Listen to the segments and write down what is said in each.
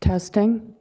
Testing.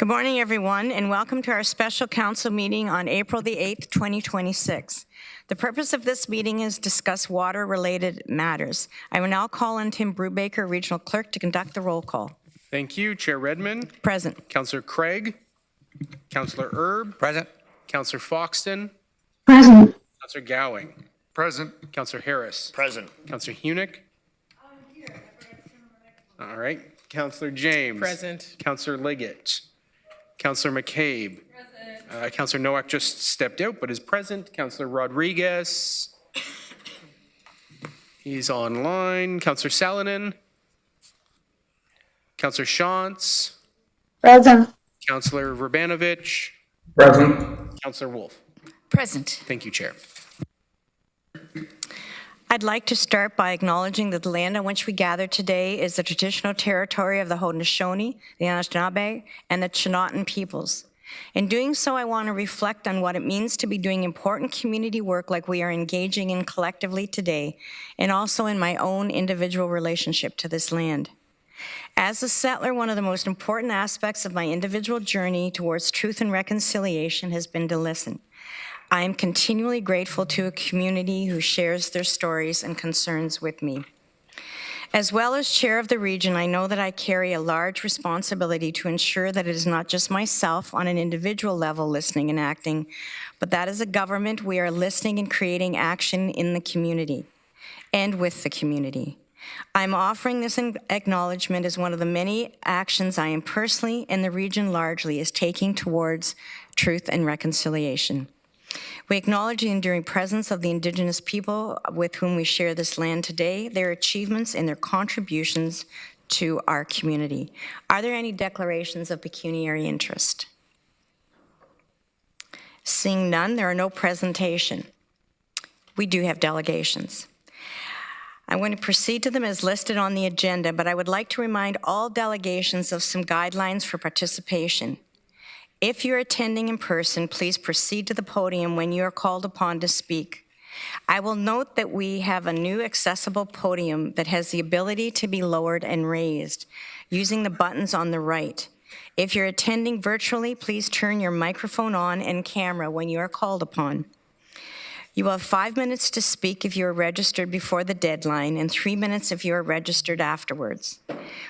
Good morning, everyone, and welcome to our special council meeting on April the 8th, 2026. The purpose of this meeting is to discuss water-related matters. I will now call on Tim Brubaker, Regional Clerk, to conduct the roll call. Thank you. Chair Redmond. Present. Councillor Craig. Councillor Erb. Present. Councillor Foxton. Present. Councillor Gowing. Present. Councillor Harris. Present. Councillor Hunick. All right. Councillor James. Present. Councillor Liggett. Councillor McCabe. Present. Councillor Nowak just stepped out but is present. Councillor Rodriguez. He's online. Councillor Salonen. Councillor Shantz. Present. Councillor Verbanovich. Present. Councillor Wolf. Present. Thank you, Chair. I'd like to start by acknowledging that the land on which we gather today is the traditional territory of the Haudenosaunee, the Anishinaabe, and the Chinook peoples. In doing so, I want to reflect on what it means to be doing important community work like we are engaging in collectively today, and also in my own individual relationship to this land. As a settler, one of the most important aspects of my individual journey towards truth and reconciliation has been to listen. I am continually grateful to a community who shares their stories and concerns with me. As well as chair of the region, I know that I carry a large responsibility to ensure that it is not just myself on an individual level listening and acting, but that as a government, we are listening and creating action in the community and with the community. I'm offering this acknowledgement as one of the many actions I am personally and the region largely is taking towards truth and reconciliation. We acknowledge the enduring presence of the Indigenous people with whom we share this land today, their achievements and their contributions to our community. Are there any declarations of pecuniary interest? Seeing none, there are no presentation. We do have delegations. I'm going to proceed to them as listed on the agenda, but I would like to remind all delegations of some guidelines for participation. If you're attending in person, please proceed to the podium when you are called upon to speak. I will note that we have a new accessible podium that has the ability to be lowered and raised using the buttons on the right. If you're attending virtually, please turn your microphone on and camera when you are called upon. You will have 5 minutes to speak if you are registered before the deadline and 3 minutes if you are registered afterwards.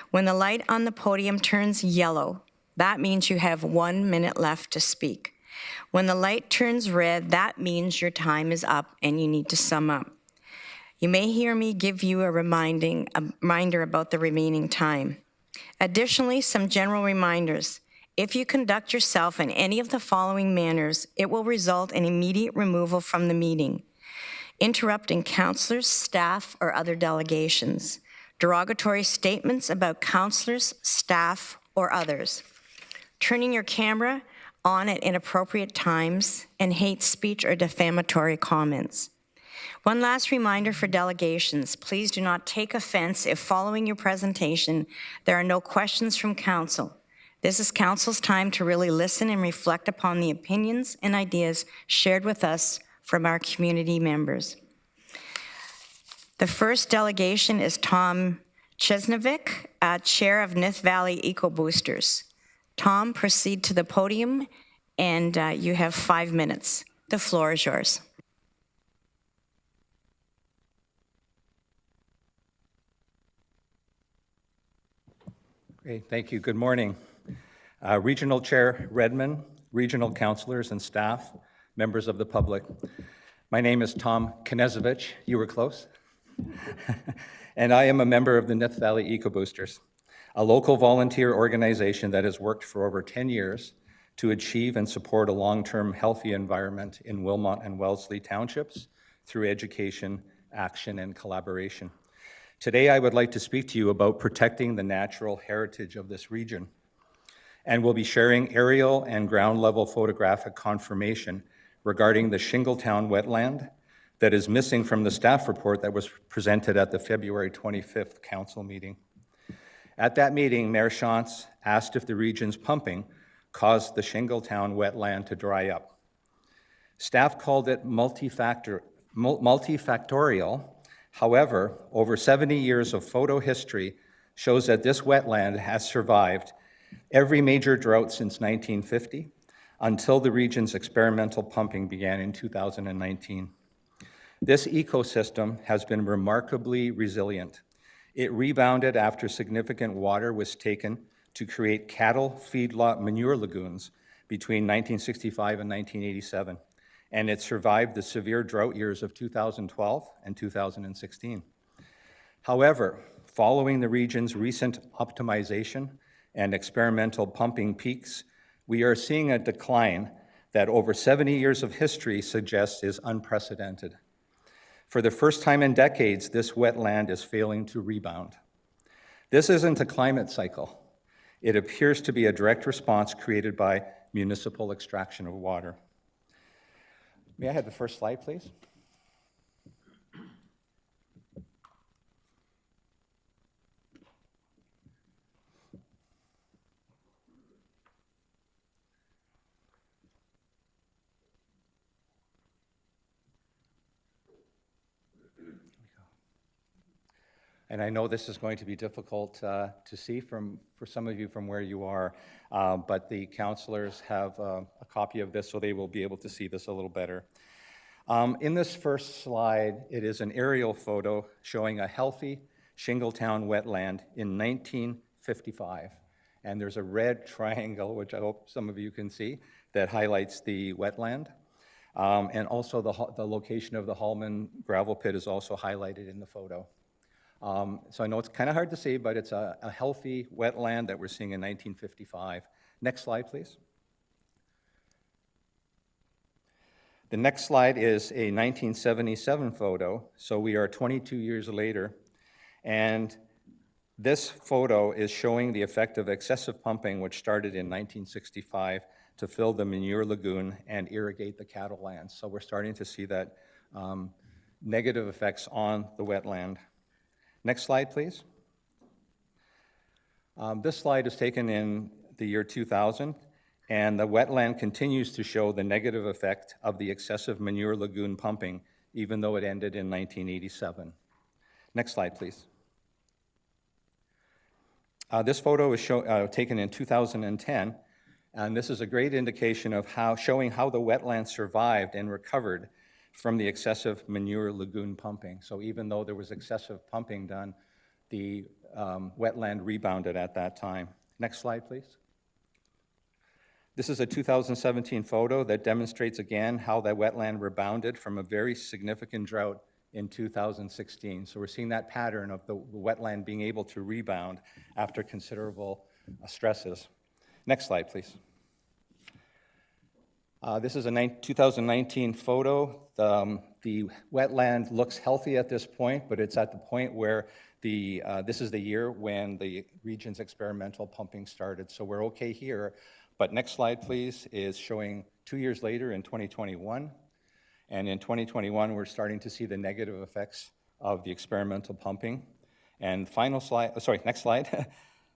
When the light on the podium turns yellow, that means you have 1 minute left to speak. When the light turns red, that means your time is up and you need to sum up. You may hear me give you a reminder about the remaining time. Additionally, some general reminders. If you conduct yourself in any of the following manners, it will result in immediate removal from the meeting. Interrupting councillors, staff, or other delegations. Derogatory statements about councillors, staff, or others. Turning your camera on at inappropriate times, and hate speech or defamatory comments. One last reminder for delegations, please do not take offense if following your presentation, there are no questions from council. This is council's time to really listen and reflect upon the opinions and ideas shared with us from our community members. The first delegation is Tom Chesnovic, Chair of Nith Valley Eco Boosters. Tom, proceed to the podium, and you have 5 minutes. The floor is yours. Great, thank you. Good morning. Regional Chair Redmond, regional councillors and staff, members of the public. My name is Tom Knezovich. You were close. And I am a member of the Nith Valley Eco Boosters, a local volunteer organization that has worked for over 10 years to achieve and support a long-term healthy environment in Wilmot and Wellesley townships through education, action, and collaboration. Today, I would like to speak to you about protecting the natural heritage of this region, and we'll be sharing aerial and ground-level photographic confirmation regarding the Shingletown wetland that is missing from the staff report that was presented at the February 25th council meeting. At that meeting, Mayor Shantz asked if the region's pumping caused the Shingletown wetland to dry up. Staff called it multifactorial. However, over 70 years of photo history shows that this wetland has survived every major drought since 1950 until the region's experimental pumping began in 2019. This ecosystem has been remarkably resilient. It rebounded after significant water was taken to create cattle feedlot manure lagoons between 1965 and 1987, and it survived the severe drought years of 2012 and 2016. However, following the region's recent optimization and experimental pumping peaks, we are seeing a decline that over 70 years of history suggests is unprecedented. For the first time in decades, this wetland is failing to rebound. This isn't a climate cycle. It appears to be a direct response created by municipal extraction of water. May I have the first slide, please? And I know this is going to be difficult to see for some of you from where you are, but the councillors have a copy of this, so they will be able to see this a little better. In this first slide, it is an aerial photo showing a healthy Shingletown wetland in 1955. And there's a red triangle, which I hope some of you can see, that highlights the wetland. And also the location of the Hallman gravel pit is also highlighted in the photo. So I know it's kind of hard to see, but it's a healthy wetland that we're seeing in 1955. Next slide, please. The next slide is a 1977 photo, so we are 22 years later, and this photo is showing the effect of excessive pumping, which started in 1965 to fill the manure lagoon and irrigate the cattle lands. So we're starting to see that negative effects on the wetland. Next slide, please. This slide is taken in the year 2000, and the wetland continues to show the negative effect of the excessive manure lagoon pumping, even though it ended in 1987. Next slide, please. This photo is taken in 2010, and this is a great indication of showing how the wetland survived and recovered from the excessive manure lagoon pumping. So even though there was excessive pumping done, the wetland rebounded at that time. Next slide, please. This is a 2017 photo that demonstrates again how that wetland rebounded from a very significant drought in 2016. So we're seeing that pattern of the wetland being able to rebound after considerable stresses. Next slide, please. This is a 2019 photo. The wetland looks healthy at this point, but it's at the point where this is the year when the region's experimental pumping started. So we're okay here. But next slide, please, is showing 2 years later in 2021. And in 2021, we're starting to see the negative effects of the experimental pumping. And final slide, next slide.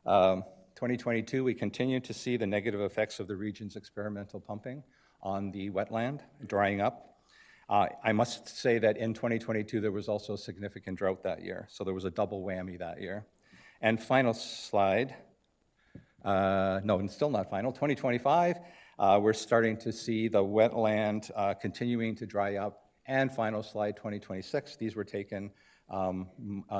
2022, we continue to see the negative effects of the region's experimental pumping on the wetland, drying up. I must say that in 2022, there was also a significant drought that year. So there was a double whammy that year. And final slide. No, and still not final. 2025, we're starting to see the wetland continuing to dry up. And final slide, 2026. These were taken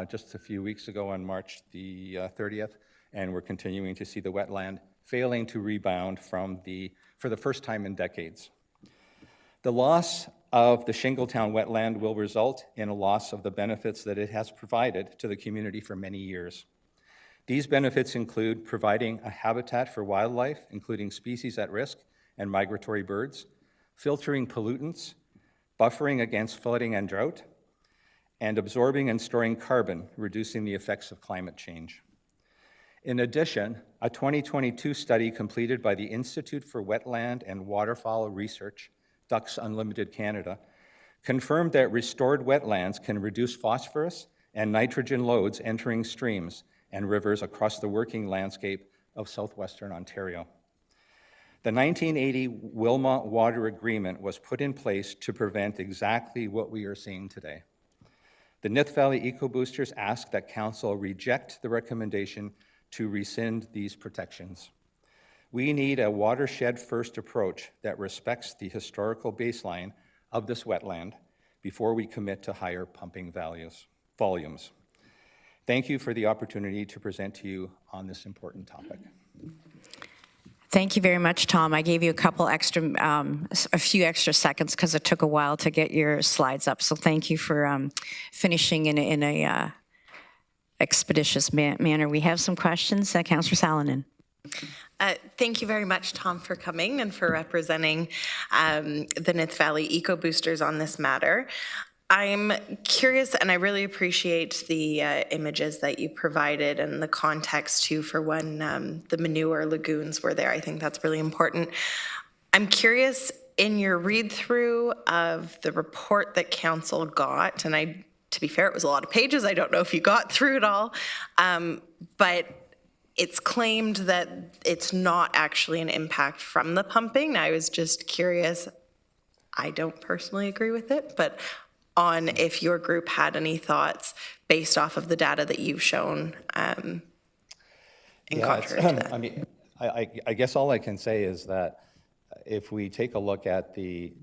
just a few weeks ago on March the 30th, and we're continuing to see the wetland failing to rebound for the first time in decades. The loss of the Shingletown wetland will result in a loss of the benefits that it has provided to the community for many years. These benefits include providing a habitat for wildlife, including species at risk and migratory birds, filtering pollutants, buffering against flooding and drought, and absorbing and storing carbon, reducing the effects of climate change. In addition, a 2022 study completed by the Institute for Wetland and Waterfowl Research, Ducks Unlimited Canada, confirmed that restored wetlands can reduce phosphorus and nitrogen loads entering streams and rivers across the working landscape of southwestern Ontario. The 1980 Wilmot Water Agreement was put in place to prevent exactly what we are seeing today. The Nith Valley EcoBoosters ask that Council reject the recommendation to rescind these protections. We need a watershed-first approach that respects the historical baseline of this wetland before we commit to higher pumping volumes. Thank you for the opportunity to present to you on this important topic. Thank you very much, Tom. I gave you a few extra seconds because it took a while to get your slides up. So thank you for finishing in a expeditious manner. We have some questions. Councillor Salonen. Thank you very much, Tom, for coming and for representing the Nith Valley Eco Boosters on this matter. I'm curious, and I really appreciate the images that you provided and the context too for when the manure lagoons were there. I think that's really important. I'm curious, in your read-through of the report that council got, and to be fair, it was a lot of pages. I don't know if you got through it all, but it's claimed that it's not actually an impact from the pumping. I was just curious. I don't personally agree with it, but on if your group had any thoughts based off of the data that you've shown in contrary to that. I mean, I guess all I can say is that if we take a look at the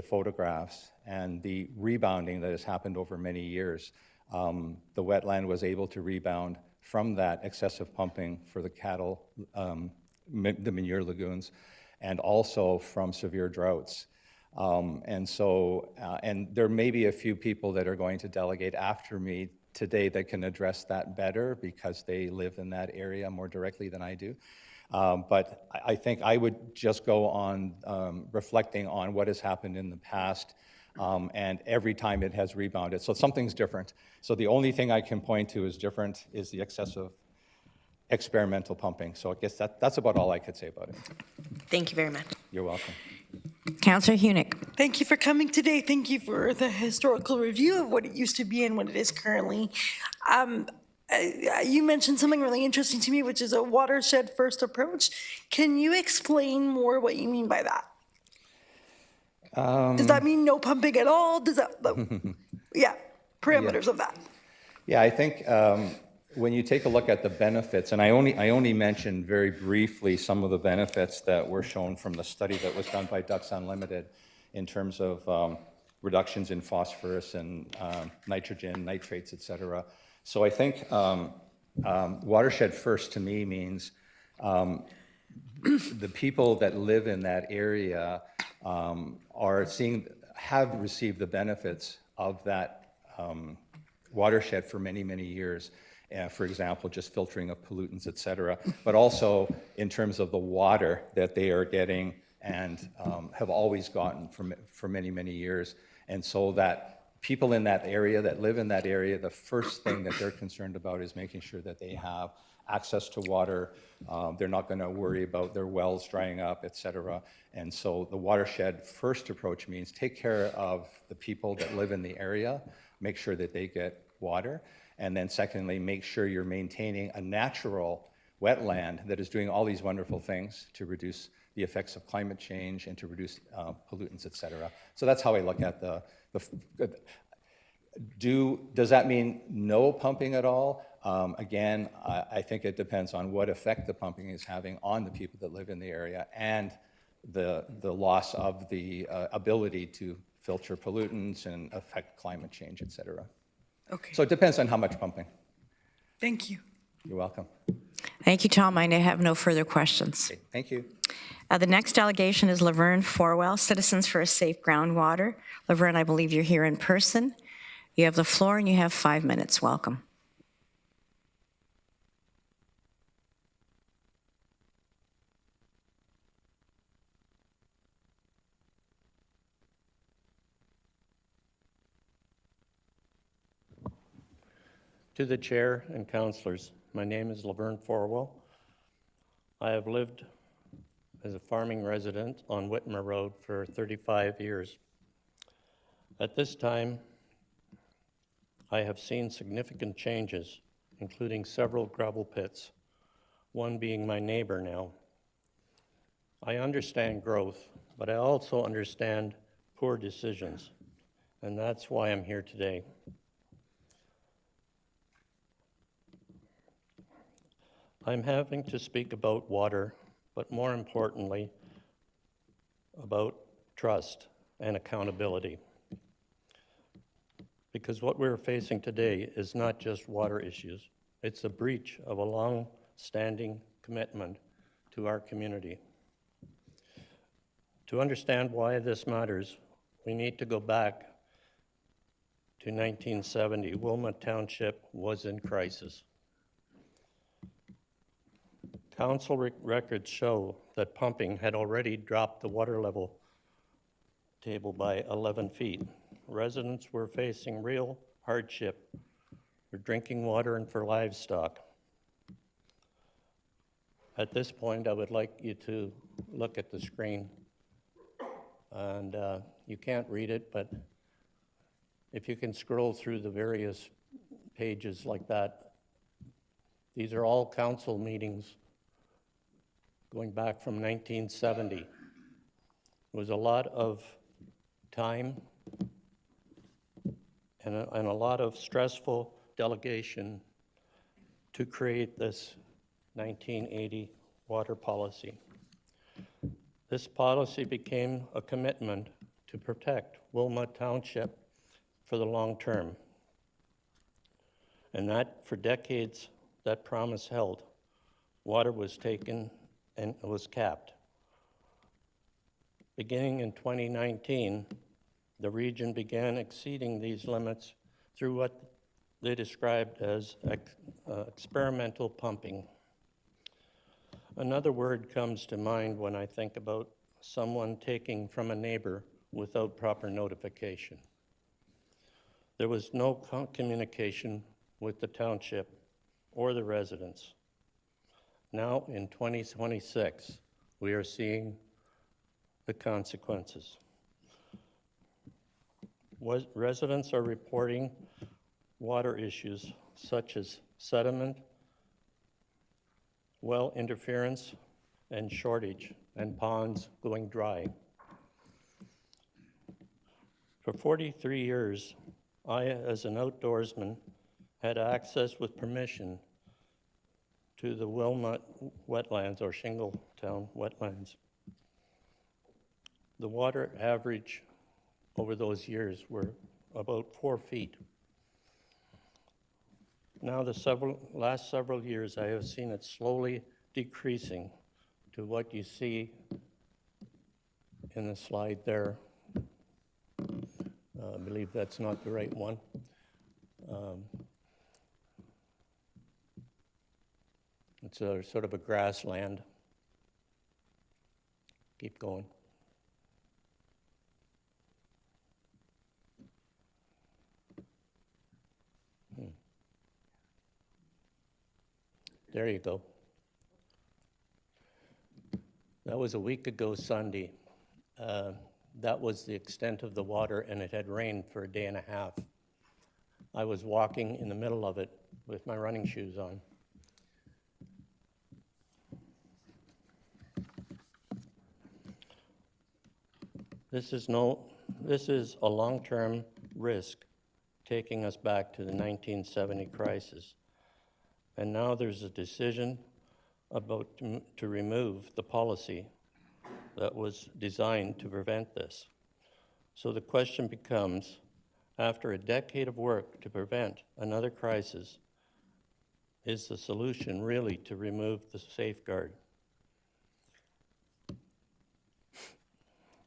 photographs and the rebounding that has happened over many years, the wetland was able to rebound from that excessive pumping for the cattle, the manure lagoons, and also from severe droughts. And there may be a few people that are going to delegate after me today that can address that better because they live in that area more directly than I do. But I think I would just go on reflecting on what has happened in the past, and every time it has rebounded. So something's different. So the only thing I can point to is different is the excessive experimental pumping. So I guess that's about all I could say about it. Thank you very much. You're welcome. Councillor Hunick. Thank you for coming today. Thank you for the historical review of what it used to be and what it is currently. You mentioned something really interesting to me, which is a watershed first approach. Can you explain more what you mean by that? Does that mean no pumping at all? Does that, parameters of that? Yeah, I think when you take a look at the benefits, and I only mentioned very briefly some of the benefits that were shown from the study that was done by Ducks Unlimited in terms of reductions in phosphorus and nitrogen, nitrates, et cetera. So I think watershed first to me means the people that live in that area have received the benefits of that watershed for many, many years. For example, just filtering of pollutants, et cetera, but also in terms of the water that they are getting and have always gotten for many, many years. And so that people in that area, that live in that area, the first thing that they're concerned about is making sure that they have access to water. They're not going to worry about their wells drying up, et cetera. And so the watershed first approach means take care of the people that live in the area, make sure that they get water. And then secondly, make sure you're maintaining a natural wetland that is doing all these wonderful things to reduce the effects of climate change and to reduce pollutants, et cetera. So that's how I look at does that mean no pumping at all? Again, I think it depends on what effect the pumping is having on the people that live in the area and the loss of the ability to filter pollutants and affect climate change, et cetera. Okay. So it depends on how much pumping. Thank you. You're welcome. Thank you, Tom. I have no further questions. Okay, thank you. The next delegation is Laverne Forwell, Citizens for a Safe Groundwater. Laverne, I believe you're here in person. You have the floor and you have 5 minutes. Welcome. To the chair and councillors, my name is Laverne Forwell. I have lived as a farming resident on Whitmer Road for 35 years. At this time, I have seen significant changes, including several gravel pits, one being my neighbor now. I understand growth, but I also understand poor decisions, and that's why I'm here today. I'm having to speak about water, but more importantly, about trust and accountability. Because what we're facing today is not just water issues, it's a breach of a long-standing commitment to our community. To understand why this matters, we need to go back to 1970. Wilmot Township was in crisis. Council records show that pumping had already dropped the water level table by 11 feet. Residents were facing real hardship for drinking water and for livestock. At this point, I would like you to look at the screen. And you can't read it, but if you can scroll through the various pages like that, these are all council meetings going back from 1970. It was a lot of time and a lot of stressful delegation to create this 1980 water policy. This policy became a commitment to protect Wilmot Township for the long term. And that, for decades, that promise held. Water was taken and it was capped. Beginning in 2019, the region began exceeding these limits through what they described as experimental pumping. Another word comes to mind when I think about someone taking from a neighbor without proper notification. There was no communication with the township or the residents. Now in 2026, we are seeing the consequences. Residents are reporting water issues such as sediment, well interference, and shortage, and ponds going dry. For 43 years, I, as an outdoorsman, had access with permission to the Wilmot wetlands, or Shingletown wetlands. The water average over those years were about 4 feet. Now, the last several years, I have seen it slowly decreasing to what you see in the slide there. I believe that's not the right one. It's a sort of a grassland. Keep going. There you go. That was a week ago Sunday. That was the extent of the water, and it had rained for a day and a half. I was walking in the middle of it with my running shoes on. This is a long-term risk taking us back to the 1970 crisis. And now there's a decision about to remove the policy that was designed to prevent this. So the question becomes, after a decade of work to prevent another crisis, is the solution really to remove the safeguard?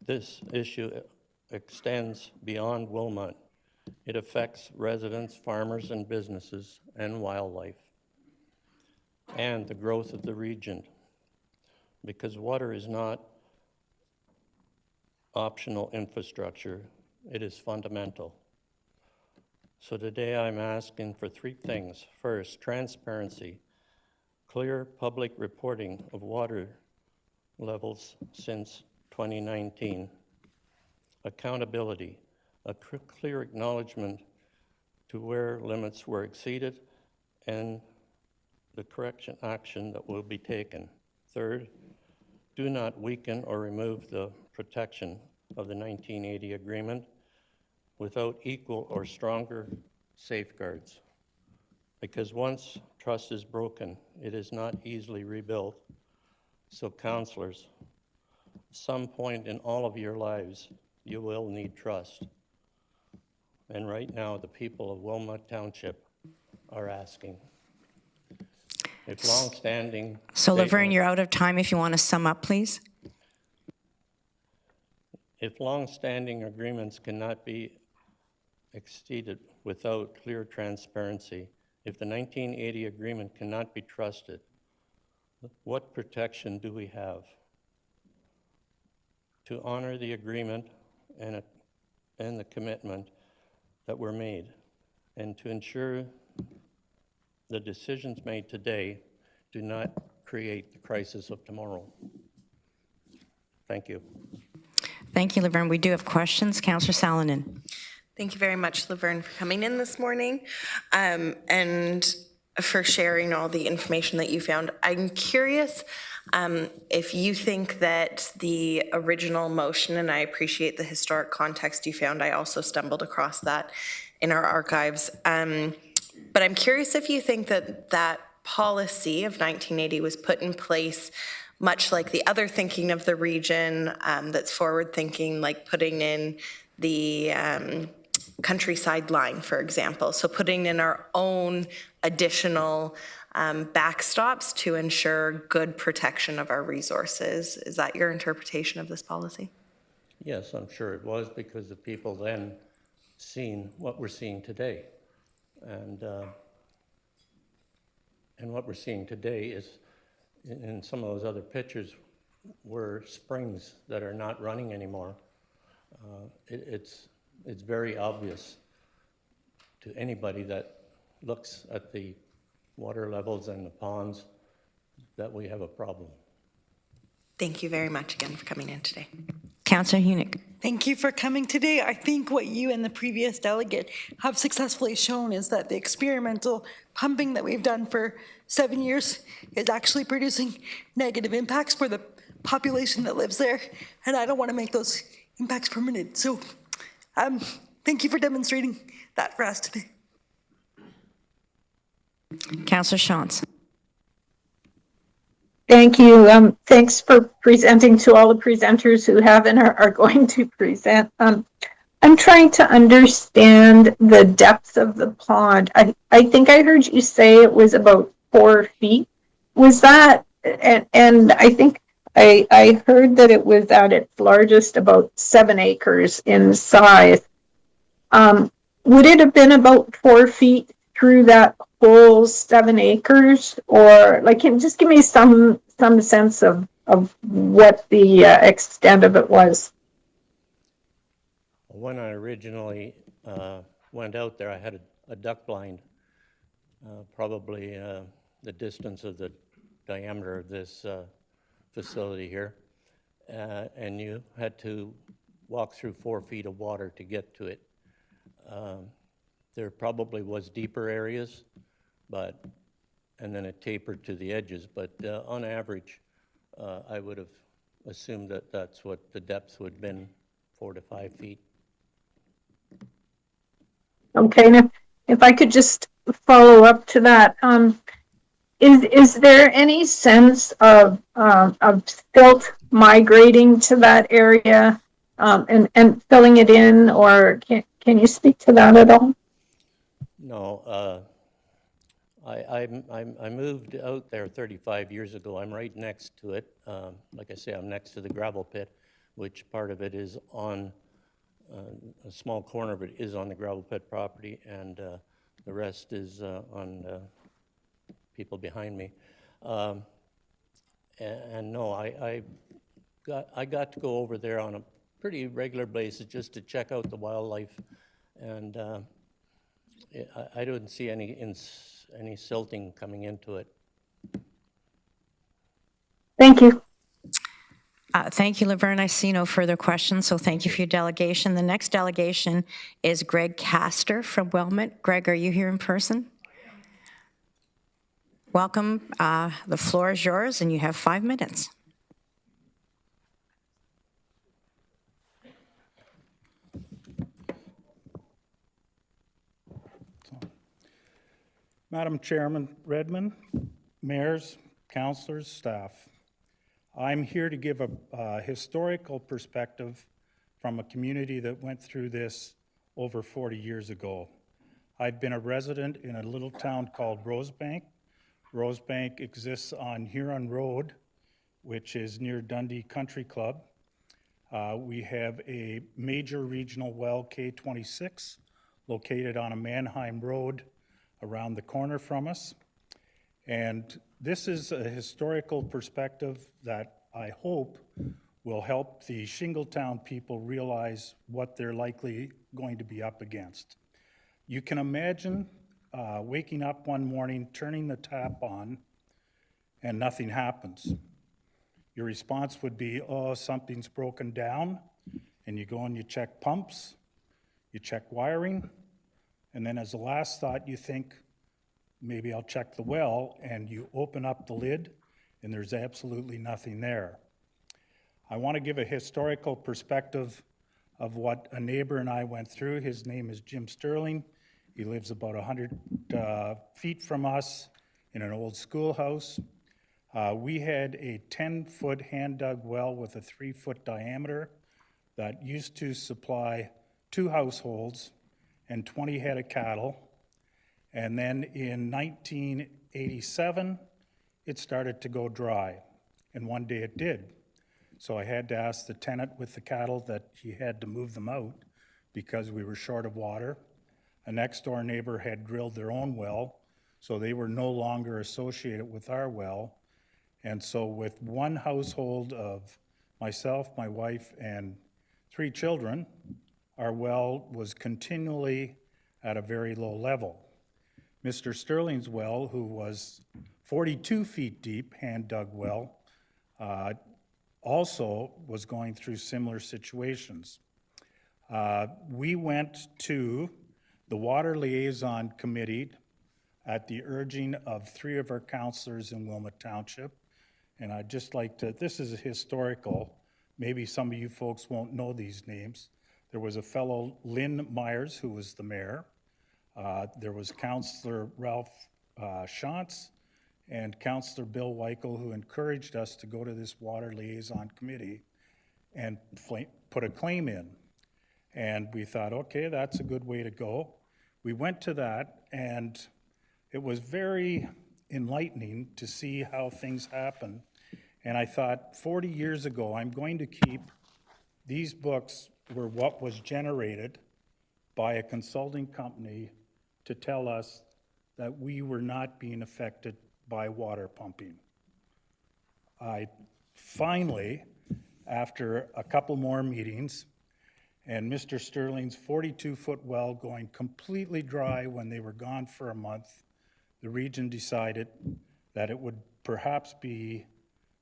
This issue extends beyond Wilmot. It affects residents, farmers, and businesses, and wildlife, and the growth of the region, because water is not optional infrastructure, it is fundamental. So today I'm asking for 3 things. First, transparency, clear public reporting of water levels since 2019, accountability, a clear acknowledgement to where limits were exceeded, and the correction action that will be taken. Third, do not weaken or remove the protection of the 1980 agreement without equal or stronger safeguards. Because once trust is broken, it is not easily rebuilt. So councilors, some point in all of your lives, you will need trust. And right now, the people of Wilmot Township are asking. If long-standing So Laverne, statements- you're out of time if you want to sum up, please. If long-standing agreements cannot be exceeded without clear transparency, if the 1980 agreement cannot be trusted, what protection do we have? To honor the agreement and the commitment that were made, and to ensure the decisions made today do not create the crisis of tomorrow. Thank you. Thank you, Laverne. We do have questions. Councillor Salonen. Thank you very much, Laverne, for coming in this morning and for sharing all the information that you found. I'm curious if you think that the original motion, and I appreciate the historic context you found, I also stumbled across that in our archives, but I'm curious if you think that that policy of 1980 was put in place much like the other thinking of the region that's forward thinking, like putting in the countryside line, for example. So putting in our own additional backstops to ensure good protection of our resources. Is that your interpretation of this policy? Yes, I'm sure it was, because the people then seen what we're seeing today. And what we're seeing today is, in some of those other pictures, were springs that are not running anymore. It's very obvious to anybody that looks at the water levels and the ponds that we have a problem. Thank you very much again for coming in today. Councillor Hunick. Thank you for coming today. I think what you and the previous delegate have successfully shown is that the experimental pumping that we've done for 7 years is actually producing negative impacts for the population that lives there, and I don't want to make those impacts permanent. So thank you for demonstrating that for us today. Councillor Shantz. Thank you. Thanks for presenting to all the presenters who have and are going to present. I'm trying to understand the depth of the pond. I think I heard you say it was about 4 feet. Was that, and I think I heard that it was at its largest about 7 acres in size. Would it have been about 4 feet through that whole 7 acres, or like, can just give me some sense of what the extent of it was? When I originally went out there, I had a duck blind, probably the distance of the diameter of this facility here, and you had to walk through 4 feet of water to get to it. There probably was deeper areas, and then it tapered to the edges, but on average, I would have assumed that that's what the depth would have been, 4 to 5 feet. Okay, and if I could just follow up to that, is there any sense of silt migrating to that area and filling it in, or can you speak to that at all? No, I moved out there 35 years ago. I'm right next to it. Like I say, I'm next to the gravel pit, which part of it is on, a small corner of it is on the gravel pit property, and the rest is on people behind me. And no, I got to go over there on a pretty regular basis just to check out the wildlife, and I don't see any silting coming into it. Thank you. Thank you, Laverne. I see no further questions, so thank you for your delegation. The next delegation is Greg Castor from Wilmot. Greg, are you here in person? Welcome. The floor is yours, and you have 5 minutes. Madam Chairman Redmond, mayors, councilors, staff, I'm here to give a historical perspective from a community that went through this over 40 years ago. I've been a resident in a little town called Rosebank. Rosebank exists on Huron Road, which is near Dundee Country Club. We have a major regional well, K26, located on a Mannheim Road around the corner from us. And this is a historical perspective that I hope will help the Shingletown people realize what they're likely going to be up against. You can imagine waking up one morning, turning the tap on, and nothing happens. Your response would be, oh, something's broken down, and you go and you check pumps, you check wiring, and then as a last thought, you think, maybe I'll check the well, and you open up the lid, and there's absolutely nothing there. I want to give a historical perspective of what a neighbor and I went through. His name is Jim Sterling. He lives about 100 feet from us in an old schoolhouse. We had a 10-foot hand-dug well with a 3-foot diameter that used to supply 2 households and 20 head of cattle. And then in 1987, it started to go dry. And one day it did. So I had to ask the tenant with the cattle that he had to move them out because we were short of water. A next door neighbor had drilled their own well, so they were no longer associated with our well. And so with one household of myself, my wife, and 3 children, our well was continually at a very low level. Mr. Sterling's well, who was 42 feet deep, hand-dug well, also was going through similar situations. We went to the Water Liaison Committee at the urging of 3 of our councillors in Wilmot Township. And I'd just like to, this is historical, maybe some of you folks won't know these names. There was a fellow, Lynn Myers, who was the mayor. There was Councillor Ralph Shantz and Councillor Bill Weichel, who encouraged us to go to this Water Liaison Committee and put a claim in. And we thought, okay, that's a good way to go. We went to that, and it was very enlightening to see how things happen. And I thought, 40 years ago, I'm going to keep these books were what was generated by a consulting company to tell us that we were not being affected by water pumping. I finally, after a couple more meetings, and Mr. Sterling's 42-foot well going completely dry when they were gone for a month, the region decided that it would perhaps be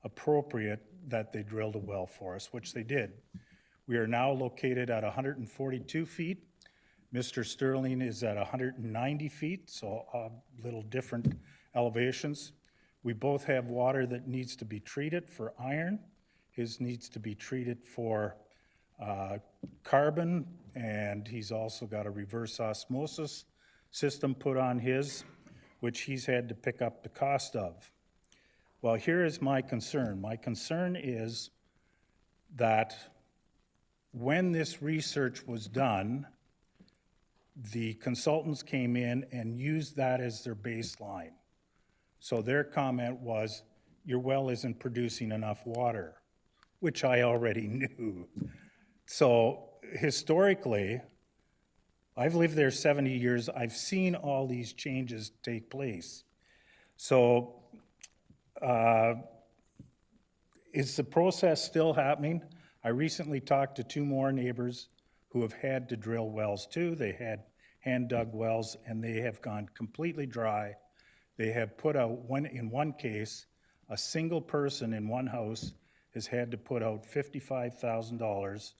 appropriate that they drilled a well for us, which they did. We are now located at 142 feet. Mr. Sterling is at 190 feet, so a little different elevations. We both have water that needs to be treated for iron. His needs to be treated for carbon, and he's also got a reverse osmosis system put on his, which he's had to pick up the cost of. Well, here is my concern. My concern is that when this research was done, the consultants came in and used that as their baseline. So their comment was, your well isn't producing enough water, which I already knew. So historically, I've lived there 70 years. I've seen all these changes take place. So is the process still happening? I recently talked to 2 more neighbors who have had to drill wells too. They had hand-dug wells, and they have gone completely dry. They have put out, in one case, a single person in one house has had to put out $55,000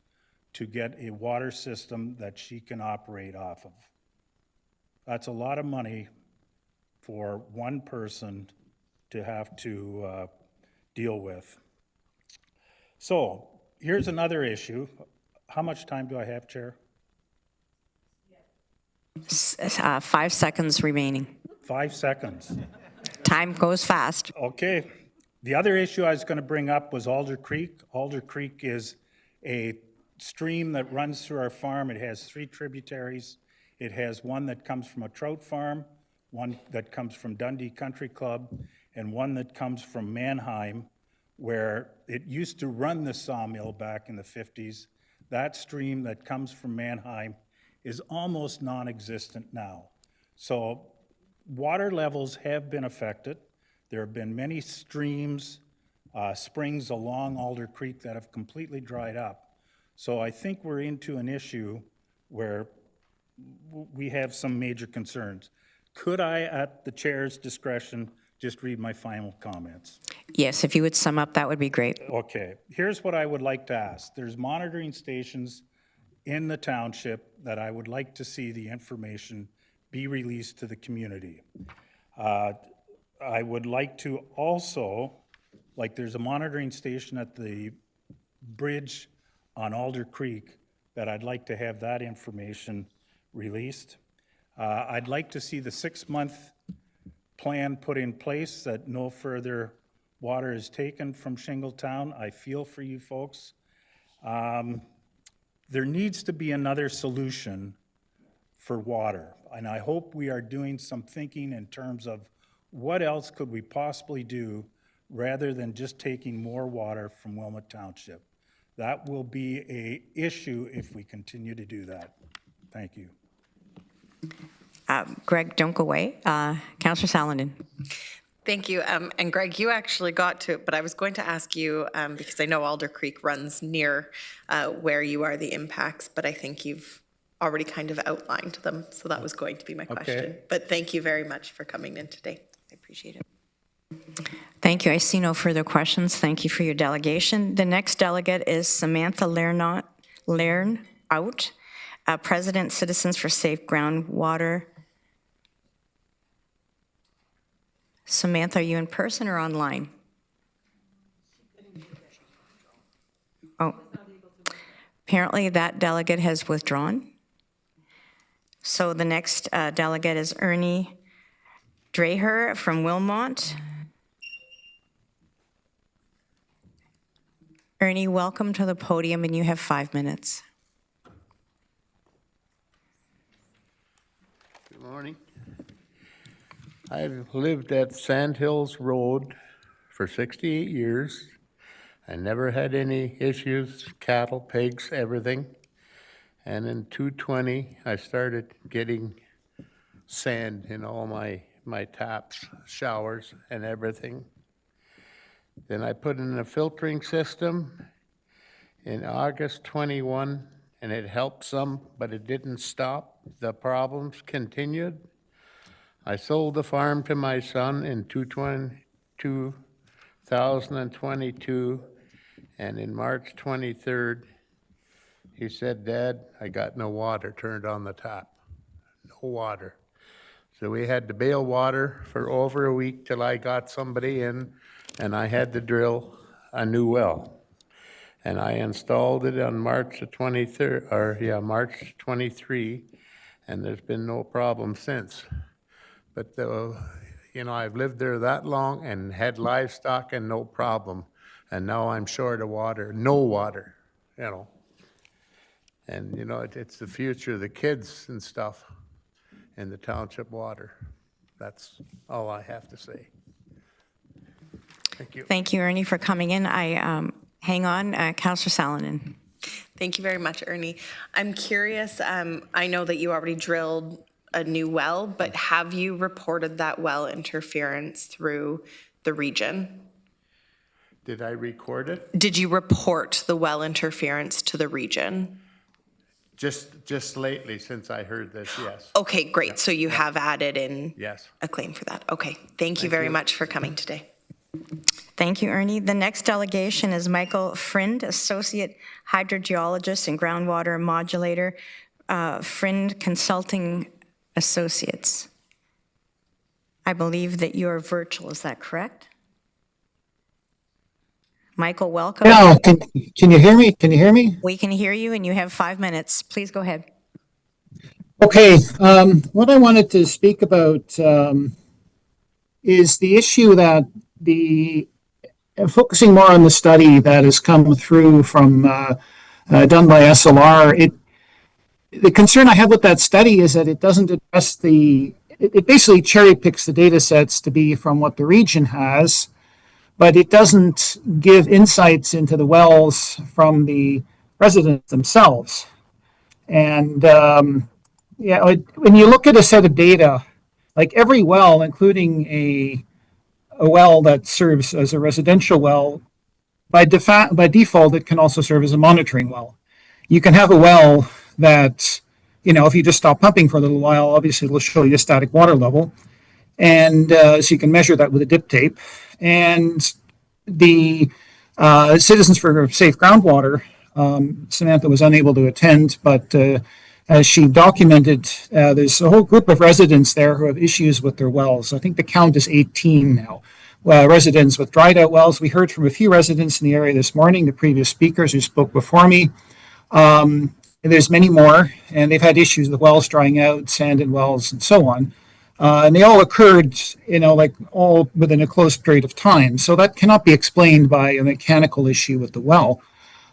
to get a water system that she can operate off of. That's a lot of money for one person to have to deal with. So here's another issue. How much time do I have, Chair? 5 seconds remaining. 5 seconds. Time goes fast. Okay. The other issue I was going to bring up was Alder Creek. Alder Creek is a stream that runs through our farm. It has 3 tributaries. It has one that comes from a trout farm, one that comes from Dundee Country Club, and one that comes from Mannheim, where it used to run the sawmill back in the 50s. That stream that comes from Mannheim is almost non-existent now. So water levels have been affected. There have been many streams, springs along Alder Creek that have completely dried up. So I think we're into an issue where we have some major concerns. Could I, at the chair's discretion, just read my final comments? Yes, if you would sum up, that would be great. Okay, here's what I would like to ask. There's monitoring stations in the township that I would like to see the information be released to the community. I would like to also, like there's a monitoring station at the bridge on Alder Creek that I'd like to have that information released. I'd like to see the 6-month plan put in place that no further water is taken from Shingletown. I feel for you folks. There needs to be another solution for water, and I hope we are doing some thinking in terms of what else could we possibly do rather than just taking more water from Wilmot Township. That will be an issue if we continue to do that. Thank you. Greg, don't go away. Councillor Salonen. Thank you. And Greg, you actually got to it, but I was going to ask you, because I know Alder Creek runs near where you are, the impacts, but I think you've already kind of outlined them. So that was going to be my question. But thank you very much for coming in today. I appreciate it. Thank you. I see no further questions. Thank you for your delegation. The next delegate is Samantha Lernout, President, Citizens for Safe Groundwater. Samantha, are you in person or online? Oh, apparently that delegate has withdrawn. So the next delegate is Ernie Dreher from Wilmot. Ernie, welcome to the podium, and you have 5 minutes. Good morning. I've lived at Sandhills Road for 68 years. I never had any issues, cattle, pigs, everything. And in 2020, I started getting sand in all my taps, showers, and everything. Then I put in a filtering system in August 21, and it helped some, but it didn't stop. The problems continued. I sold the farm to my son in 2022, and in March 23rd, he said, "Dad, I got no water," turned on the tap. No water. So we had to bail water for over a week till I got somebody in, and I had to drill a new well. And I installed it on March 23, and there's been no problem since. But I've lived there that long and had livestock and no problem. And now I'm short of water, no water, And, it's the future of the kids and stuff in the township water. That's all I have to say. Thank you. Thank you, Ernie, for coming in. Hang on, Councillor Salonen. Thank you very much, Ernie. I'm curious, I know that you already drilled a new well, but have you reported that well interference through the region? Did I record it? Did you report the well interference to the region? Just lately, since I heard this, yes. Okay, great. So you have added in Yes. a claim for that. Okay, thank you very much for coming today. Thank you, Ernie. The next delegation is Michael Friend, Associate Hydrogeologist and Groundwater Modulator, Friend Consulting Associates. I believe that you're virtual, is that correct? Michael, welcome. Yeah, can you hear me? Can you hear me? We can hear you, and you have 5 minutes. Please go ahead. Okay, what I wanted to speak about is the issue that the focusing more on the study that has come through from done by SLR, the concern I have with that study is that it doesn't address it basically cherry picks the data sets to be from what the region has, but it doesn't give insights into the wells from the residents themselves. And when you look at a set of data, like every well, including a well that serves as a residential well, by default, it can also serve as a monitoring well. You can have a well that, if you just stop pumping for a little while, obviously it'll show you a static water level. And so you can measure that with a dip tape. And the Citizens for Safe Groundwater, Samantha was unable to attend, but as she documented, there's a whole group of residents there who have issues with their wells. I think the count is 18 now. Residents with dried out wells. We heard from a few residents in the area this morning, the previous speakers who spoke before me. There's many more, and they've had issues with wells drying out, sand in wells, and so on. And they all occurred, all within a close period of time. So that cannot be explained by a mechanical issue with the well.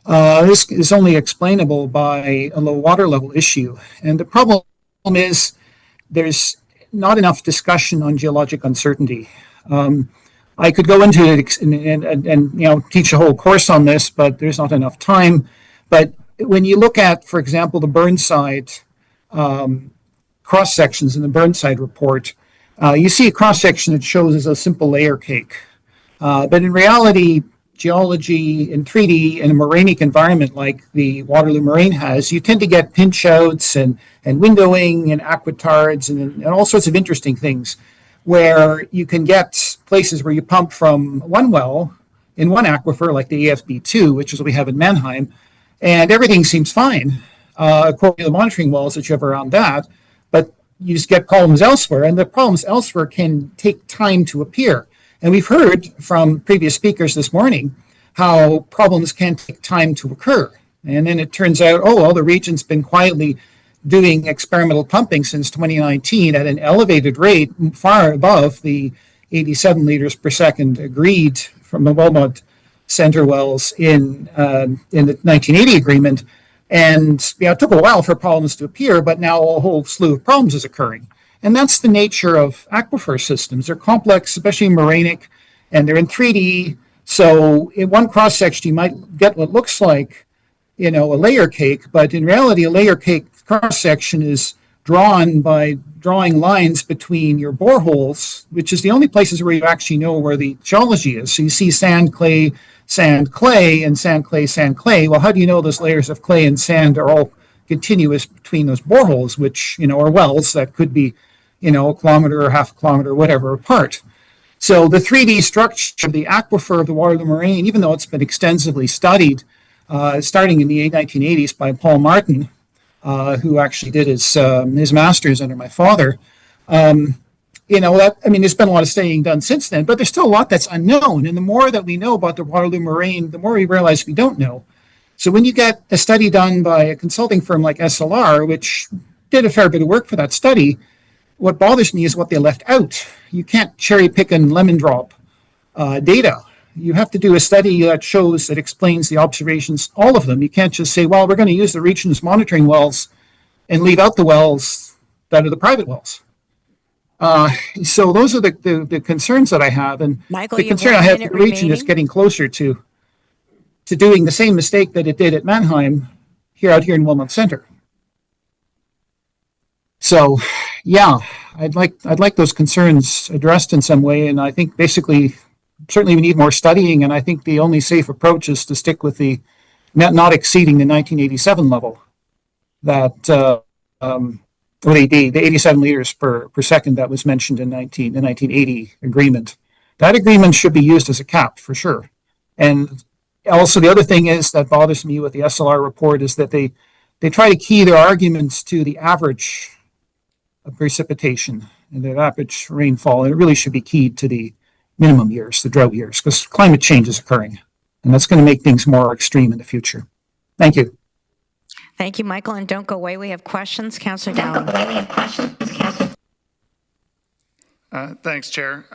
This is only explainable by a low water level issue. And the problem is there's not enough discussion on geologic uncertainty. I could go into it and teach a whole course on this, but there's not enough time. But when you look at, for example, the Burnside cross sections in the Burnside report, you see a cross section that shows as a simple layer cake. But in reality, geology in 3D in a morainic environment like the Waterloo Moraine has, you tend to get pinch outs and windowing and aquatards and all sorts of interesting things, where you can get places where you pump from one well in one aquifer, like the AFB2, which is what we have in Mannheim, and everything seems fine, according to the monitoring wells that you have around that, but you just get problems elsewhere, and the problems elsewhere can take time to appear. And we've heard from previous speakers this morning how problems can take time to occur. And then it turns out, the region's been quietly doing experimental pumping since 2019 at an elevated rate, far above the 87 liters per second agreed from the Wilmot Center wells in the 1980 agreement. And it took a while for problems to appear, but now a whole slew of problems is occurring. And that's the nature of aquifer systems. They're complex, especially morainic, and they're in 3D. So in one cross section, you might get what looks like, a layer cake, but in reality, a layer cake cross section is drawn by drawing lines between your boreholes, which is the only places where you actually know where the geology is. So you see sand, clay, and sand, clay. Well, how do you know those layers of clay and sand are all continuous between those boreholes, which, are wells that could be, a kilometer or half a kilometer, whatever, apart. So the 3D structure of the aquifer of the Waterloo Moraine, even though it's been extensively studied, starting in the 1980s by Paul Martin, who actually did his master's under my father, there's been a lot of studying done since then, but there's still a lot that's unknown. And the more that we know about the Waterloo Moraine, the more we realize we don't know. So when you get a study done by a consulting firm like SLR, which did a fair bit of work for that study, what bothers me is what they left out. You can't cherry pick and lemon drop data. You have to do a study that explains the observations, all of them. You can't just say, well, we're going to use the region's monitoring wells and leave out the wells that are the private wells. So those are the concerns that I have. And Michael, the concern I have, the region is getting closer to doing the same mistake that it did at Mannheim out here in Wilmot Center. So, yeah, I'd like those concerns addressed in some way, and I think basically, certainly we need more studying, and I think the only safe approach is to stick with the not exceeding the 1987 level, that the 87 liters per second that was mentioned in the 1980 agreement. That agreement should be used as a cap for sure. And also the other thing is that bothers me with the SLR report is that they try to key their arguments to the average of precipitation and the average rainfall, and it really should be keyed to the minimum years, the drought years, because climate change is occurring, and that's going to make things more extreme in the future. Thank you. Thank you, Michael, and don't go away. We have questions. Councillor Dowling. Thanks, Chair.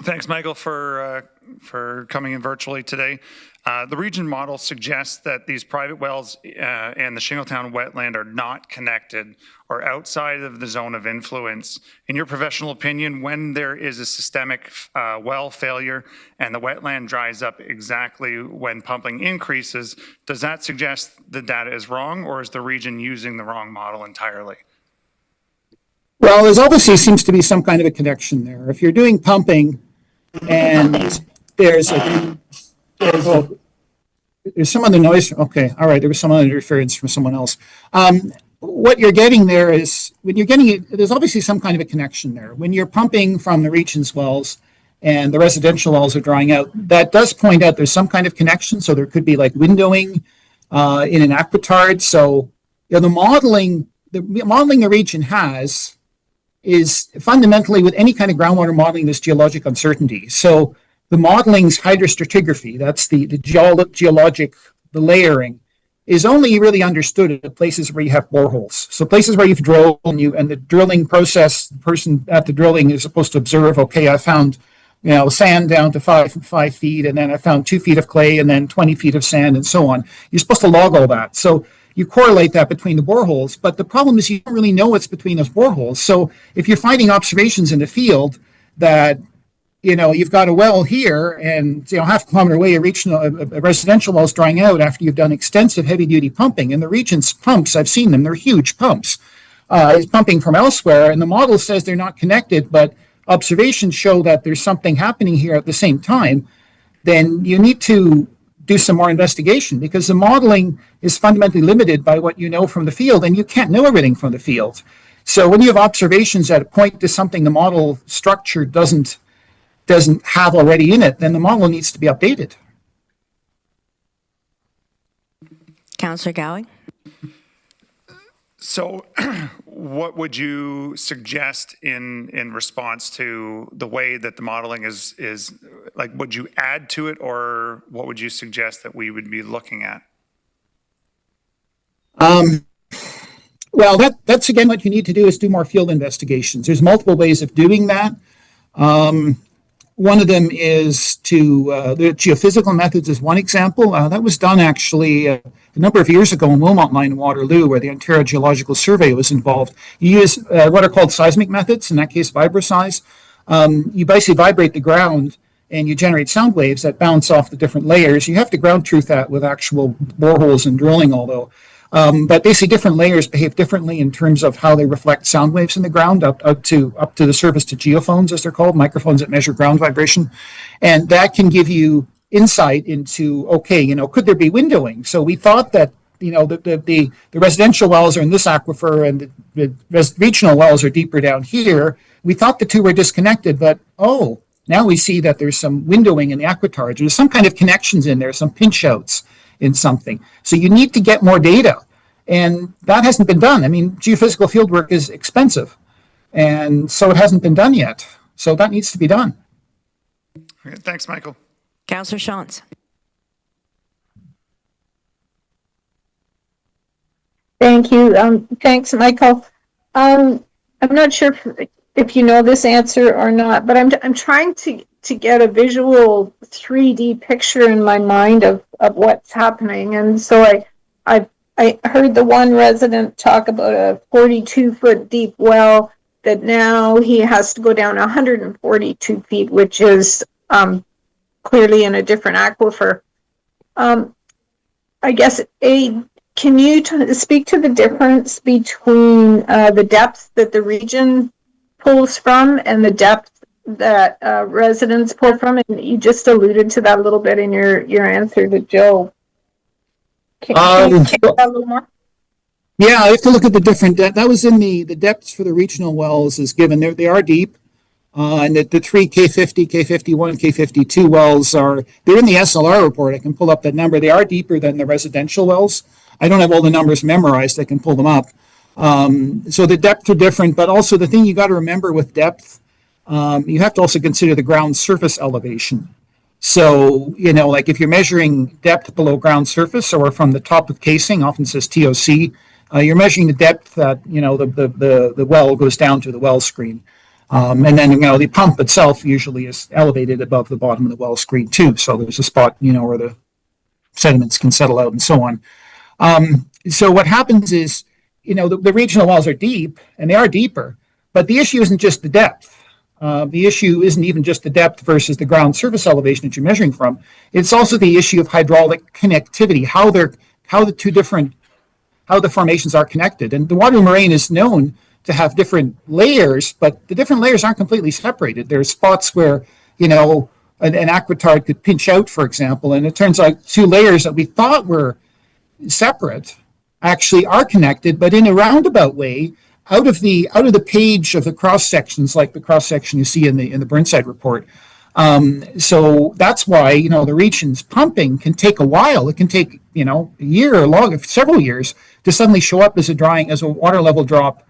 Thanks, Michael, for for coming in virtually today. The region model suggests that these private wells and the Shingletown wetland are not connected or outside of the zone of influence. In your professional opinion, when there is a systemic well failure and the wetland dries up exactly when pumping increases, does that suggest the data is wrong, or is the region using the wrong model entirely? Well, there's obviously seems to be some kind of a connection there. If you're doing pumping and there's some other noise. Okay, all right. There was some other interference from someone else. What you're getting there is when you're getting it, there's obviously some kind of a connection there. When you're pumping from the region's wells and the residential wells are drying out, that does point out there's some kind of connection. So there could be like windowing in an aquitard. So the modeling the region has is fundamentally with any kind of groundwater modeling, this geologic uncertainty. So the modeling's hydrostratigraphy, that's the geologic, the layering, is only really understood at places where you have boreholes. So places where you've drilled and the drilling process, the person at the drilling is supposed to observe, okay, I found, sand down to 5 feet, and then I found 2 feet of clay, and then 20 feet of sand, and so on. You're supposed to log all that. So you correlate that between the boreholes, but the problem is you don't really know what's between those boreholes. So if you're finding observations in the field that you've got a well here, and half a kilometer away, a residential well is drying out after you've done extensive heavy-duty pumping. And the region's pumps, I've seen them; they're huge pumps. It's pumping from elsewhere, and the model says they're not connected, but observations show that there's something happening here at the same time. Then you need to do some more investigation, because the modeling is fundamentally limited by what you know from the field, and you can't know everything from the field. So when you have observations that point to something the model structure doesn't have already in it, then the model needs to be updated. Councillor Gowing? So what would you suggest in response to the way that the modeling is like, would you add to it, or what would you suggest that we would be looking at? Well, that's again what you need to do is do more field investigations. There's multiple ways of doing that. One of them is the geophysical methods is one example. That was done actually a number of years ago in Wilmot Mine in Waterloo, where the Ontario Geological Survey was involved. You use what are called seismic methods, in that case vibrosize. You basically vibrate the ground and you generate sound waves that bounce off the different layers. You have to ground truth that with actual boreholes and drilling, although. But basically different layers behave differently in terms of how they reflect sound waves in the ground up to the surface, to geophones, as they're called, microphones that measure ground vibration. And that can give you insight into, okay, could there be windowing? So we thought that, the residential wells are in this aquifer and the regional wells are deeper down here. We thought the two were disconnected, but now we see that there's some windowing in the aquitards. There's some kind of connections in there, some pinch outs in something. So you need to get more data, and that hasn't been done. I mean, geophysical fieldwork is expensive, and so it hasn't been done yet. So that needs to be done. Okay, thanks, Michael. Councillor Shantz? Thank you. Thanks, Michael. I'm not sure if you know this answer or not, but I'm trying to get a visual 3D picture in my mind of what's happening. And so I heard the one resident talk about a 42-foot deep well that now he has to go down 142 feet, which is clearly in a different aquifer. I guess, can you speak to the difference between the depth that the region pulls from and the depth that residents pull from? And you just alluded to that a little bit in your answer to Joe. Can you take that a little more? Yeah, I have to look at the different depth. That was in the depths for the regional wells is given. They are deep. And the three K50, K51, K52 wells they're in the SLR report. I can pull up that number. They are deeper than the residential wells. I don't have all the numbers memorized. I can pull them up. So the depths are different, but also the thing you got to remember with depth, you have to also consider the ground surface elevation. So, like if you're measuring depth below ground surface or from the top of casing, often says TOC, you're measuring the depth that, the well goes down to the well screen. And then, the pump itself usually is elevated above the bottom of the well screen too. So there's a spot, where the sediments can settle out and so on. So what happens is, the regional wells are deep, and they are deeper, but the issue isn't just the depth. The issue isn't even just the depth versus the ground surface elevation that you're measuring from. It's also the issue of hydraulic connectivity, how the formations are connected. And the Waterloo Moraine is known to have different layers, but the different layers aren't completely separated. There's spots where, an aquitard could pinch out, for example, and it turns out two layers that we thought were separate actually are connected, but in a roundabout way, out of the page of the cross sections, like the cross section you see in the Burnside report. So that's why, the region's pumping can take a while. It can take, a year or several years to suddenly show up as a water level drop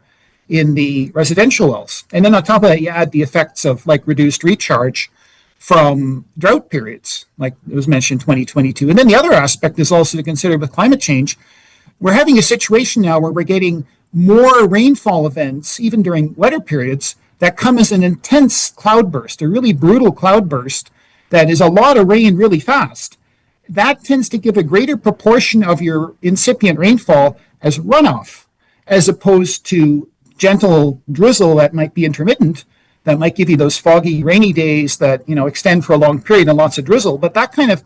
in the residential wells. And then on top of that, you add the effects of like reduced recharge from drought periods, like it was mentioned, 2022. And then the other aspect is also to consider with climate change. We're having a situation now where we're getting more rainfall events, even during wetter periods, that come as an intense cloudburst, a really brutal cloudburst that is a lot of rain really fast. That tends to give a greater proportion of your incipient rainfall as runoff, as opposed to gentle drizzle that might be intermittent, that might give you those foggy, rainy days that, extend for a long period and lots of drizzle. But that kind of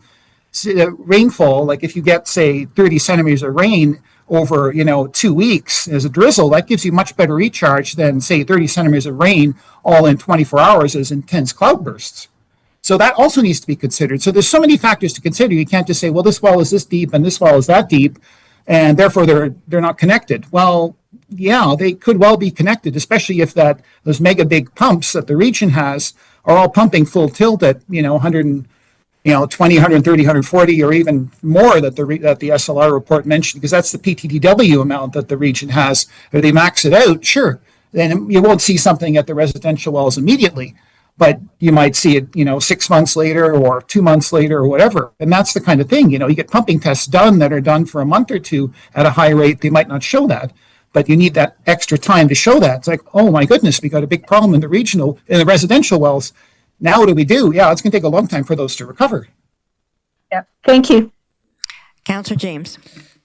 rainfall, like if you get, say, 30 centimeters of rain over, 2 weeks as a drizzle, that gives you much better recharge than, say, 30 centimeters of rain all in 24 hours as intense cloudbursts. So that also needs to be considered. So there's so many factors to consider. You can't just say, well, this well is this deep and this well is that deep, and therefore they're not connected. Well, yeah, they could well be connected, especially if those mega big pumps that the region has are all pumping full tilt at 120, 130, 140, or even more that the SLR report mentioned, because that's the PTDW amount that the region has. If they max it out, sure, then you won't see something at the residential wells immediately, but you might see it, 6 months later or 2 months later or whatever. And that's the kind of thing, you get pumping tests done that are done for a month or two at a high rate. They might not show that, but you need that extra time to show that. It's like, oh my goodness, we got a big problem in the residential wells. Now what do we do? Yeah, it's going to take a long time for those to recover. Yeah. Thank you. Councillor James.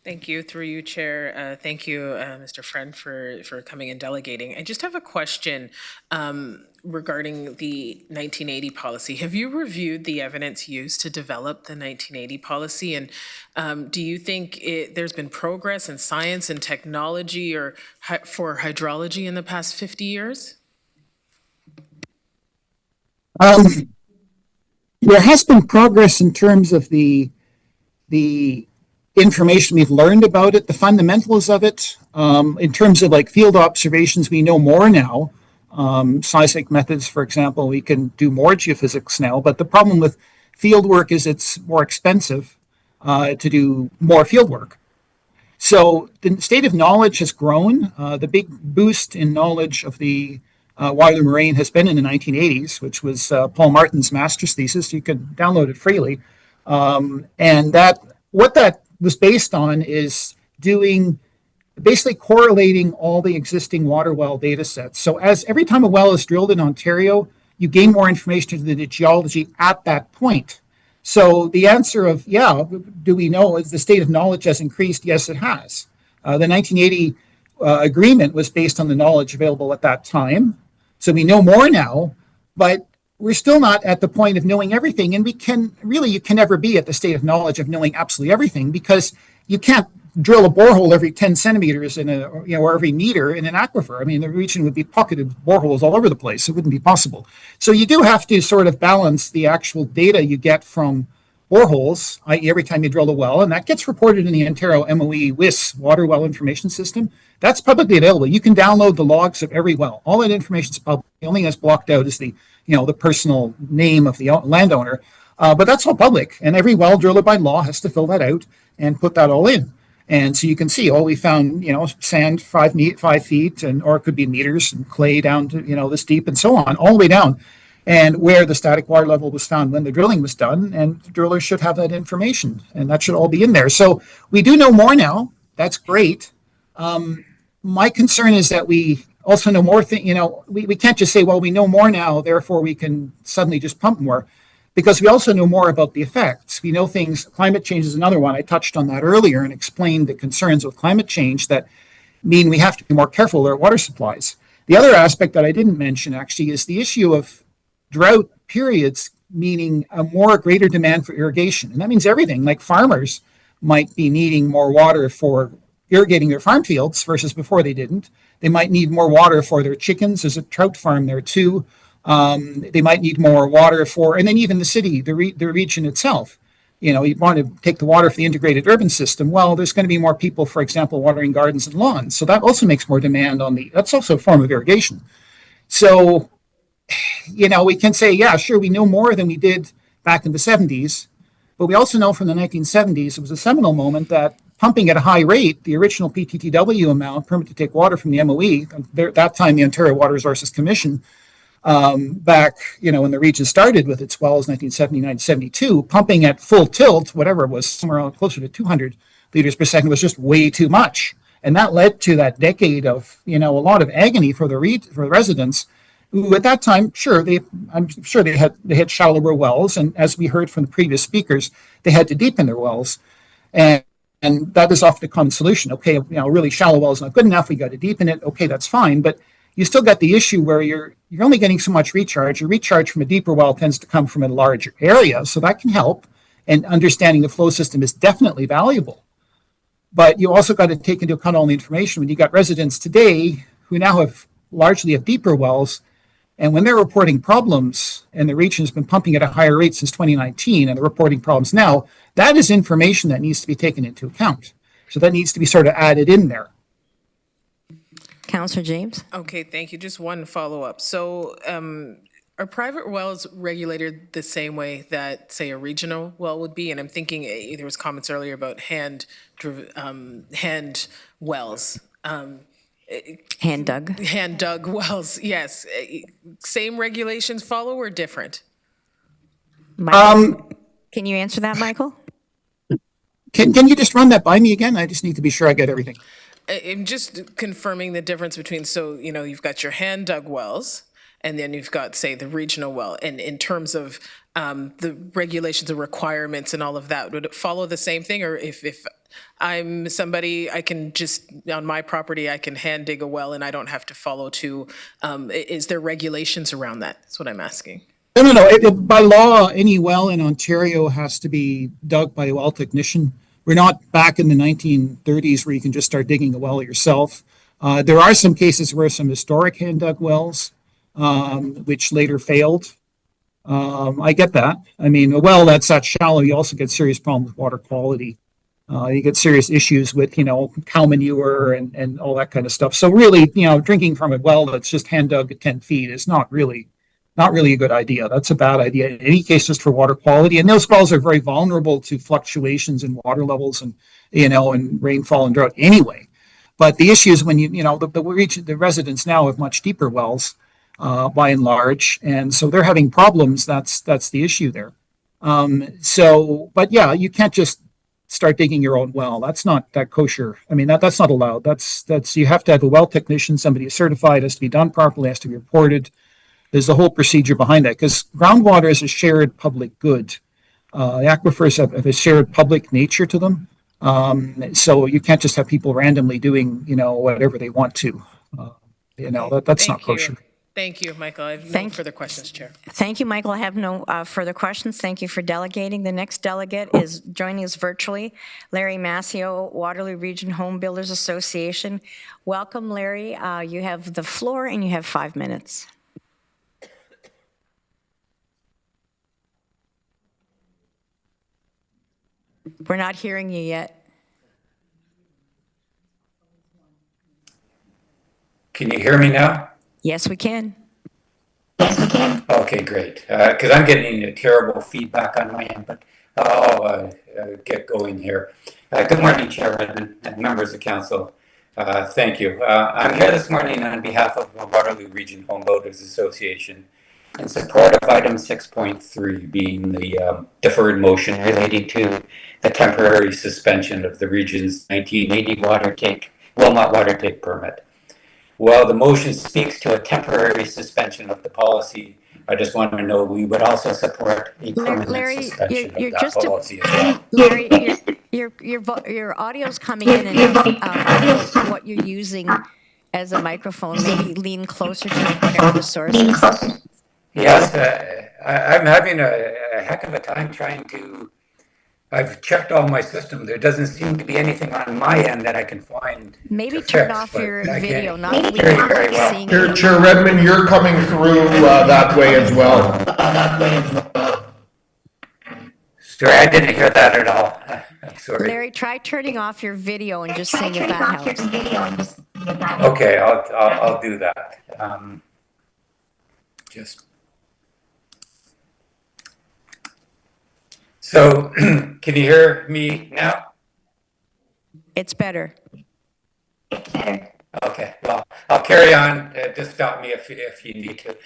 Thank you. Through you, Chair. Thank you, Mr. Friend, for coming and delegating. I just have a question regarding the 1980 policy. Have you reviewed the evidence used to develop the 1980 policy? And do you think there's been progress in science and technology or for hydrology in the past 50 years? There has been progress in terms of the information we've learned about it, the fundamentals of it. In terms of like field observations, we know more now. Seismic methods, for example, we can do more geophysics now, but the problem with field work is it's more expensive to do more field work. So the state of knowledge has grown. The big boost in knowledge of the Waterloo Moraine has been in the 1980s, which was Paul Martin's master's thesis. You can download it freely. And what that was based on is basically correlating all the existing water well data sets. So every time a well is drilled in Ontario, you gain more information into the geology at that point. So the answer of, do we know as the state of knowledge has increased? Yes, it has. The 1980 agreement was based on the knowledge available at that time. So we know more now, but we're still not at the point of knowing everything. And you can never be at the state of knowledge of knowing absolutely everything, because you can't drill a borehole every 10 centimeters or every meter in an aquifer. I mean, the region would be pocketed boreholes all over the place. It wouldn't be possible. So you do have to sort of balance the actual data you get from boreholes, i.e. every time you drill a well, and that gets reported in the Ontario MOE WIS Water Well Information System. That's publicly available. You can download the logs of every well. All that information is public. The only thing that's blocked out is the personal name of the landowner. But that's all public, and every well driller by law has to fill that out and put that all in. And so you can see, we found, sand 5 feet, or it could be meters, and clay down to, this deep, and so on, all the way down, and where the static water level was found when the drilling was done, and the drillers should have that information, and that should all be in there. So we do know more now. That's great. My concern is that we also know more things. We can't just say, well, we know more now, therefore we can suddenly just pump more, because we also know more about the effects. We know things. Climate change is another one. I touched on that earlier and explained the concerns with climate change that mean we have to be more careful with our water supplies. The other aspect that I didn't mention actually is the issue of drought periods, meaning a greater demand for irrigation. And that means everything, like farmers might be needing more water for irrigating their farm fields versus before they didn't. They might need more water for their chickens. There's a trout farm there too. They might need more water and then even the city, the region itself. You want to take the water for the integrated urban system. Well, there's going to be more people, for example, watering gardens and lawns. So that also makes more demand that's also a form of irrigation. So, we can say, yeah, sure, we know more than we did back in the 70s, but we also know from the 1970s, it was a seminal moment that pumping at a high rate, the original PTTW amount, permit to take water from the MOE, that time the Ontario Water Resources Commission, back, when the region started with its wells, 1970, 1972, pumping at full tilt, whatever it was, somewhere around closer to 200 liters per second was just way too much. And that led to that decade of, a lot of agony for the residents who at that time, I'm sure they had shallower wells. And as we heard from the previous speakers, they had to deepen their wells. And that is often a common solution. Okay, really shallow well is not good enough. We got to deepen it. Okay, that's fine. But you still got the issue where you're only getting so much recharge. Your recharge from a deeper well tends to come from a larger area, so that can help. And understanding the flow system is definitely valuable. But you also got to take into account all the information. When you got residents today who now largely have deeper wells, and when they're reporting problems, and the region has been pumping at a higher rate since 2019, and they're reporting problems now, that is information that needs to be taken into account. So that needs to be sort of added in there. Councillor James? Okay, thank you. Just one follow-up. So are private wells regulated the same way that, say, a regional well would be? And I'm thinking there was comments earlier about hand wells. Hand dug wells, yes. Same regulations follow or different? Michael, can you answer that, Michael? Can you just run that by me again? I just need to be sure I get everything. I'm just confirming the difference between, so, you've got your hand dug wells, and then you've got, say, the regional well. And in terms of the regulations, the requirements and all of that, would it follow the same thing? Or if I'm somebody, I can just, on my property, I can hand dig a well and I don't have to follow is there regulations around that? That's what I'm asking. No. By law, any well in Ontario has to be dug by a well technician. We're not back in the 1930s where you can just start digging a well yourself. There are some cases where some historic hand dug wells, which later failed. I get that. I mean, a well that's that shallow, you also get serious problems with water quality. You get serious issues with, cow manure and all that kind of stuff. So really, drinking from a well that's just hand dug at 10 feet is not really a good idea. That's a bad idea in any case, just for water quality. And those wells are very vulnerable to fluctuations in water levels and, and rainfall and drought anyway. But the issue is when the residents now have much deeper wells, by and large, and so they're having problems. That's the issue there. But yeah, you can't just start digging your own well. That's not that kosher. I mean, that's not allowed. That's you have to have a well technician, somebody who's certified, has to be done properly, has to be reported. There's a whole procedure behind that because groundwater is a shared public good. Aquifers have a shared public nature to them. So you can't just have people randomly doing, whatever they want to. That's not kosher. Thank you, Michael. I have no further questions, Chair. Thank you, Michael. I have no further questions. Thank you for delegating. The next delegate is joining us virtually, Larry Massio, Waterloo Region Home Builders Association. Welcome, Larry. You have the floor and you have 5 minutes. We're not hearing you yet. Can you hear me now? Yes, we can. Okay, great. Because I'm getting terrible feedback on my end, but I'll get going here. Good morning, Chair Redmond and members of Council. Thank you. I'm here this morning on behalf of the Waterloo Region Home Builders Association in support of item 6.3 being the deferred motion relating to the temporary suspension of the region's 1980 Wilmot water take permit. While the motion speaks to a temporary suspension of the policy, I just want to know we would also support a permanent Larry, suspension you're of that just policy as well. Larry, your audio's coming in and out. I don't know what you're using as a microphone. Maybe lean closer to whatever the source is. Yes, I'm having a heck of a time trying to. I've checked all my systems. There doesn't seem to be anything on my end that I can find. Maybe to turn fix, off but your I video. can't Not that we hear you can very keep well. seeing it. Chair Redmond, you're coming through that way as well. Sorry, I didn't hear that at all. I'm sorry. Larry, try turning off your video and just seeing if that helps. Okay, I'll do that. Just so, can you hear me now? It's better. Okay, well, I'll carry on. Just stop me if you need to.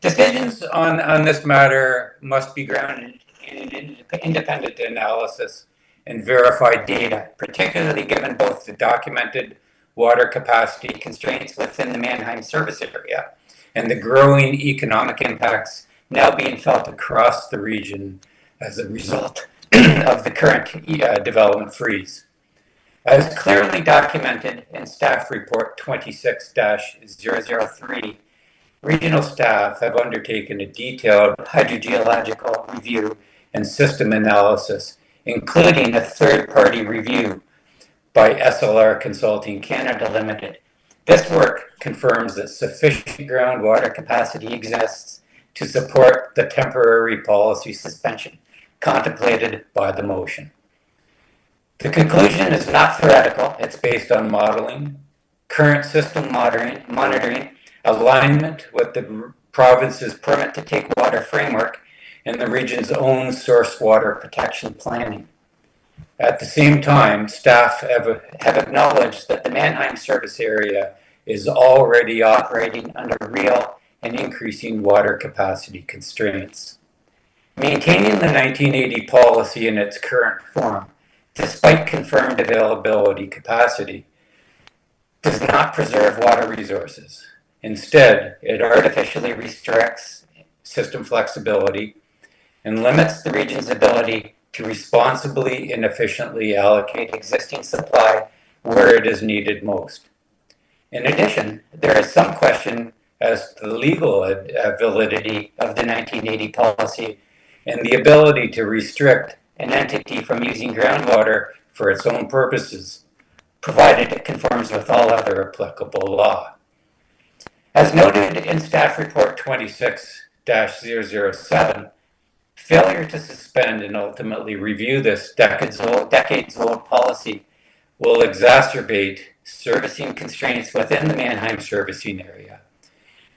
Decisions on this matter must be grounded in independent analysis and verified data, particularly given both the documented water capacity constraints within the Mannheim service area and the growing economic impacts now being felt across the region as a result of the current development freeze. As clearly documented in Staff Report 26-003, regional staff have undertaken a detailed hydrogeological review and system analysis, including a third-party review by SLR Consulting Canada Limited. This work confirms that sufficient groundwater capacity exists to support the temporary policy suspension contemplated by the motion. The conclusion is not theoretical. It's based on modeling, current system monitoring, alignment with the province's permit to take water framework, and the region's own source water protection planning. At the same time, staff have acknowledged that the Mannheim service area is already operating under real and increasing water capacity constraints. Maintaining the 1980 policy in its current form, despite confirmed availability capacity, does not preserve water resources. Instead, it artificially restricts system flexibility and limits the region's ability to responsibly and efficiently allocate existing supply where it is needed most. In addition, there is some question as to the legal validity of the 1980 policy and the ability to restrict an entity from using groundwater for its own purposes, provided it conforms with all other applicable law. As noted in Staff Report 26-007, failure to suspend and ultimately review this decades-old policy will exacerbate servicing constraints within the Mannheim servicing area,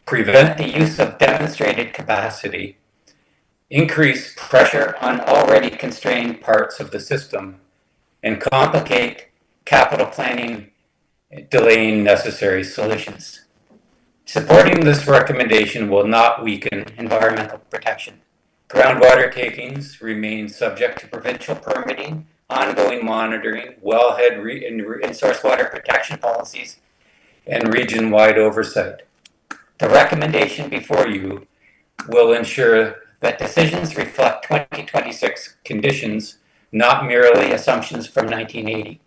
prevent the use of demonstrated capacity, increase pressure on already constrained parts of the system, and complicate capital planning, delaying necessary solutions. Supporting this recommendation will not weaken environmental protection. Groundwater takings remain subject to provincial permitting, ongoing monitoring, wellhead and source water protection policies, and region-wide oversight. The recommendation before you will ensure that decisions reflect 2026 conditions, not merely assumptions from 1980.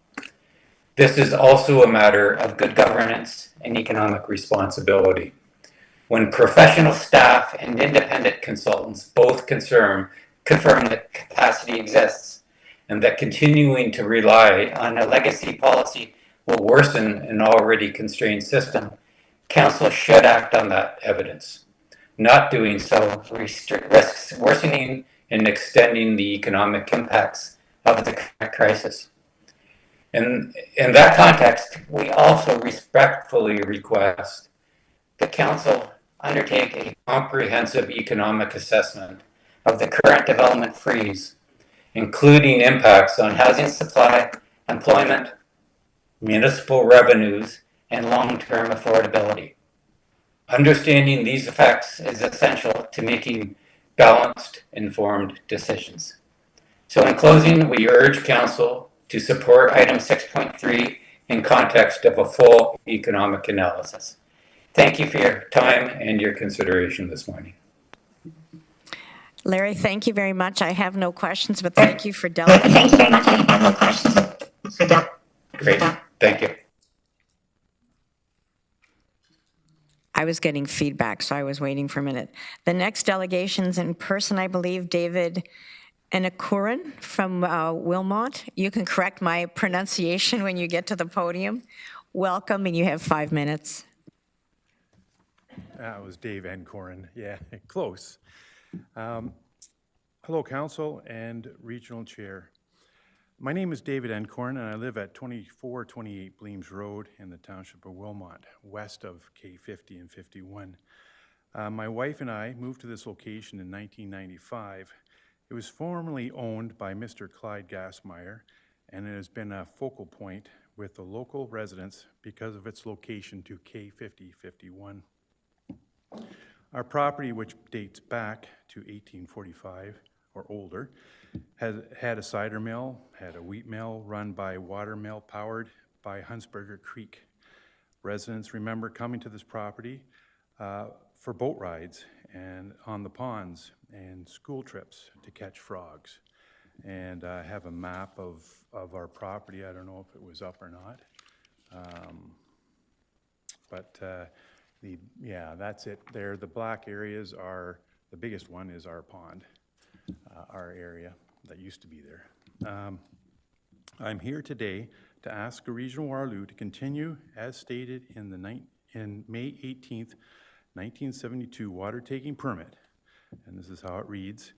This is also a matter of good governance and economic responsibility. When professional staff and independent consultants both confirm that capacity exists and that continuing to rely on a legacy policy will worsen an already constrained system, Council should act on that evidence. Not doing so risks worsening and extending the economic impacts of the current crisis. In that context, we also respectfully request the Council undertake a comprehensive economic assessment of the current development freeze, including impacts on housing supply, employment, municipal revenues, and long-term affordability. Understanding these effects is essential to making balanced, informed decisions. So in closing, we urge Council to support item 6.3 in context of a full economic analysis. Thank you for your time and your consideration this morning. Larry, thank you very much. I have no questions, but thank you for delegating. Thank you very much. I have no questions. Great, thank you. I was getting feedback, so I was waiting for a minute. The next delegation's in person, I believe, David Enakuran from Wilmot. You can correct my pronunciation when you get to the podium. Welcome, and you have 5 minutes. That was Dave Encorin. Yeah, close. Hello, Council and Regional Chair. My name is David Encorin, and I live at 2428 Bleams Road in the Township of Wilmot, west of K50 and 51. My wife and I moved to this location in 1995. It was formerly owned by Mr. Clyde Gassmeyer, and it has been a focal point with the local residents because of its location to K50-51. Our property, which dates back to 1845 or older, has had a cider mill, had a wheat mill run by water mill powered by Huntsberger Creek. Residents remember coming to this property for boat rides and on the ponds and school trips to catch frogs. And I have a map of our property. I don't know if it was up or not. Yeah, that's it there. The black areas are, the biggest one is our pond, our area that used to be there. I'm here today to ask the Regional Waterloo to continue as stated in May 18th, 1972 water taking permit, and this is how it reads.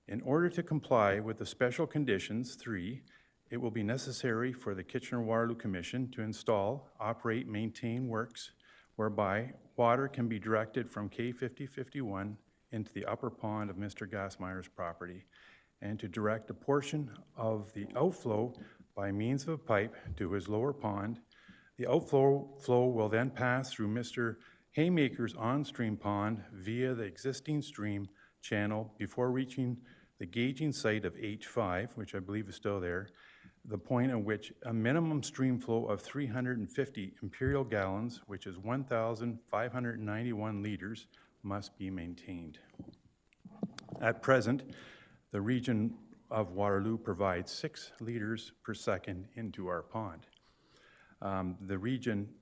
In order to comply with the special conditions 3, it will be necessary for the Kitchener-Waterloo Commission to install, operate, maintain works whereby water can be directed from K50-51 into the upper pond of Mr. Gassmeyer's property, and to direct a portion of the outflow by means of a pipe to his lower pond. The outflow will then pass through Mr. Haymaker's on-stream pond via the existing stream channel before reaching the gauging site of H5, which I believe is still there, the point at which a minimum stream flow of 350 imperial gallons, which is 1,591 liters, must be maintained. At present, the region of Waterloo provides 6 liters per second into our pond. The region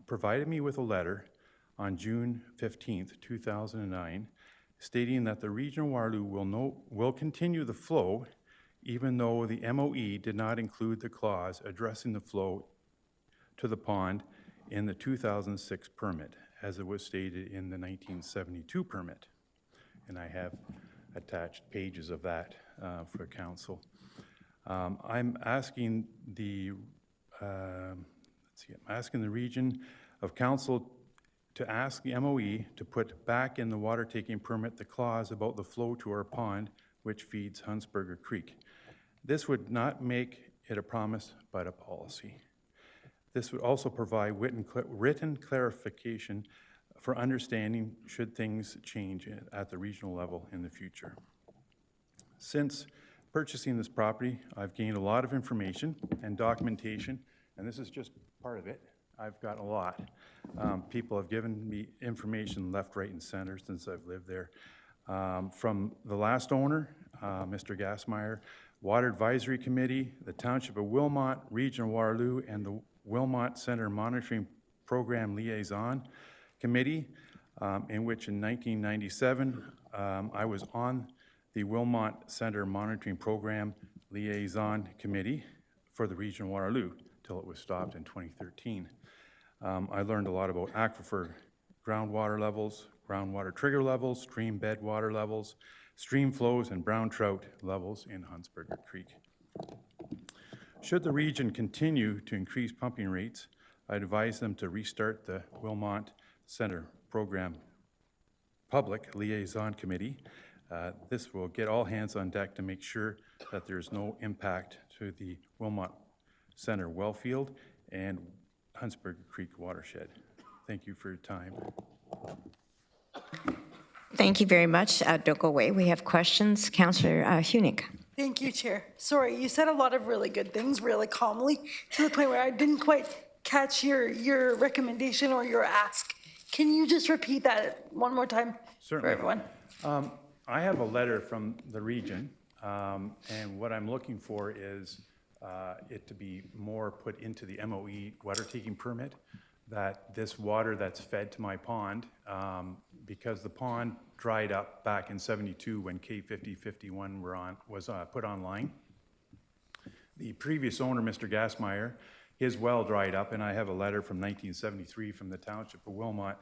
provided me with a letter on June 15th, 2009, stating that the region of Waterloo will continue the flow even though the MOE did not include the clause addressing the flow to the pond in the 2006 permit, as it was stated in the 1972 permit. And I have attached pages of that for council. I'm asking the region of council to ask the MOE to put back in the water taking permit the clause about the flow to our pond, which feeds Huntsberger Creek. This would not make it a promise, but a policy. This would also provide written clarification for understanding should things change at the regional level in the future. Since purchasing this property, I've gained a lot of information and documentation, and this is just part of it. I've got a lot. People have given me information left, right, and center since I've lived there. From the last owner, Mr. Gassmeyer, Water Advisory Committee, the Township of Wilmot, Region of Waterloo, and the Wilmot Center Monitoring Program Liaison Committee, in which in 1997, I was on the Wilmot Center Monitoring Program Liaison Committee for the Region of Waterloo till it was stopped in 2013. I learned a lot about aquifer groundwater levels, groundwater trigger levels, stream bed water levels, stream flows, and brown trout levels in Huntsberger Creek. Should the region continue to increase pumping rates, I advise them to restart the Wilmot Center Program Public Liaison Committee. This will get all hands on deck to make sure that there's no impact to the Wilmot Center well field and Huntsberger Creek watershed. Thank you for your time. Thank you very much. Don't go away. We have questions. Councillor Hunick. Thank you, Chair. Sorry, you said a lot of really good things really calmly to the point where I didn't quite catch your recommendation or your ask. Can you just repeat that one more time for everyone? I have a letter from the region, and what I'm looking for is it to be more put into the MOE water taking permit, that this water that's fed to my pond, because the pond dried up back in '72 when K5051 was put online. The previous owner, Mr. Gassmeyer, his well dried up, and I have a letter from 1973 from the Township of Wilmot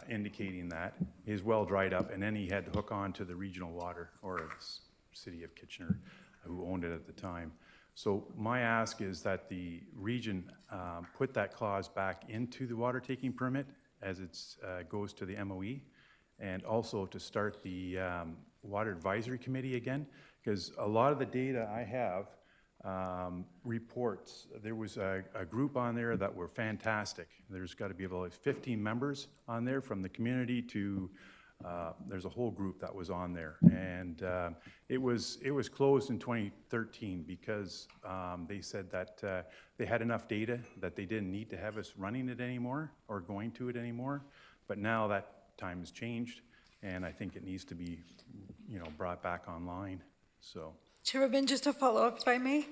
indicating that his well dried up, and then he had to hook on to the regional water, or the city of Kitchener, who owned it at the time. So my ask is that the region put that clause back into the water taking permit as it goes to the MOE, and also to start the Water Advisory Committee again, because a lot of the data I have reports, there was a group on there that were fantastic. There's got to be about 15 members on there from the community to, there's a whole group that was on there. And it was closed in 2013 because they said that they had enough data that they didn't need to have us running it anymore or going to it anymore. But now that time has changed, and I think it needs to be, brought back online. So. Chairman, just to follow up, if I may.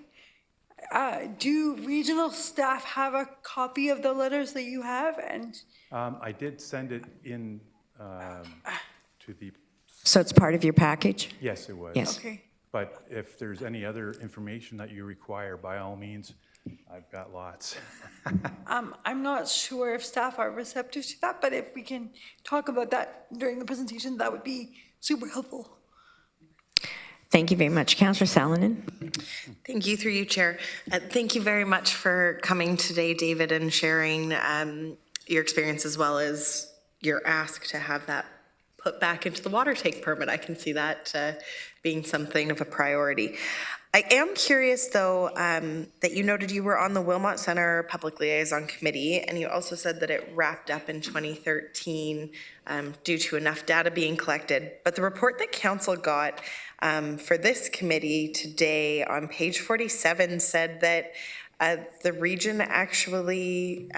Do regional staff have a copy of the letters that you have? And I did send it in to the... So it's part of your package? Yes, it was. Yes. Okay. But if there's any other information that you require, by all means, I've got lots. I'm not sure if staff are receptive to that, but if we can talk about that during the presentation, that would be super helpful. Thank you very much. Councillor Salonen. Thank you, through you, Chair. Thank you very much for coming today, David, and sharing your experience as well as your ask to have that put back into the water take permit. I can see that being something of a priority. I am curious, though, that you noted you were on the Wilmot Centre Public Liaison Committee, and you also said that it wrapped up in 2013 due to enough data being collected. But the report that Council got for this committee today on page 47 said that the region actually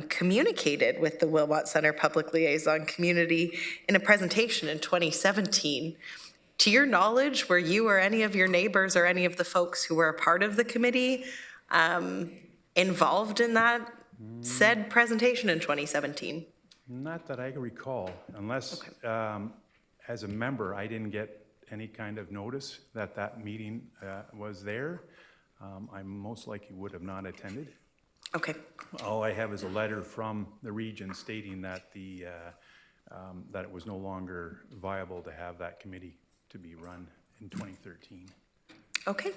communicated with the Wilmot Centre Public Liaison community in a presentation in 2017. To your knowledge, were you or any of your neighbors or any of the folks who were a part of the committee involved in that said presentation in 2017? Not that I can recall, unless as a member, I didn't get any kind of notice that that meeting was there. I most likely would have not attended. Okay. All I have is a letter from the region stating that that it was no longer viable to have that committee to be run in 2013. Okay.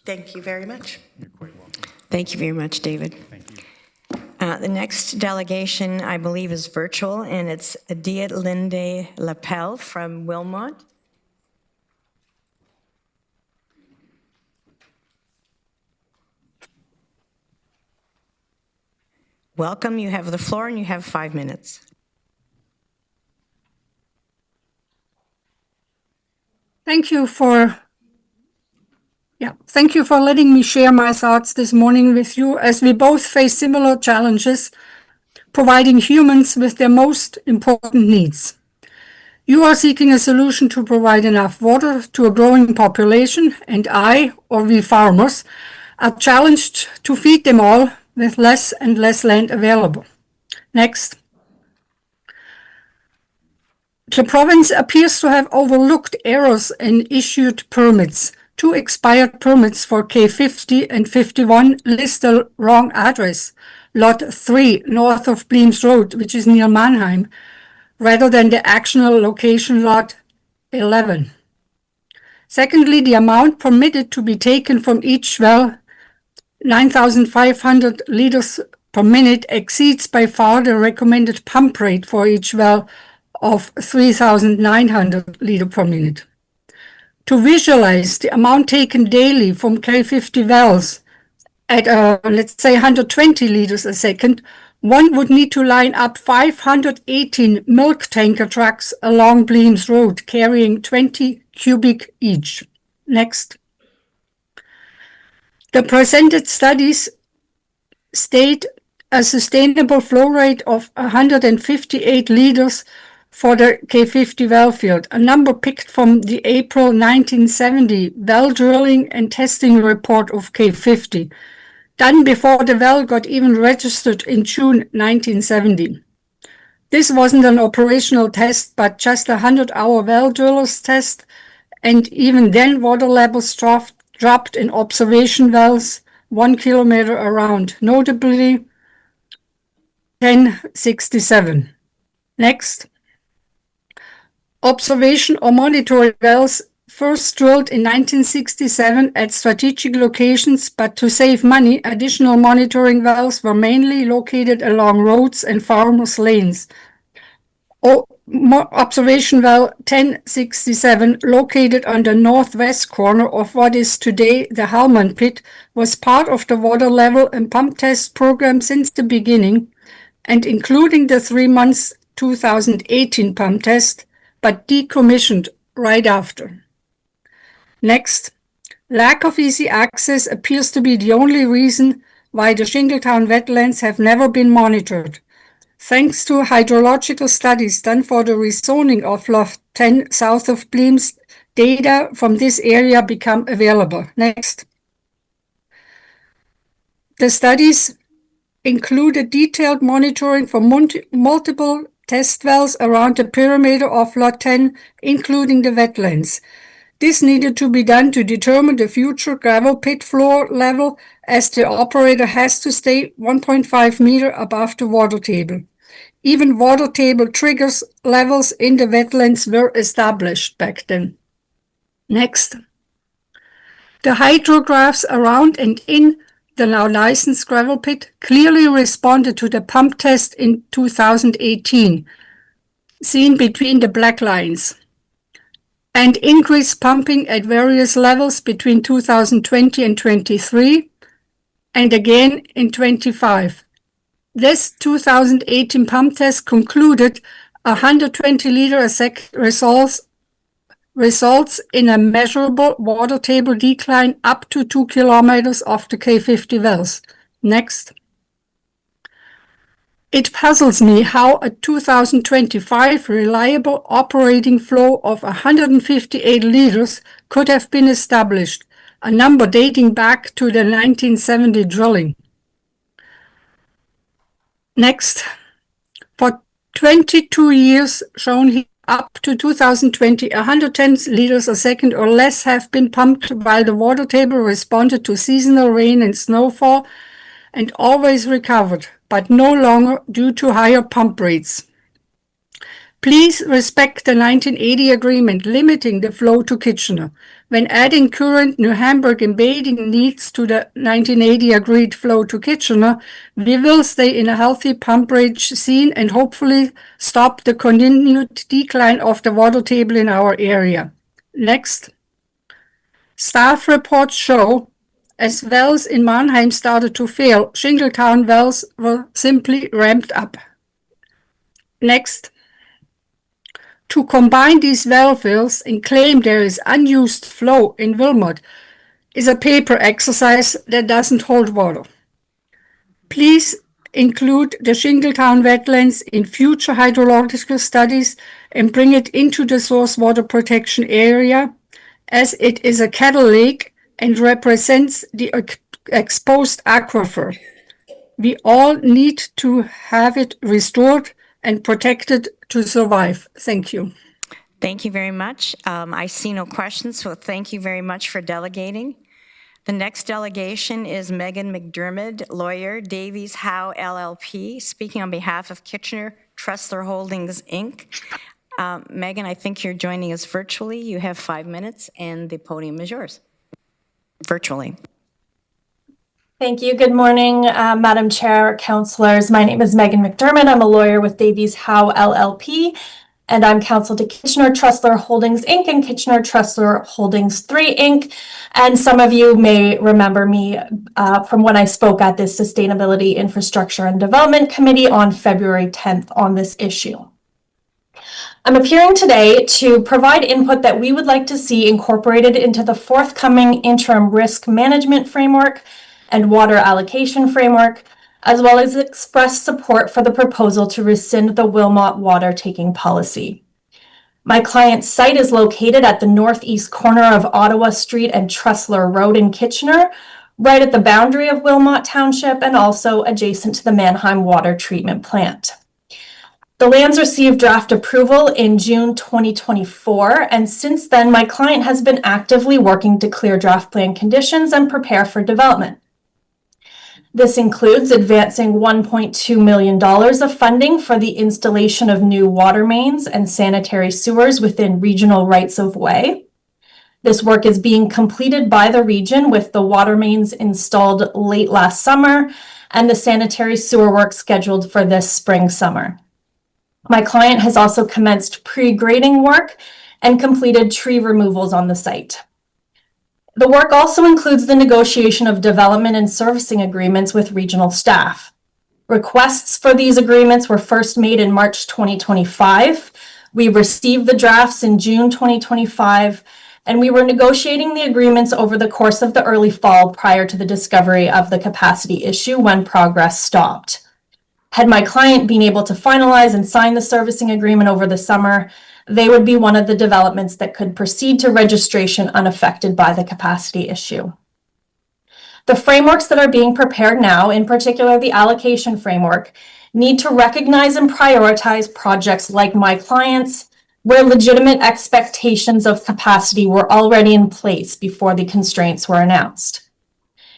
Thank you very much. You're quite welcome. Thank you very much, David. Thank you. The next delegation, I believe, is virtual, and it's Diet Linde Lapel from Wilmot. Welcome. You have the floor, and you have 5 minutes. Thank you for letting me share my thoughts this morning with you, as we both face similar challenges providing humans with their most important needs. You are seeking a solution to provide enough water to a growing population, and I, or we farmers, are challenged to feed them all with less and less land available. Next. The province appears to have overlooked errors in issued permits. 2 expired permits for K50 and 51 list the wrong address, Lot 3, north of Bleems Road, which is near Mannheim, rather than the actual location, Lot 11. Secondly, the amount permitted to be taken from each well, 9,500 liters per minute, exceeds by far the recommended pump rate for each well of 3,900 liters per minute. To visualize the amount taken daily from K50 wells at, let's say, 120 liters a second, one would need to line up 518 milk tanker trucks along Bleems Road, carrying 20 cubic each. Next. The presented studies state a sustainable flow rate of 158 liters for the K50 well field, a number picked from the April 1970 well drilling and testing report of K50, done before the well got even registered in June 1970. This wasn't an operational test, but just a 100-hour well driller's test, and even then water levels dropped in observation wells 1 kilometer around, notably 1067. Next. Observation or monitoring wells first drilled in 1967 at strategic locations, but to save money, additional monitoring wells were mainly located along roads and farmers' lanes. Observation well 1067, located on the northwest corner of what is today the Hallman Pit, was part of the water level and pump test program since the beginning, and including the 3 months 2018 pump test, but decommissioned right after. Next, lack of easy access appears to be the only reason why the Shingletown wetlands have never been monitored. Thanks to hydrological studies done for the rezoning of Lot 10 south of Bleams, data from this area become available. Next. The studies included detailed monitoring for multiple test wells around the perimeter of Lot 10, including the wetlands. This needed to be done to determine the future gravel pit floor level, as the operator has to stay 1.5 meter above the water table. Even water table triggers levels in the wetlands were established back then. Next. The hydrographs around and in the now licensed gravel pit clearly responded to the pump test in 2018, seen between the black lines, and increased pumping at various levels between 2020 and 23, and again in 25. This 2018 pump test concluded 120 liter a sec results in a measurable water table decline up to 2 kilometers of the K50 wells. Next. It puzzles me how a 2025 reliable operating flow of 158 liters could have been established, a number dating back to the 1970 drilling. Next. For 22 years, shown here up to 2020, 110 liters a second or less have been pumped while the water table responded to seasonal rain and snowfall and always recovered, but no longer due to higher pump rates. Please respect the 1980 agreement limiting the flow to Kitchener. When adding current New Hamburg embedding needs to the 1980 agreed flow to Kitchener, we will stay in a healthy pump rate scene and hopefully stop the continued decline of the water table in our area. Next. Staff reports show as wells in Mannheim started to fail, Shingletown wells were simply ramped up. Next. To combine these well fills and claim there is unused flow in Wilmot is a paper exercise that doesn't hold water. Please include the Shingletown wetlands in future hydrological studies and bring it into the source water protection area, as it is a cattle lake and represents the exposed aquifer. We all need to have it restored and protected to survive. Thank you. Thank you very much. I see no questions, so thank you very much for delegating. The next delegation is Megan McDermott, lawyer, Davies Howe LLP, speaking on behalf of Kitchener Trustler Holdings, Inc. Megan, I think you're joining us virtually. You have 5 minutes, and the podium is yours. Virtually. Thank you. Good morning, Madam Chair, councillors. My name is Megan McDermott. I'm a lawyer with Davies Howe LLP, and I'm counsel to Kitchener Trustler Holdings, Inc. and Kitchener Trustler Holdings 3, Inc. And some of you may remember me from when I spoke at this Sustainability, Infrastructure and Development Committee on February 10th on this issue. I'm appearing today to provide input that we would like to see incorporated into the forthcoming interim risk management framework and water allocation framework, as well as express support for the proposal to rescind the Wilmot water taking policy. My client's site is located at the northeast corner of Ottawa Street and Tressler Road in Kitchener, right at the boundary of Wilmot Township and also adjacent to the Mannheim Water Treatment Plant. The lands received draft approval in June 2024, and since then, my client has been actively working to clear draft plan conditions and prepare for development. This includes advancing $1.2 million of funding for the installation of new water mains and sanitary sewers within regional rights of way. This work is being completed by the region with the water mains installed late last summer and the sanitary sewer work scheduled for this spring-summer. My client has also commenced pre-grading work and completed tree removals on the site. The work also includes the negotiation of development and servicing agreements with regional staff. Requests for these agreements were first made in March 2025. We received the drafts in June 2025, and we were negotiating the agreements over the course of the early fall prior to the discovery of the capacity issue when progress stopped. Had my client been able to finalize and sign the servicing agreement over the summer, they would be one of the developments that could proceed to registration unaffected by the capacity issue. The frameworks that are being prepared now, in particular the allocation framework, need to recognize and prioritize projects like my client's, where legitimate expectations of capacity were already in place before the constraints were announced.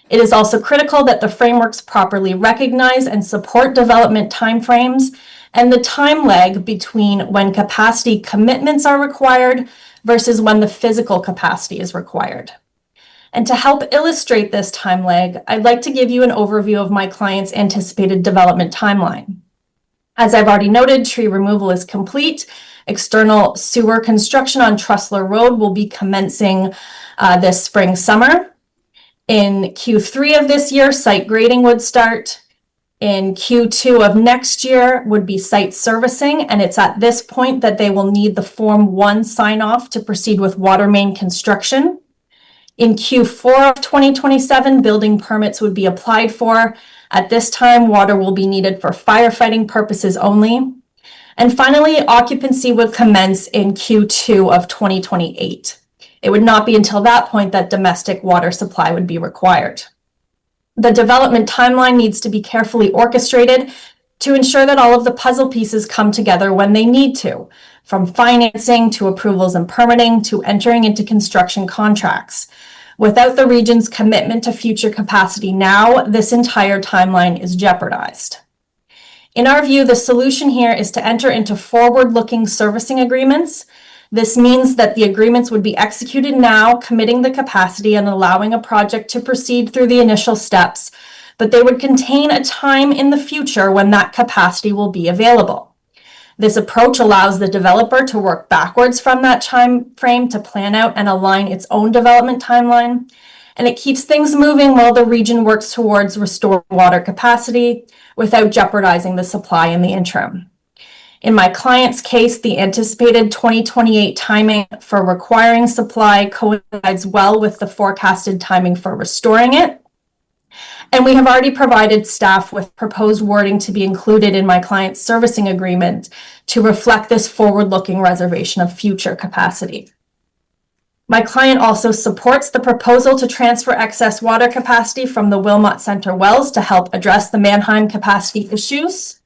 It is also critical that the frameworks properly recognize and support development timeframes and the time lag between when capacity commitments are required versus when the physical capacity is required. And to help illustrate this time lag, I'd like to give you an overview of my client's anticipated development timeline. As I've already noted, tree removal is complete. External sewer construction on Tressler Road will be commencing this spring-summer. In Q3 of this year, site grading would start. In Q2 of next year would be site servicing, and it's at this point that they will need the Form 1 sign-off to proceed with water main construction. In Q4 of 2027, building permits would be applied for. At this time, water will be needed for firefighting purposes only. And finally, occupancy would commence in Q2 of 2028. It would not be until that point that domestic water supply would be required. The development timeline needs to be carefully orchestrated to ensure that all of the puzzle pieces come together when they need to, from financing to approvals and permitting to entering into construction contracts. Without the region's commitment to future capacity now, this entire timeline is jeopardized. In our view, the solution here is to enter into forward-looking servicing agreements. This means that the agreements would be executed now, committing the capacity and allowing a project to proceed through the initial steps, but they would contain a time in the future when that capacity will be available. This approach allows the developer to work backwards from that time frame to plan out and align its own development timeline, and it keeps things moving while the region works towards restored water capacity without jeopardizing the supply in the interim. In my client's case, the anticipated 2028 timing for requiring supply coincides well with the forecasted timing for restoring it. And we have already provided staff with proposed wording to be included in my client's servicing agreement to reflect this forward-looking reservation of future capacity. My client also supports the proposal to transfer excess water capacity from the Wilmot Center wells to help address the Mannheim capacity issues.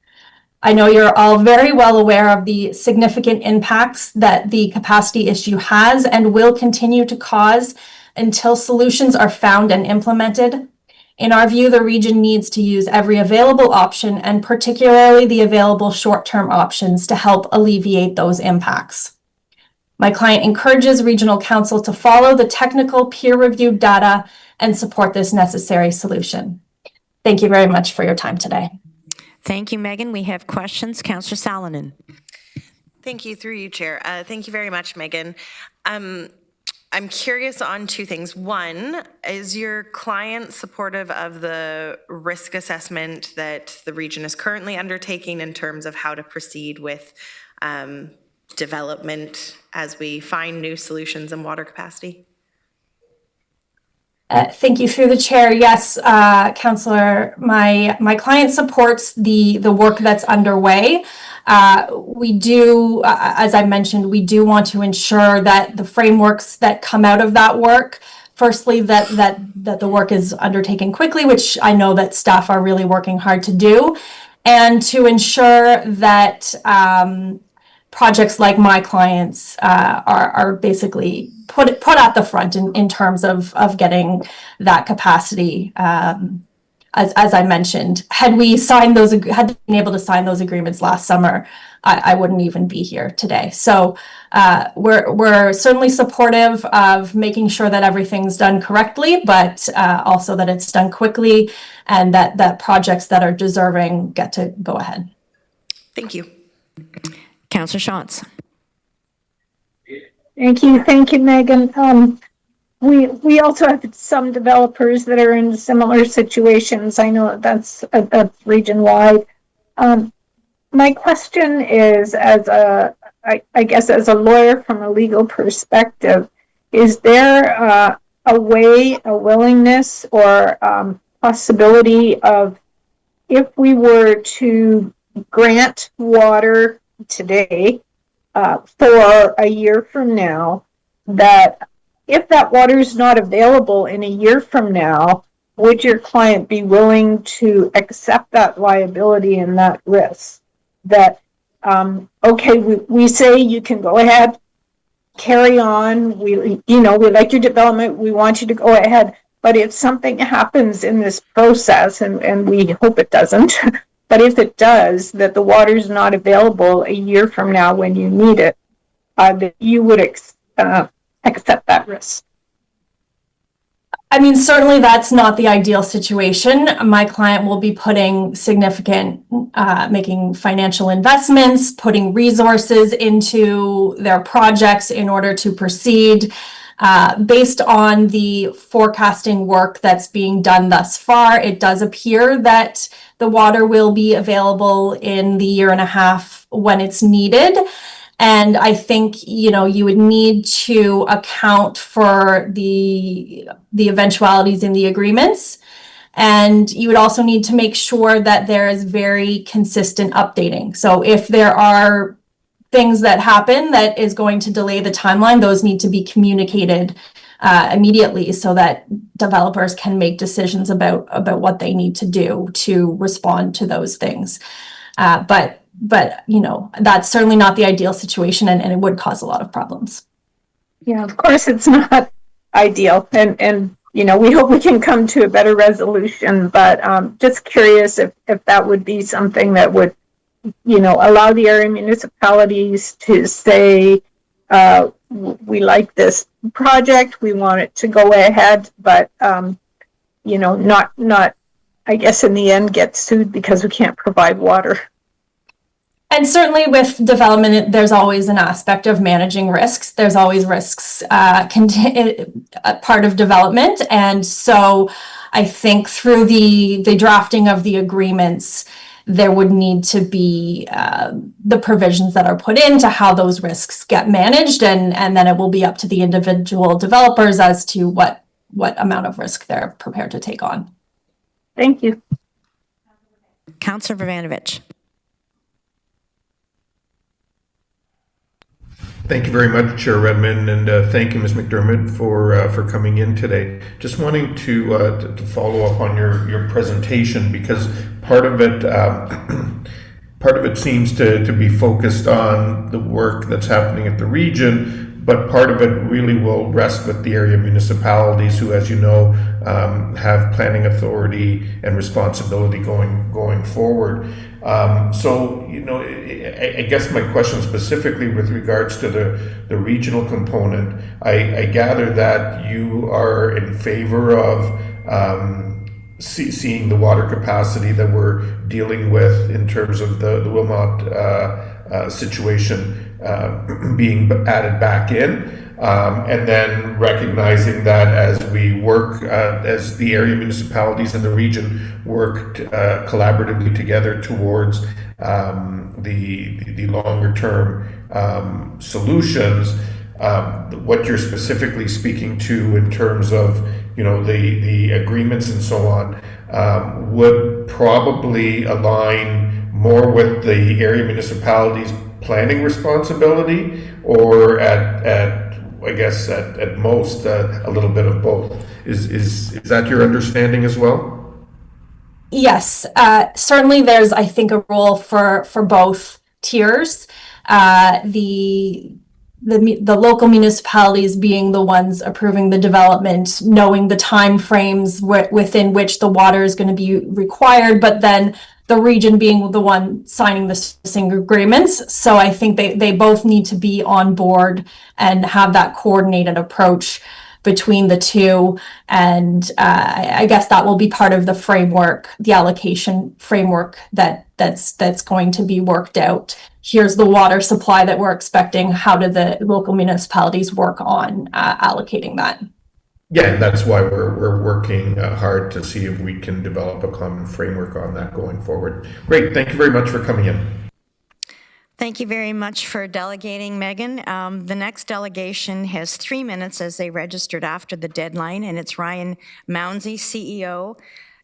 I know you're all very well aware of the significant impacts that the capacity issue has and will continue to cause until solutions are found and implemented. In our view, the region needs to use every available option, and particularly the available short-term options, to help alleviate those impacts. My client encourages Regional Council to follow the technical peer-reviewed data and support this necessary solution. Thank you very much for your time today. Thank you, Megan. We have questions. Councillor Salonen. Thank you, through you, Chair. Thank you very much, Megan. I'm curious on two things. One, is your client supportive of the risk assessment that the region is currently undertaking in terms of how to proceed with development as we find new solutions in water capacity? Thank you through the chair. Yes, Councillor, my client supports the work that's underway. We do, as I mentioned, we do want to ensure that the frameworks that come out of that work, firstly, that the work is undertaken quickly, which I know that staff are really working hard to do, and to ensure that projects like my clients are basically put at the front in terms of getting that capacity. As I mentioned, had we been able to sign those agreements last summer, I wouldn't even be here today. So we're certainly supportive of making sure that everything's done correctly, but also that it's done quickly and that projects that are deserving get to go ahead. Thank you. Councillor Schatz. Thank you, Megan. We also have some developers that are in similar situations. I know that's region wide. My question is, I guess as a lawyer from a legal perspective, is there a willingness or possibility of, if we were to grant water today for a year from now, that if that water is not available in a year from now, would your client be willing to accept that liability and that risk? That, okay, we say you can go ahead, carry on, we like your development, we want you to go ahead, but if something happens in this process, and we hope it doesn't, but if it does, that the water is not available a year from now when you need it, that you would accept that risk. I mean, certainly that's not the ideal situation. My client will be putting significant, making financial investments, putting resources into their projects in order to proceed. Based on the forecasting work that's being done thus far, it does appear that the water will be available in the year and a half when it's needed. And I think, you would need to account for the eventualities in the agreements. And you would also need to make sure that there is very consistent updating. So if there are things that happen that is going to delay the timeline, those need to be communicated immediately so that developers can make decisions about what they need to do to respond to those things. But that's certainly not the ideal situation, and it would cause a lot of problems. Yeah, of course it's not ideal, and we hope we can come to a better resolution, but just curious if that would be something that would allow the area municipalities to say, we like this project, we want it to go ahead, but not I guess in the end get sued because we can't provide water. And certainly with development, there's always an aspect of managing risks. There's always risks part of development. And so I think through the drafting of the agreements, there would need to be the provisions that are put into how those risks get managed. And then it will be up to the individual developers as to what amount of risk they're prepared to take on. Thank you. Councillor Vavanovich. Thank you very much, Chair Redmond, and thank you, Ms. McDermott, for coming in today. Just wanting to follow up on your presentation, because part of it seems to be focused on the work that's happening at the region, but part of it really will rest with the area municipalities, who, as you know, have planning authority and responsibility going forward. So, I guess my question specifically with regards to the regional component, I gather that you are in favor of seeing the water capacity that we're dealing with in terms of the Wilmot situation being added back in. And then recognizing that as we work, as the area municipalities and the region work collaboratively together towards the longer term solutions, what you're specifically speaking to in terms of the agreements and so on would probably align more with the area municipalities' planning responsibility, or at I guess at most a little bit of both. Is that your understanding as well? Yes, certainly there's, I think, a role for both tiers. The local municipalities being the ones approving the development, knowing the time frames within which the water is going to be required, but then the region being the one signing the servicing agreements. So I think they both need to be on board and have that coordinated approach between the two. And I guess that will be part of the framework, the allocation framework that's going to be worked out. Here's the water supply that we're expecting. How do the local municipalities work on allocating that? Yeah, and that's why we're working hard to see if we can develop a common framework on that going forward. Great, thank you very much for coming in. Thank you very much for delegating, Megan. The next delegation has 3 minutes as they registered after the deadline, and it's Ryan Mounsey, CEO,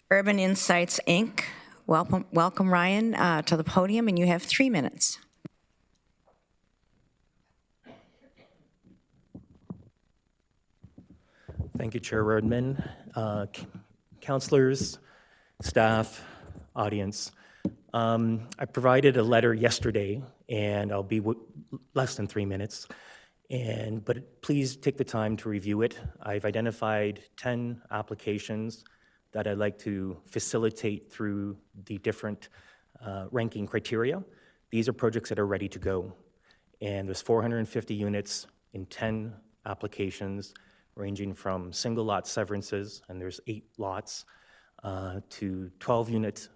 Urban Insights, Inc. Welcome, Ryan, to the podium, and you have 3 minutes. Thank you, Chair Rodman, councillors, staff, audience. I provided a letter yesterday, and I'll be less than 3 minutes. But please take the time to review it. I've identified 10 applications that I'd like to facilitate through the different ranking criteria. These are projects that are ready to go. And there's 450 units in 10 applications, ranging from single lot severances, and there's 8 lots, to 12 unit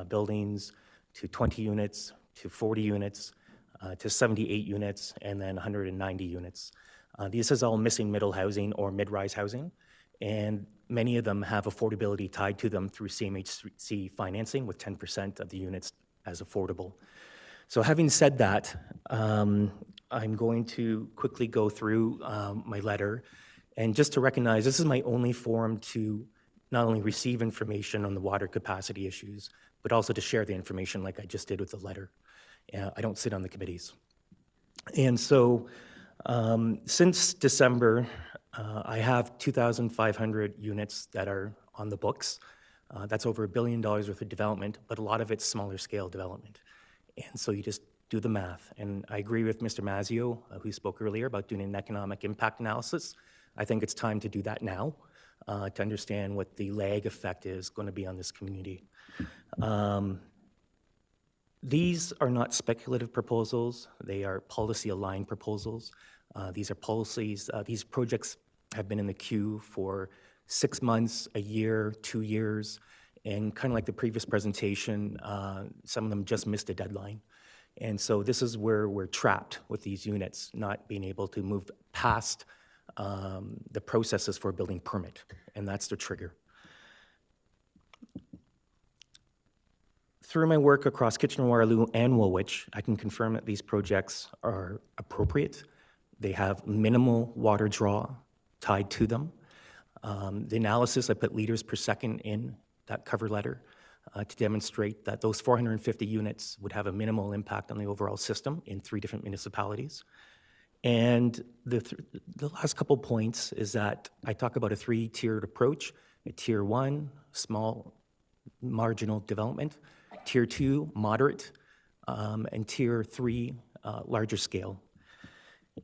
buildings, to 20 units, to 40 units, to 78 units, and then 190 units. This is all missing middle housing or mid-rise housing, and many of them have affordability tied to them through CMHC financing, with 10% of the units as affordable. So having said that, I'm going to quickly go through my letter. And just to recognize, this is my only forum to not only receive information on the water capacity issues, but also to share the information like I just did with the letter. I don't sit on the committees. And so since December, I have 2,500 units that are on the books. That's over $1 billion worth of development, but a lot of it's smaller scale development. And so you just do the math. And I agree with Mr. Mazzio, who spoke earlier about doing an economic impact analysis. I think it's time to do that now to understand what the lag effect is going to be on this community. These are not speculative proposals. They are policy-aligned proposals. These are policies. These projects have been in the queue for 6 months, a year, 2 years, and kind of like the previous presentation, some of them just missed a deadline. And so this is where we're trapped with these units, not being able to move past the processes for a building permit, and that's the trigger. Through my work across Kitchener-Waterloo and Woolwich, I can confirm that these projects are appropriate. They have minimal water draw tied to them. The analysis, I put liters per second in that cover letter to demonstrate that those 450 units would have a minimal impact on the overall system in 3 different municipalities. And the last couple points is that I talk about a 3-tiered approach: a tier 1, small marginal development; tier 2, moderate; and tier 3, larger scale.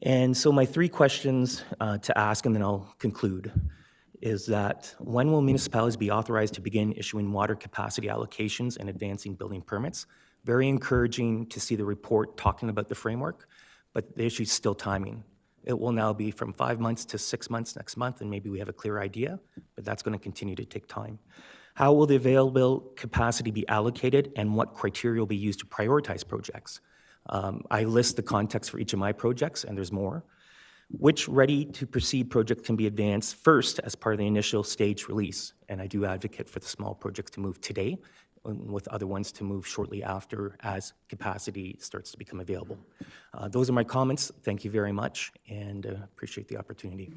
And so my 3 questions to ask, and then I'll conclude, is that when will municipalities be authorized to begin issuing water capacity allocations and advancing building permits? Very encouraging to see the report talking about the framework, but the issue is still timing. It will now be from 5 months to 6 months next month, and maybe we have a clear idea, but that's going to continue to take time. How will the available capacity be allocated, and what criteria will be used to prioritize projects? I list the context for each of my projects, and there's more. Which ready-to-proceed project can be advanced first as part of the initial stage release? And I do advocate for the small projects to move today, with other ones to move shortly after as capacity starts to become available. Those are my comments. Thank you very much, and appreciate the opportunity.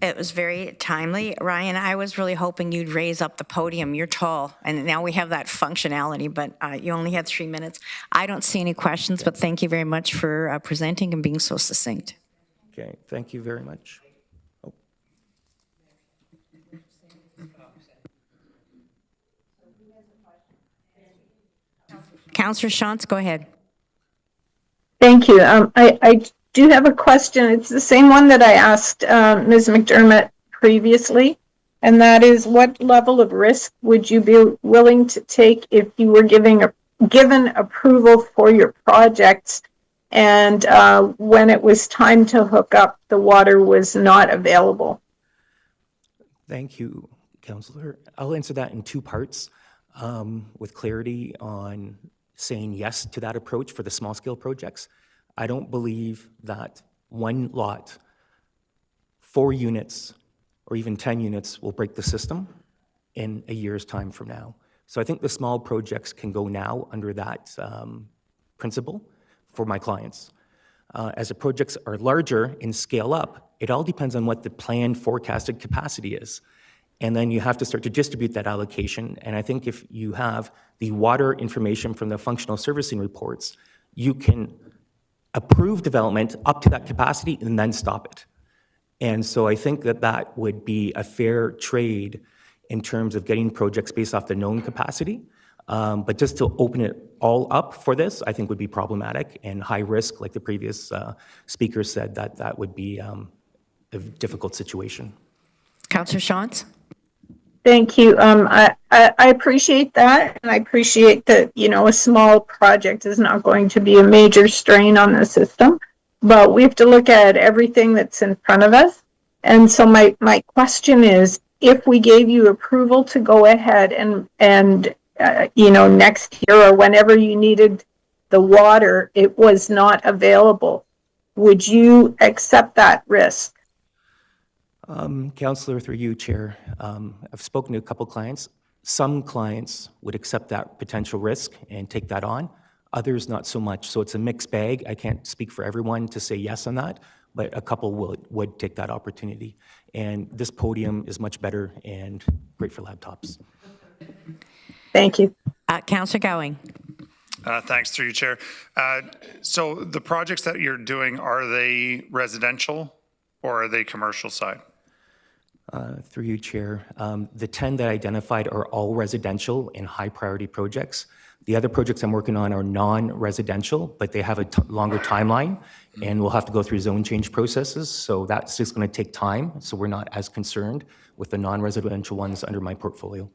It was very timely. Ryan, I was really hoping you'd raise up the podium. You're tall, and now we have that functionality, but you only had 3 minutes. I don't see any questions, but thank you very much for presenting and being so succinct. Okay, thank you very much. Oh. Councillor Shantz, go ahead. Thank you. I do have a question. It's the same one that I asked Ms. McDermott previously, and that is, what level of risk would you be willing to take if you were given approval for your projects, and when it was time to hook up, the water was not available? Thank you, Councillor. I'll answer that in 2 parts, with clarity on saying yes to that approach for the small-scale projects. I don't believe that one lot, 4 units, or even 10 units will break the system in a year's time from now. So I think the small projects can go now under that principle for my clients. As the projects are larger and scale up, it all depends on what the planned forecasted capacity is. And then you have to start to distribute that allocation. And I think if you have the water information from the functional servicing reports, you can approve development up to that capacity and then stop it. And so I think that that would be a fair trade in terms of getting projects based off the known capacity. But just to open it all up for this, I think would be problematic and high risk, like the previous speaker said, that would be a difficult situation. Councillor Shantz? Thank you. I appreciate that, and I appreciate that, a small project is not going to be a major strain on the system, but we have to look at everything that's in front of us. And so my question is, if we gave you approval to go ahead and next year or whenever you needed the water, it was not available, would you accept that risk? Councillor, through you, Chair, I've spoken to a couple clients. Some clients would accept that potential risk and take that on. Others, not so much. So it's a mixed bag. I can't speak for everyone to say yes on that, but a couple would take that opportunity. And this podium is much better and great for laptops. Thank you. Councillor Gowing. Thanks, through you, Chair. So the projects that you're doing, are they residential or are they commercial side? Through you, Chair. The 10 that I identified are all residential and high priority projects. The other projects I'm working on are non-residential, but they have a longer timeline, and we'll have to go through zone change processes. So that's just going to take time. So we're not as concerned with the non-residential ones under my portfolio.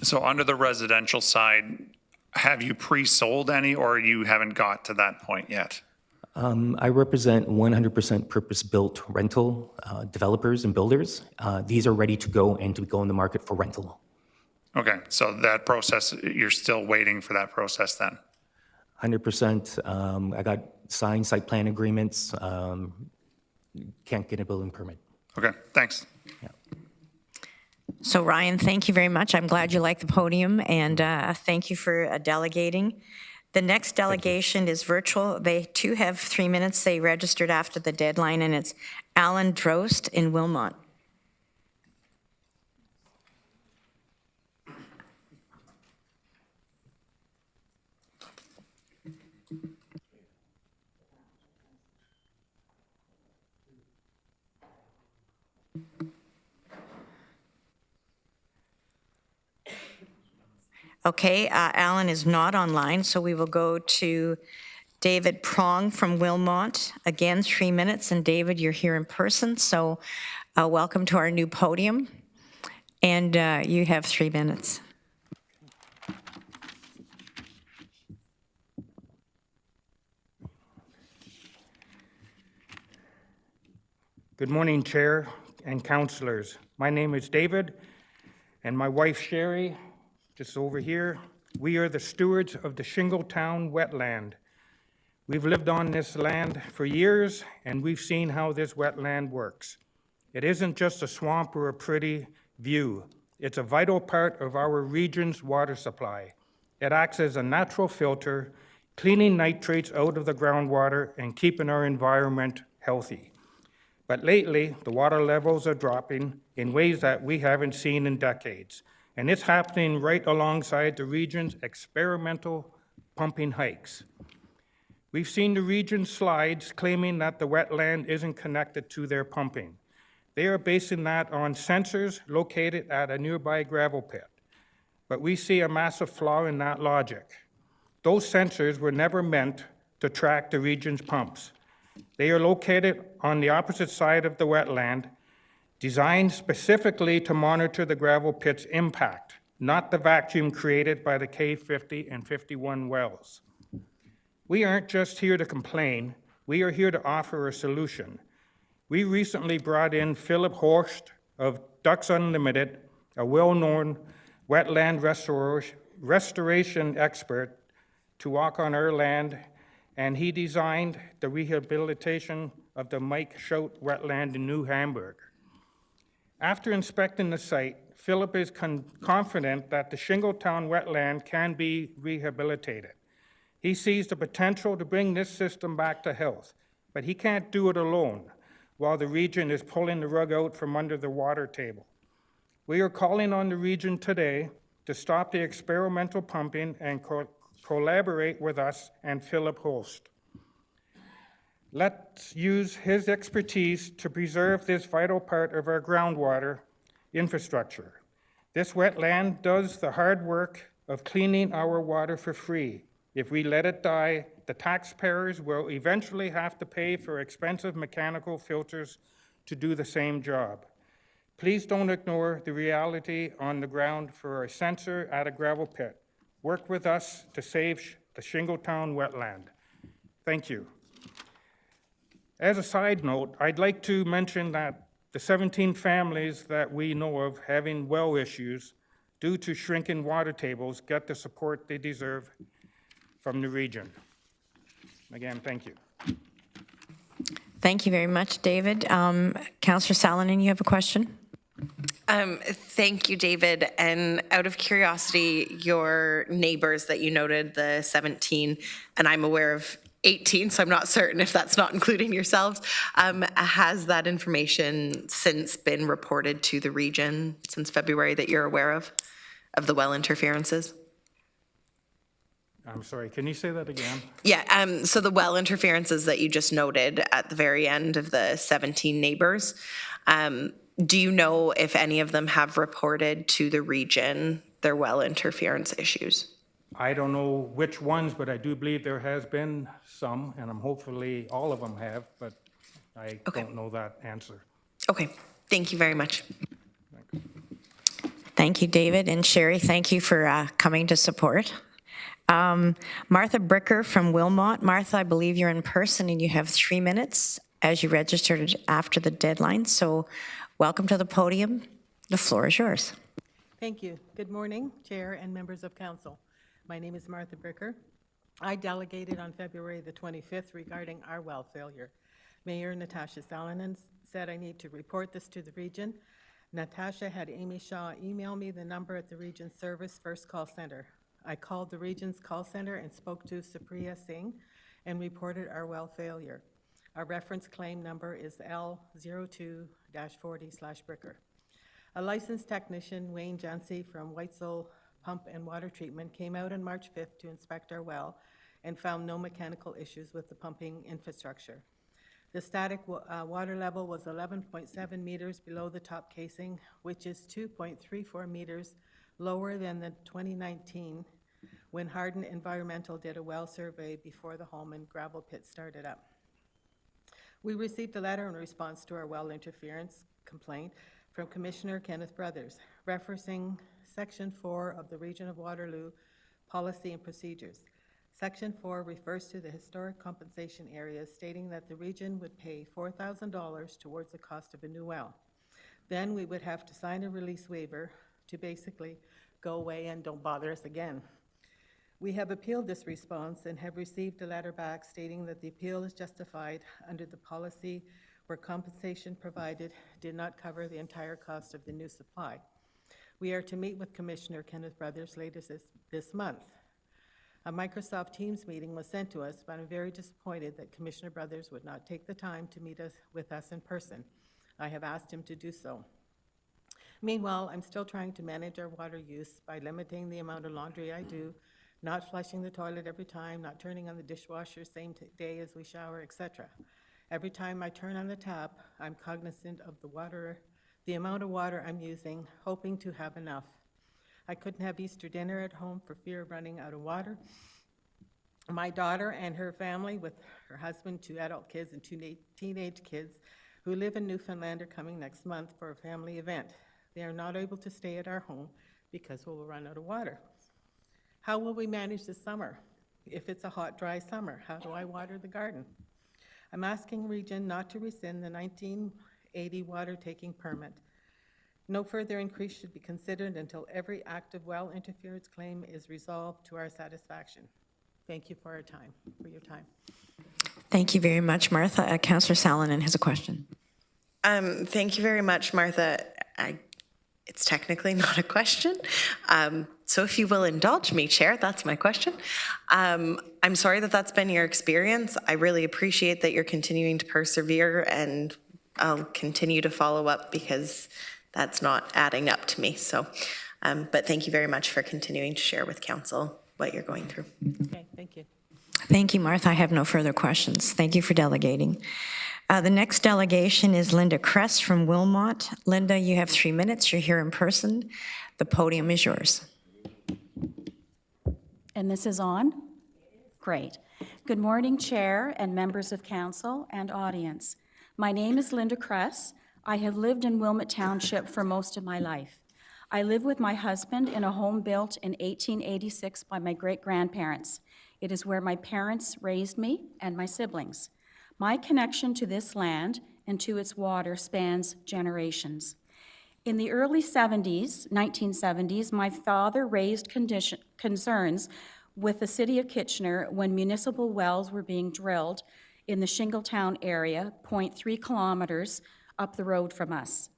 So under the residential side, have you pre-sold any, or you haven't got to that point yet? I represent 100% purpose-built rental developers and builders. These are ready to go and to go in the market for rental. Okay, so that process, you're still waiting for that process then? 100%. I got signed site plan agreements. Can't get a building permit. Okay, thanks. Yeah. So Ryan, thank you very much. I'm glad you like the podium, and thank you for delegating. The next delegation is virtual. They too have 3 minutes. They registered after the deadline, and it's Alan Drost in Wilmot. Okay, Alan is not online, so we will go to David Prong from Wilmot. Again, 3 minutes, and David, you're here in person, so welcome to our new podium, and you have 3 minutes. Good morning, Chair and councillors. My name is David, and my wife Sherry, just over here. We are the stewards of the Shingletown wetland. We've lived on this land for years, and we've seen how this wetland works. It isn't just a swamp or a pretty view. It's a vital part of our region's water supply. It acts as a natural filter, cleaning nitrates out of the groundwater and keeping our environment healthy. But lately, the water levels are dropping in ways that we haven't seen in decades. And it's happening right alongside the region's experimental pumping hikes. We've seen the region's slides claiming that the wetland isn't connected to their pumping. They are basing that on sensors located at a nearby gravel pit. But we see a massive flaw in that logic. Those sensors were never meant to track the region's pumps. They are located on the opposite side of the wetland, designed specifically to monitor the gravel pit's impact, not the vacuum created by the K50 and 51 wells. We aren't just here to complain, we are here to offer a solution. We recently brought in Philip Horst of Ducks Unlimited, a well-known wetland restoration expert, to walk on our land, and he designed the rehabilitation of the Mike Schout wetland in New Hamburg. After inspecting the site, Philip is confident that the Shingletown wetland can be rehabilitated. He sees the potential to bring this system back to health, but he can't do it alone while the region is pulling the rug out from under the water table. We are calling on the region today to stop the experimental pumping and collaborate with us and Philip Holst. Let's use his expertise to preserve this vital part of our groundwater infrastructure. This wetland does the hard work of cleaning our water for free. If we let it die, the taxpayers will eventually have to pay for expensive mechanical filters to do the same job. Please don't ignore the reality on the ground for a sensor at a gravel pit. Work with us to save the Shingletown wetland. Thank you. As a side note, I'd like to mention that the 17 families that we know of having well issues due to shrinking water tables get the support they deserve from the region. Again, thank you. Thank you very much, David. Councillor Salonen, you have a question? Thank you, David. And out of curiosity, your neighbors that you noted, the 17, and I'm aware of 18, so I'm not certain if that's not including yourselves, has that information since been reported to the region since February that you're aware of the well interferences? I'm sorry, can you say that again? Yeah, so the well interferences that you just noted at the very end of the 17 neighbors, do you know if any of them have reported to the region their well interference issues? I don't know which ones, but I do believe there has been some, and I'm hopefully all of them have, but I don't know that answer. Okay, thank you very much. Thank you, David. And Sherry, thank you for coming to support. Martha Bricker from Wilmot. Martha, I believe you're in person and you have 3 minutes as you registered after the deadline. So welcome to the podium. The floor is yours. Thank you. Good morning, Chair and members of Council. My name is Martha Bricker. I delegated on February the 25th regarding our well failure. Mayor Natasha Salonen said I need to report this to the region. Natasha had Amy Shaw email me the number at the region's service first call center. I called the region's call center and spoke to Supriya Singh and reported our well failure. Our reference claim number is L02-40/Bricker. A licensed technician, Wayne Jancy from Whitesell Pump and Water Treatment, came out on March 5th to inspect our well and found no mechanical issues with the pumping infrastructure. The static water level was 11.7 meters below the top casing, which is 2.34 meters lower than the 2019 when Hardin Environmental did a well survey before the Holman gravel pit started up. We received a letter in response to our well interference complaint from Commissioner Kenneth Brothers, referencing Section 4 of the Region of Waterloo Policy and Procedures. Section 4 refers to the historic compensation areas, stating that the region would pay $4,000 towards the cost of a new well. Then we would have to sign a release waiver to basically go away and don't bother us again. We have appealed this response and have received a letter back stating that the appeal is justified under the policy where compensation provided did not cover the entire cost of the new supply. We are to meet with Commissioner Kenneth Brothers later this month. A Microsoft Teams meeting was sent to us, but I'm very disappointed that Commissioner Brothers would not take the time to meet with us in person. I have asked him to do so. Meanwhile, I'm still trying to manage our water use by limiting the amount of laundry I do, not flushing the toilet every time, not turning on the dishwasher same day as we shower, etc. Every time I turn on the tap, I'm cognizant of the amount of water I'm using, hoping to have enough. I couldn't have Easter dinner at home for fear of running out of water. My daughter and her family, with her husband, 2 adult kids, and 2 teenage kids who live in Newfoundland, are coming next month for a family event. They are not able to stay at our home because we will run out of water. How will we manage this summer? If it's a hot, dry summer, how do I water the garden? I'm asking Region not to rescind the 1980 water taking permit. No further increase should be considered until every active well interference claim is resolved to our satisfaction. Thank you for your time. Thank you very much, Martha. Councillor Salonen has a question. Thank you very much, Martha. It's technically not a question. So if you will indulge me, Chair, that's my question. I'm sorry that that's been your experience. I really appreciate that you're continuing to persevere, and I'll continue to follow up because that's not adding up to me. So, but thank you very much for continuing to share with Council what you're going through. Okay, thank you. Thank you, Martha. I have no further questions. Thank you for delegating. The next delegation is Linda Kress from Wilmot. Linda, you have 3 minutes. You're here in person. The podium is yours. And this is on? Great. Good morning, Chair and members of Council and audience. My name is Linda Kress. I have lived in Wilmot Township for most of my life. I live with my husband in a home built in 1886 by my great-grandparents. It is where my parents raised me and my siblings. My connection to this land and to its water spans generations. In the early 1970s, my father raised concerns with the City of Kitchener when municipal wells were being drilled in the Shingletown area, 0.3 kilometers up the road from us.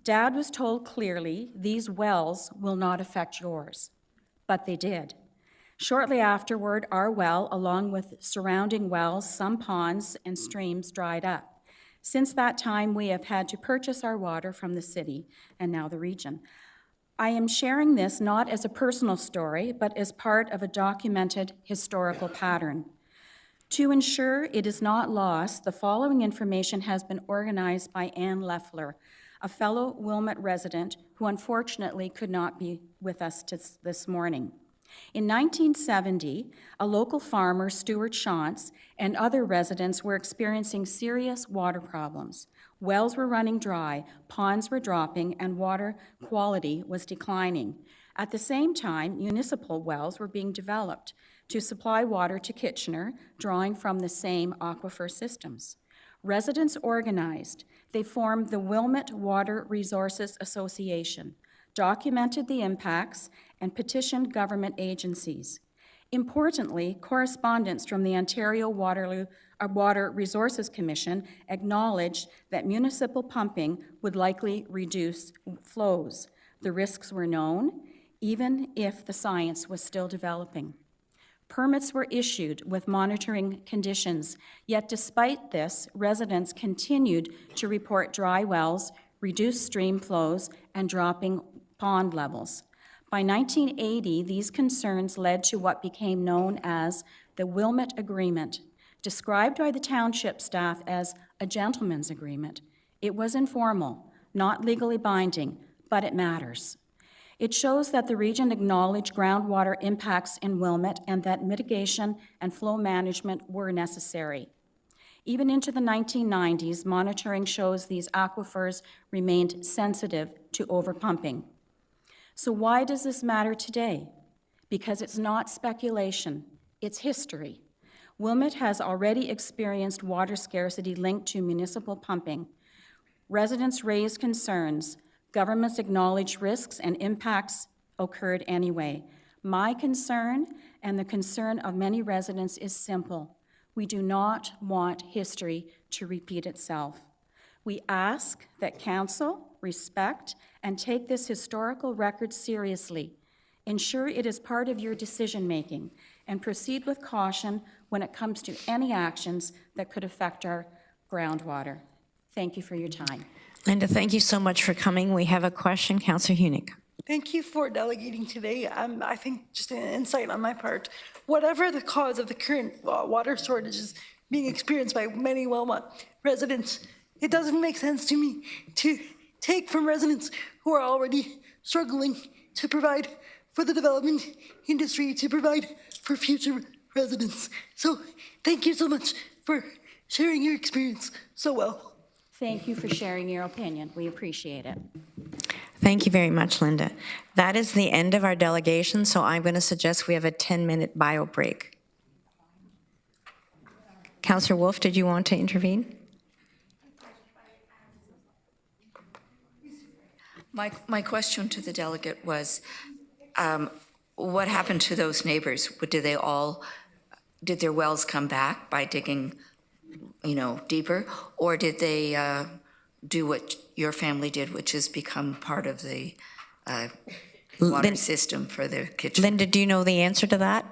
Dad was told clearly, these wells will not affect yours, but they did. Shortly afterward, our well, along with surrounding wells, some ponds and streams, dried up. Since that time, we have had to purchase our water from the city and now the region. I am sharing this not as a personal story, but as part of a documented historical pattern. To ensure it is not lost, the following information has been organized by Ann Leffler, a fellow Wilmot resident who unfortunately could not be with us this morning. In 1970, a local farmer, Stuart Shantz, and other residents were experiencing serious water problems. Wells were running dry, ponds were dropping, and water quality was declining. At the same time, municipal wells were being developed to supply water to Kitchener, drawing from the same aquifer systems. Residents organized. They formed the Wilmot Water Resources Association, documented the impacts, and petitioned government agencies. Importantly, correspondents from the Ontario Water Resources Commission acknowledged that municipal pumping would likely reduce flows. The risks were known, even if the science was still developing. Permits were issued with monitoring conditions, yet despite this, residents continued to report dry wells, reduced stream flows, and dropping pond levels. By 1980, these concerns led to what became known as the Wilmot Agreement, described by the township staff as a gentleman's agreement. It was informal, not legally binding, but it matters. It shows that the region acknowledged groundwater impacts in Wilmot and that mitigation and flow management were necessary. Even into the 1990s, monitoring shows these aquifers remained sensitive to overpumping. So why does this matter today? Because it's not speculation, it's history. Wilmot has already experienced water scarcity linked to municipal pumping. Residents raised concerns. Governments acknowledge risks and impacts occurred anyway. My concern and the concern of many residents is simple. We do not want history to repeat itself. We ask that Council respect and take this historical record seriously. Ensure it is part of your decision-making and proceed with caution when it comes to any actions that could affect our groundwater. Thank you for your time. Linda, thank you so much for coming. We have a question, Councillor Hunig. Thank you for delegating today. I think just an insight on my part, whatever the cause of the current water shortages being experienced by many Wilmot residents, it doesn't make sense to me to take from residents who are already struggling to provide for the development industry, to provide for future residents. So thank you so much for sharing your experience so well. Thank you for sharing your opinion. We appreciate it. Thank you very much, Linda. That is the end of our delegation, so I'm going to suggest we have a 10-minute bio break. Councillor Wolf, did you want to intervene? My question to the delegate was, what happened to those neighbors? Did their wells come back by digging, deeper, or did they do what your family did, which is become part of the water system for their kitchen? Linda, do you know the answer to that?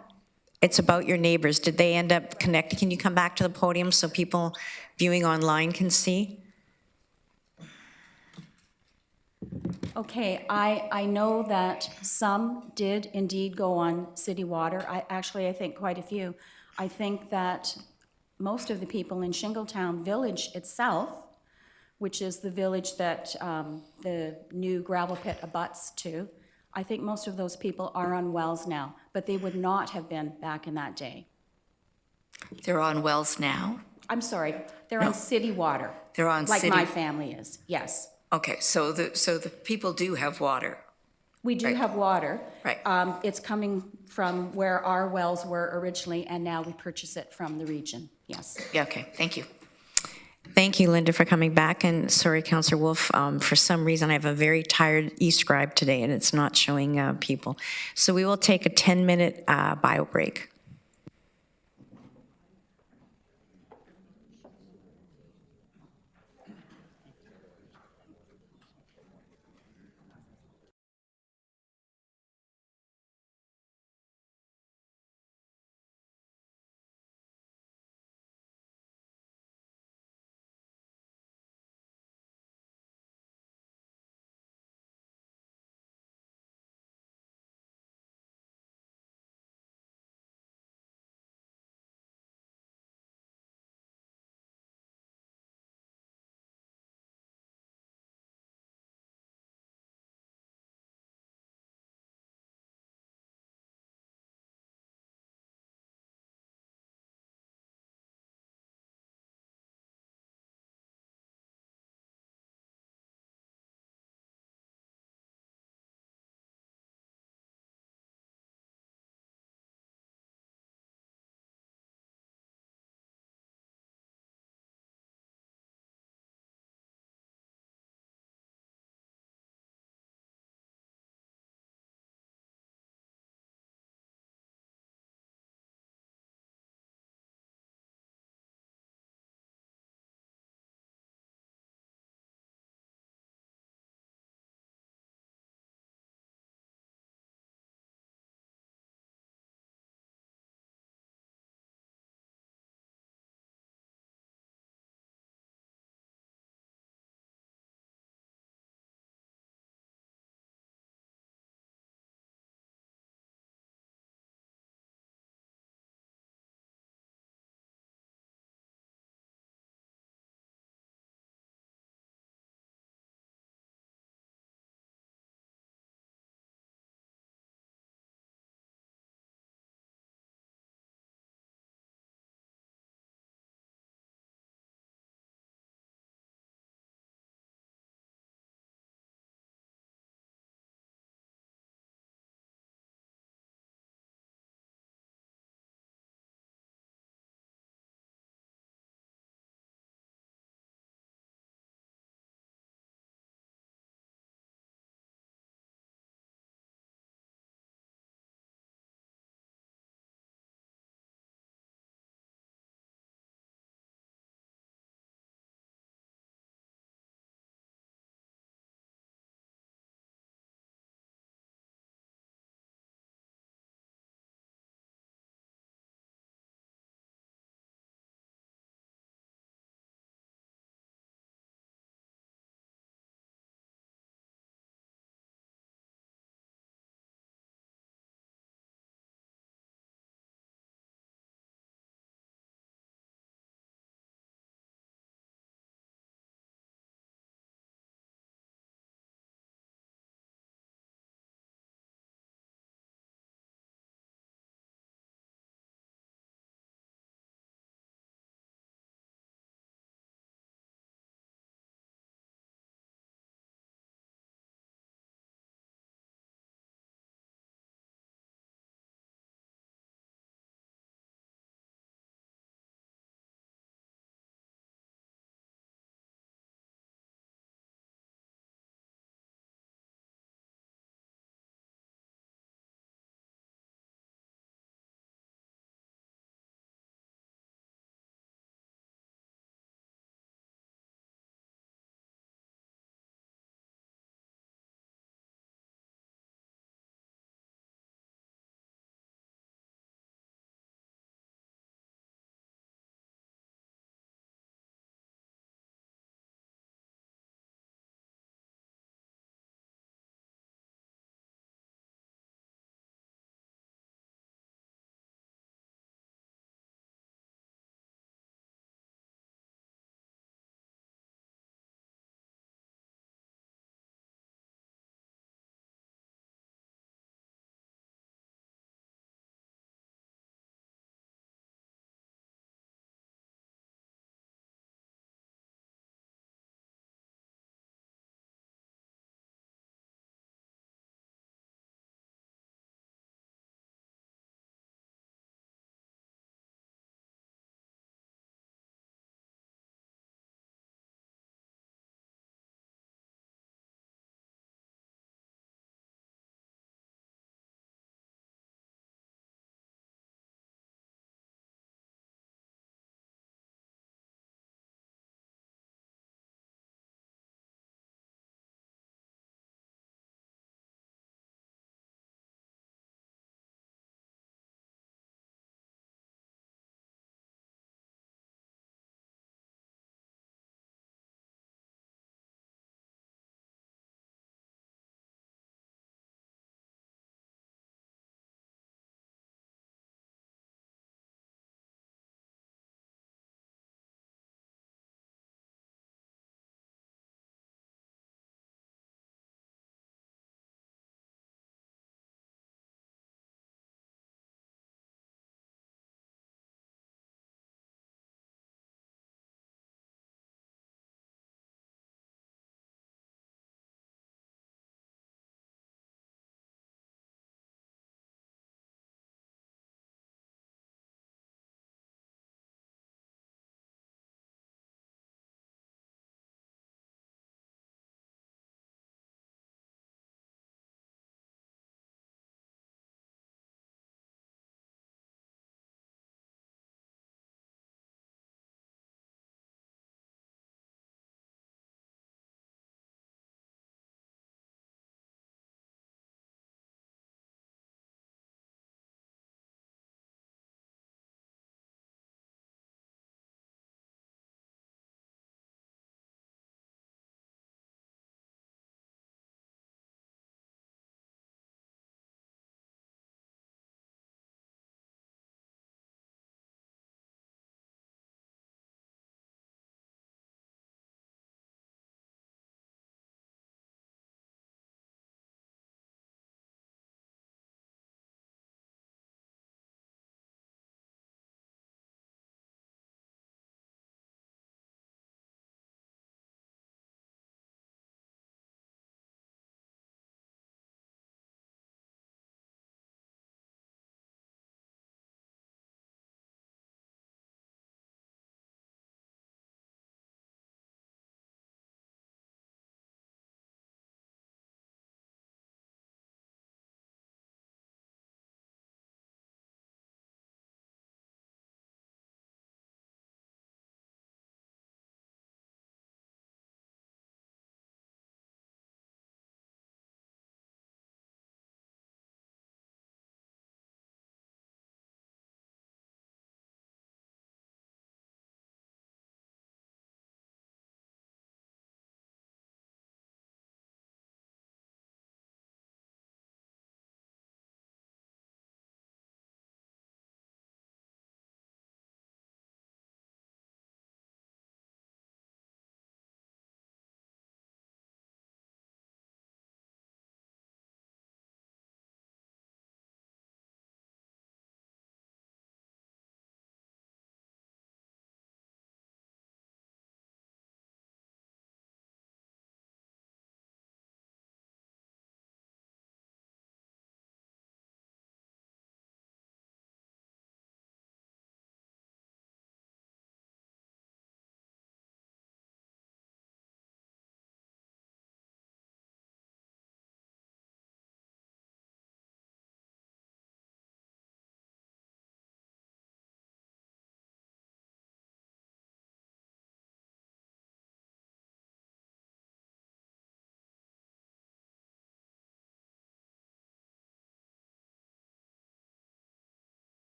It's about your neighbors. Did they end up connecting? Can you come back to the podium so people viewing online can see? Okay, I know that some did indeed go on city water. I think quite a few. I think that most of the people in Shingletown Village itself, which is the village that the new gravel pit abuts to, I think most of those people are on wells now, but they would not have been back in that day. They're on wells now? I'm sorry, they're on city water. They're on like city? my family is, yes. Okay, so the people do have water. We do have water. Right. It's coming from where our wells were originally, and now we purchase it from the region, yes. Yeah, okay, thank you. Thank you, Linda, for coming back. And sorry, Councillor Wolf, for some reason I have a very tired e-scribe today and it's not showing people. So we will take a 10-minute bio break.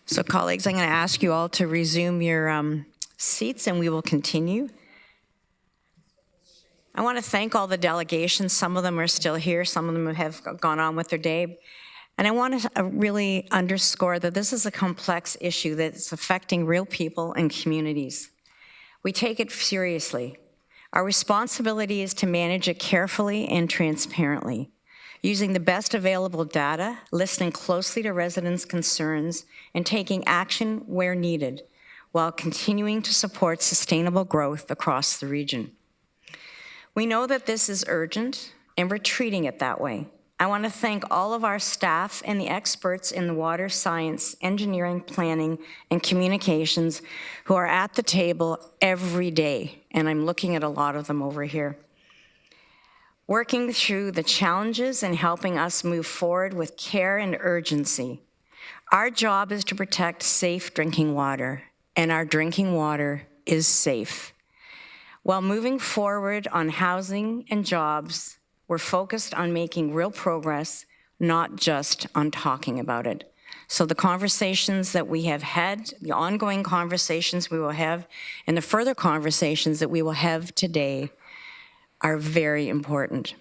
So colleagues, I'm going to ask you all to resume your seats and we will continue. I want to thank all the delegations. Some of them are still here. Some of them have gone on with their day. And I want to really underscore that this is a complex issue that's affecting real people and communities. We take it seriously. Our responsibility is to manage it carefully and transparently, using the best available data, listening closely to residents' concerns, and taking action where needed, while continuing to support sustainable growth across the region. We know that this is urgent, and we're treating it that way. I want to thank all of our staff and the experts in the water science, engineering, planning, and communications who are at the table every day, and I'm looking at a lot of them over here, working through the challenges and helping us move forward with care and urgency. Our job is to protect safe drinking water, and our drinking water is safe. While moving forward on housing and jobs, we're focused on making real progress, not just on talking about it. So the conversations that we have had, the ongoing conversations we will have, and the further conversations that we will have today are very important.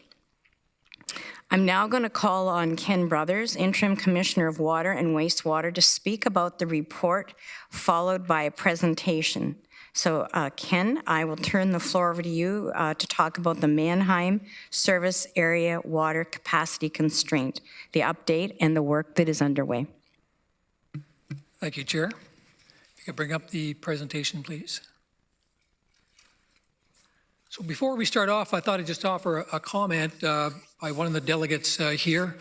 I'm now going to call on Ken Brothers, Interim Commissioner of Water and Wastewater, to speak about the report, followed by a presentation. So Ken, I will turn the floor over to you to talk about the Mannheim Service Area Water Capacity Constraint, the update and the work that is underway. Thank you, Chair. If you could bring up the presentation, please. So before we start off, I thought I'd just offer a comment by one of the delegates here.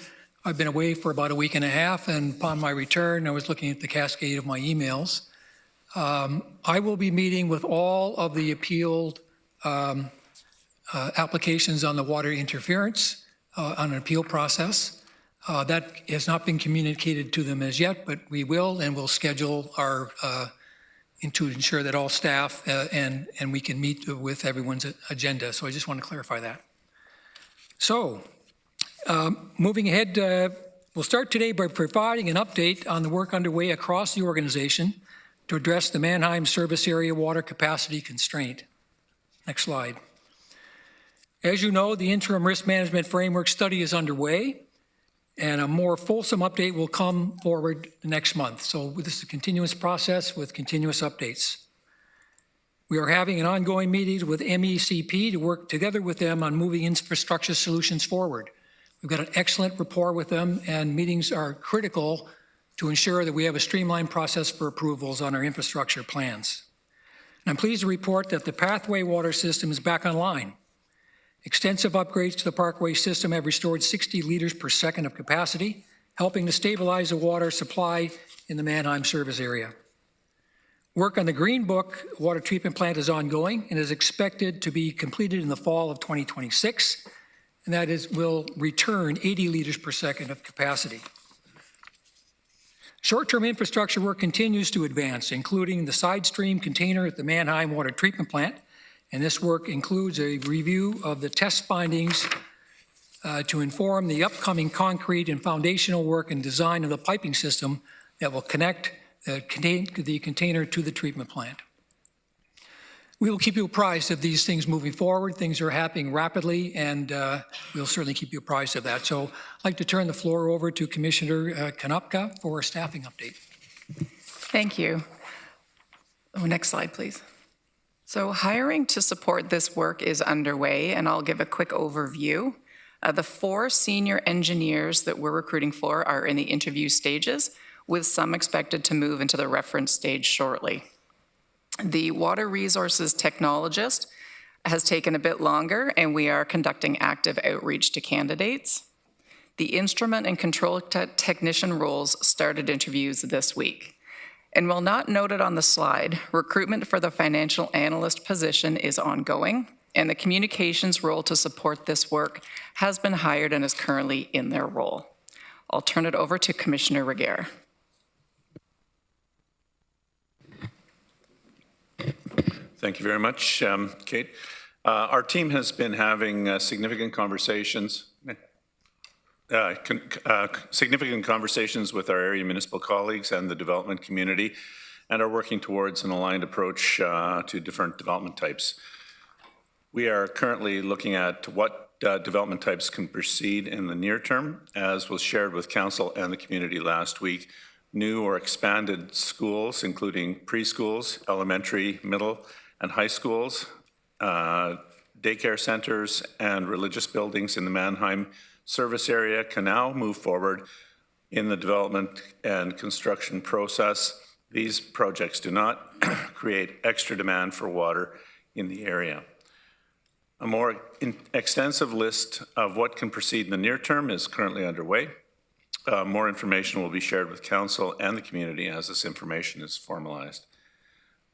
I've been away for about a week and a half, and upon my return, I was looking at the cascade of my emails. I will be meeting with all of the appealed applications on the water interference on an appeal process. That has not been communicated to them as yet, but we will, and we'll schedule our to ensure that all staff and we can meet with everyone's agenda. So I just want to clarify that. So moving ahead, we'll start today by providing an update on the work underway across the organization to address the Mannheim Service Area Water Capacity Constraint. Next slide. As you know, the Interim Risk Management Framework study is underway, and a more fulsome update will come forward next month. So this is a continuous process with continuous updates. We are having an ongoing meeting with MECP to work together with them on moving infrastructure solutions forward. We've got an excellent rapport with them, and meetings are critical to ensure that we have a streamlined process for approvals on our infrastructure plans. And I'm pleased to report that the Pathway water system is back online. Extensive upgrades to the Parkway system have restored 60 liters per second of capacity, helping to stabilize the water supply in the Mannheim service area. Work on the Green Book water treatment plant is ongoing and is expected to be completed in the fall of 2026, and that will return 80 liters per second of capacity. Short-term infrastructure work continues to advance, including the side stream container at the Mannheim water treatment plant, and this work includes a review of the test findings to inform the upcoming concrete and foundational work and design of the piping system that will connect the container to the treatment plant. We will keep you apprised of these things moving forward. Things are happening rapidly, and we'll certainly keep you apprised of that. So I'd like to turn the floor over to Commissioner Konopka for a staffing update. Thank you. Next slide, please. So hiring to support this work is underway, and I'll give a quick overview. The 4 senior engineers that we're recruiting for are in the interview stages, with some expected to move into the reference stage shortly. The water resources technologist has taken a bit longer, and we are conducting active outreach to candidates. The instrument and control technician roles started interviews this week. And while not noted on the slide, recruitment for the financial analyst position is ongoing, and the communications role to support this work has been hired and is currently in their role. I'll turn it over to Commissioner Reguer. Thank you very much, Kate. Our team has been having significant conversations. significant conversations with our area municipal colleagues and the development community, and are working towards an aligned approach to different development types. We are currently looking at what development types can proceed in the near term, as was shared with Council and the community last week. New or expanded schools, including preschools, elementary, middle, and high schools, daycare centers, and religious buildings in the Mannheim service area can now move forward in the development and construction process. These projects do not create extra demand for water in the area. A more extensive list of what can proceed in the near term is currently underway. More information will be shared with Council and the community as this information is formalized.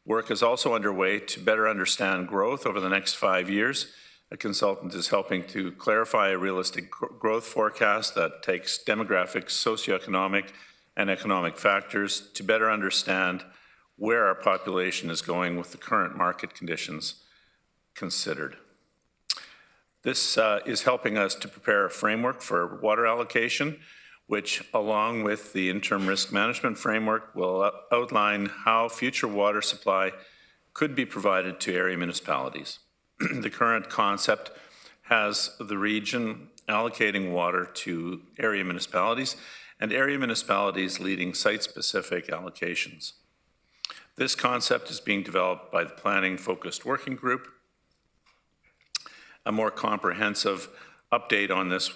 Work is also underway to better understand growth over the next 5 years. A consultant is helping to clarify a realistic growth forecast that takes demographic, socioeconomic, and economic factors to better understand where our population is going with the current market conditions considered. This is helping us to prepare a framework for water allocation, which, along with the interim risk management framework, will outline how future water supply could be provided to area municipalities. The current concept has the region allocating water to area municipalities and area municipalities leading site-specific allocations. This concept is being developed by the planning-focused working group. A more comprehensive update on this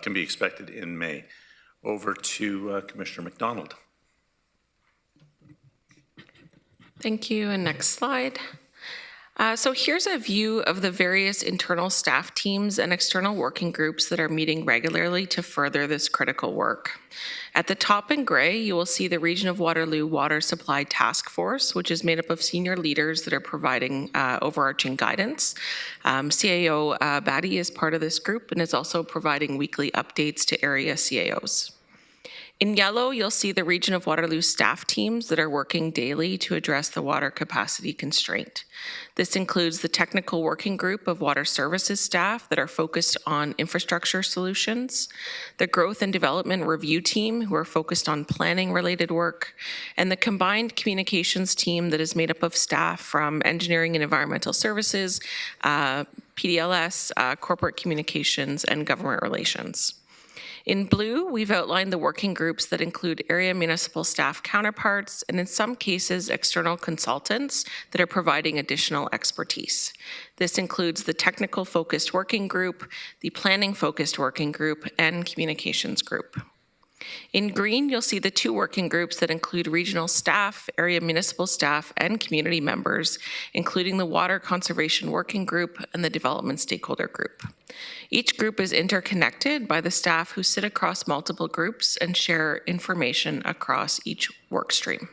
can be expected in May. Over to Commissioner MacDonald. Thank you, and next slide. So here's a view of the various internal staff teams and external working groups that are meeting regularly to further this critical work. At the top in gray, you will see the Region of Waterloo Water Supply Task Force, which is made up of senior leaders that are providing overarching guidance. CAO Batty is part of this group and is also providing weekly updates to area CAOs. In yellow, you'll see the Region of Waterloo staff teams that are working daily to address the water capacity constraint. This includes the technical working group of water services staff that are focused on infrastructure solutions, the growth and development review team who are focused on planning related work, and the combined communications team that is made up of staff from engineering and environmental services, PDLS, corporate communications, and government relations. In blue, we've outlined the working groups that include area municipal staff counterparts and in some cases external consultants that are providing additional expertise. This includes the technical focused working group, the planning focused working group, and communications group. In green, you'll see the two working groups that include regional staff, area municipal staff, and community members, including the Water Conservation Working Group and the Development Stakeholder Group. Each group is interconnected by the staff who sit across multiple groups and share information across each work stream.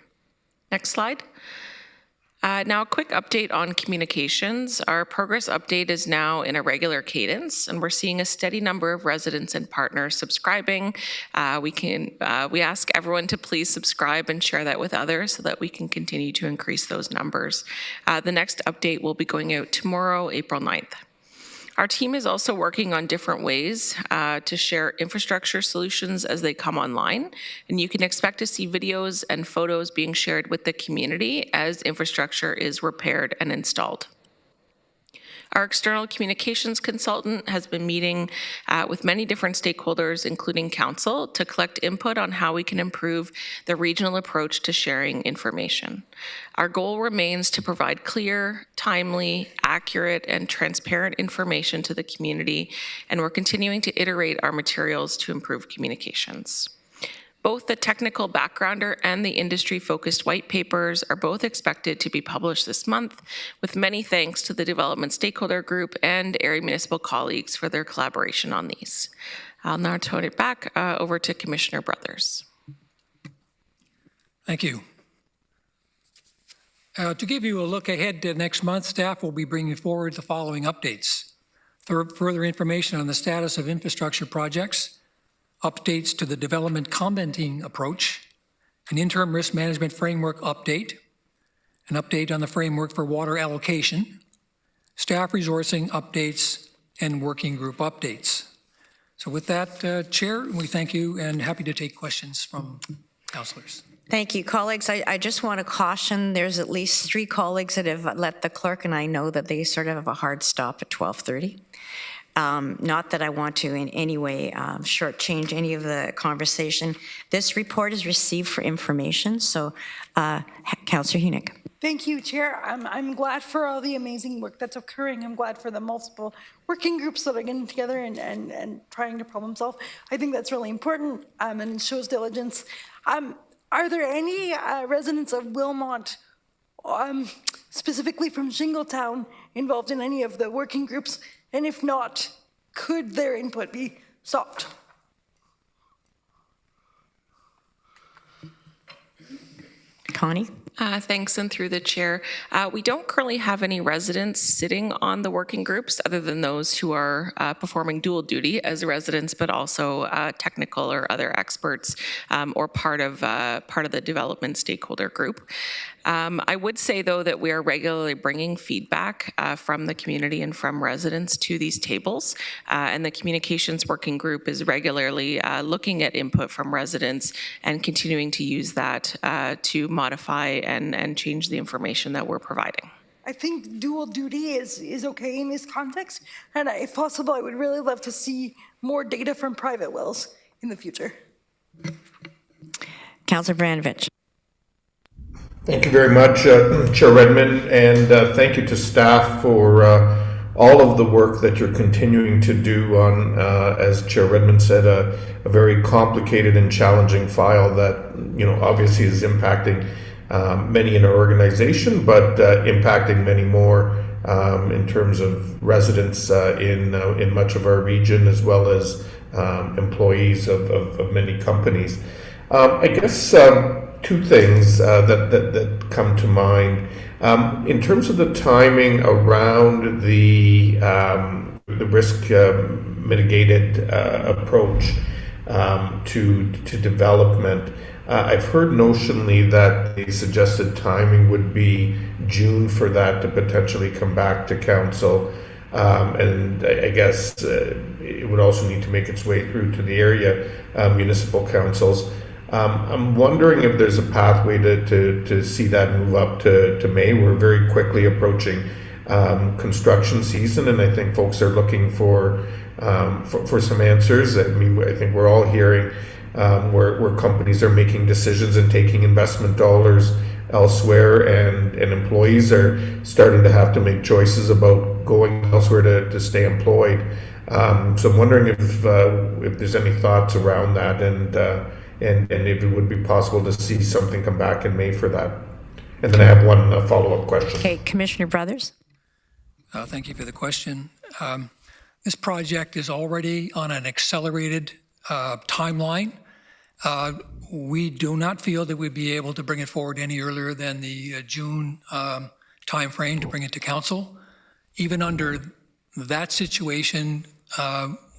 Next slide. Now a quick update on communications. Our progress update is now in a regular cadence, and we're seeing a steady number of residents and partners subscribing. We ask everyone to please subscribe and share that with others so that we can continue to increase those numbers. The next update will be going out tomorrow, April 9th. Our team is also working on different ways to share infrastructure solutions as they come online, and you can expect to see videos and photos being shared with the community as infrastructure is repaired and installed. Our external communications consultant has been meeting with many different stakeholders, including council, to collect input on how we can improve the regional approach to sharing information. Our goal remains to provide clear, timely, accurate, and transparent information to the community, and we're continuing to iterate our materials to improve communications. Both the technical backgrounder and the industry-focused white papers are both expected to be published this month, with many thanks to the Development Stakeholder Group and area municipal colleagues for their collaboration on these. I'll now turn it back over to Commissioner Brothers. Thank you. To give you a look ahead to next month, staff will be bringing forward the following updates. Further information on the status of infrastructure projects, updates to the development commenting approach, an interim risk management framework update, an update on the framework for water allocation, staff resourcing updates, and working group updates. So with that, Chair, we thank you and happy to take questions from councillors. Thank you, colleagues. I just want to caution, there's at least 3 colleagues that have let the clerk, and I know that they sort of have a hard stop at 12:30. Not that I want to in any way shortchange any of the conversation. This report is received for information, so Councillor Hunick. Thank you, Chair. I'm glad for all the amazing work that's occurring. I'm glad for the multiple working groups that are getting together and trying to problem solve. I think that's really important and shows diligence. Are there any residents of Wilmot, specifically from Shingletown, involved in any of the working groups? And if not, could their input be stopped? Connie? Thanks, and through the chair. We don't currently have any residents sitting on the working groups other than those who are performing dual duty as residents, but also technical or other experts or part of the development stakeholder group. I would say, though, that we are regularly bringing feedback from the community and from residents to these tables, and the communications working group is regularly looking at input from residents and continuing to use that to modify and change the information that we're providing. I think dual duty is okay in this context, and if possible, I would really love to see more data from private wells in the future. Councillor Vranovich. Thank you very much, Chair Redmond, and thank you to staff for all of the work that you're continuing to do on, as Chair Redmond said, a very complicated and challenging file that, obviously is impacting many in our organization, but impacting many more in terms of residents in much of our region, as well as employees of many companies. I guess 2 things that come to mind. In terms of the timing around the risk mitigated approach to development, I've heard notionally that the suggested timing would be June for that to potentially come back to council. And I guess it would also need to make its way through to the area municipal councils. I'm wondering if there's a pathway to see that move up to May. We're very quickly approaching construction season, and I think folks are looking for some answers. I mean, I think we're all hearing where companies are making decisions and taking investment dollars elsewhere, and employees are starting to have to make choices about going elsewhere to stay employed. So I'm wondering if there's any thoughts around that, and if it would be possible to see something come back in May for that. And then I have one follow-up question. Okay, Commissioner Brothers. Thank you for the question. This project is already on an accelerated timeline. We do not feel that we'd be able to bring it forward any earlier than the June timeframe to bring it to council. Even under that situation,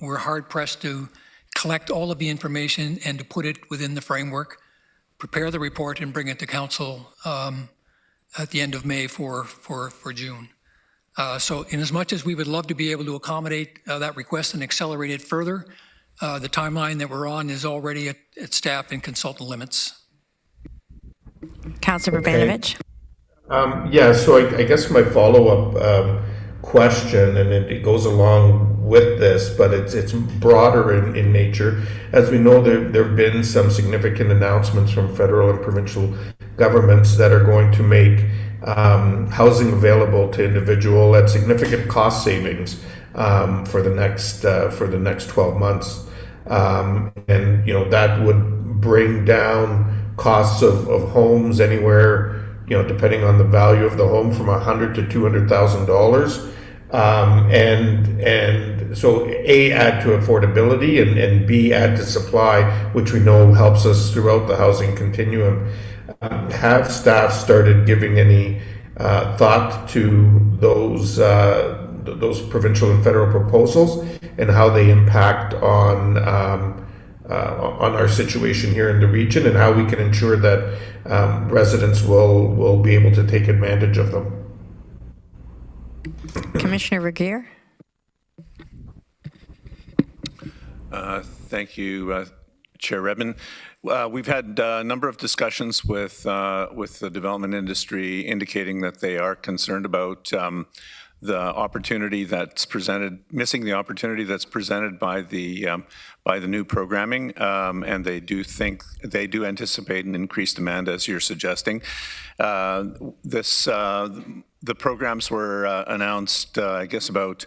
we're hard-pressed to collect all of the information and to put it within the framework, prepare the report, and bring it to council at the end of May for June. So in as much as we would love to be able to accommodate that request and accelerate it further, the timeline that we're on is already at staff and consultant limits. Councillor Urbanovich. Yeah, so I guess my follow-up question, and it goes along with this, but it's broader in nature. As we know, there have been some significant announcements from federal and provincial governments that are going to make housing available to individual at significant cost savings for the next 12 months, and that would bring down costs of homes anywhere, depending on the value of the home, from $100,000 to $200,000. And so A, add to affordability, and B, add to supply, which we know helps us throughout the housing continuum. Have staff started giving any thought to those provincial and federal proposals and how they impact on our situation here in the region, and how we can ensure that residents will be able to take advantage of them? Commissioner Regier. Thank you, Chair Redmond. We've had a number of discussions with the development industry indicating that they are concerned about the opportunity that's presented, missing the opportunity that's presented by the new programming, and they do anticipate an increased demand, as you're suggesting. The programs were announced, I guess, about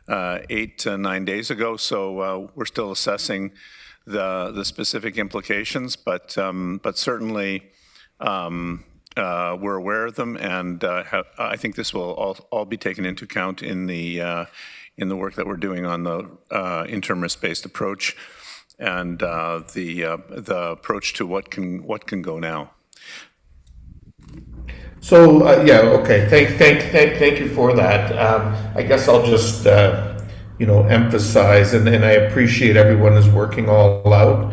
8 to 9 days ago, so we're still assessing the specific implications, but certainly we're aware of them, and I think this will all be taken into account in the work that we're doing on the interim risk-based approach and the approach to what can go now. So yeah, okay. Thank you for that. I guess I'll just emphasize, and I appreciate everyone is working all out.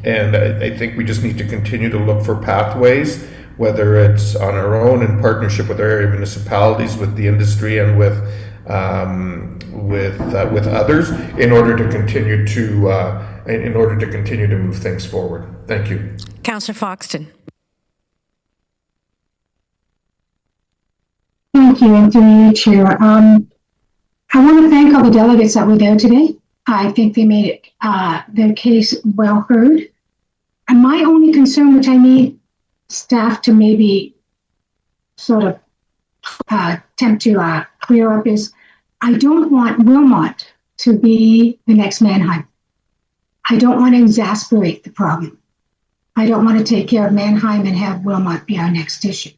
And I think we just need to continue to look for pathways, whether it's on our own in partnership with our area municipalities, with the industry, and with others, in order to continue to move things forward. Thank you, Councillor Foxton. Thank you, and through you, Chair. I want to thank all the delegates that were there today. I think they made their case well heard. And my only concern, which I need staff to maybe sort of attempt to clear up, is I don't want Wilmot to be the next Mannheim. I don't want to exasperate the problem. I don't want to take care of Mannheim and have Wilmot be our next issue,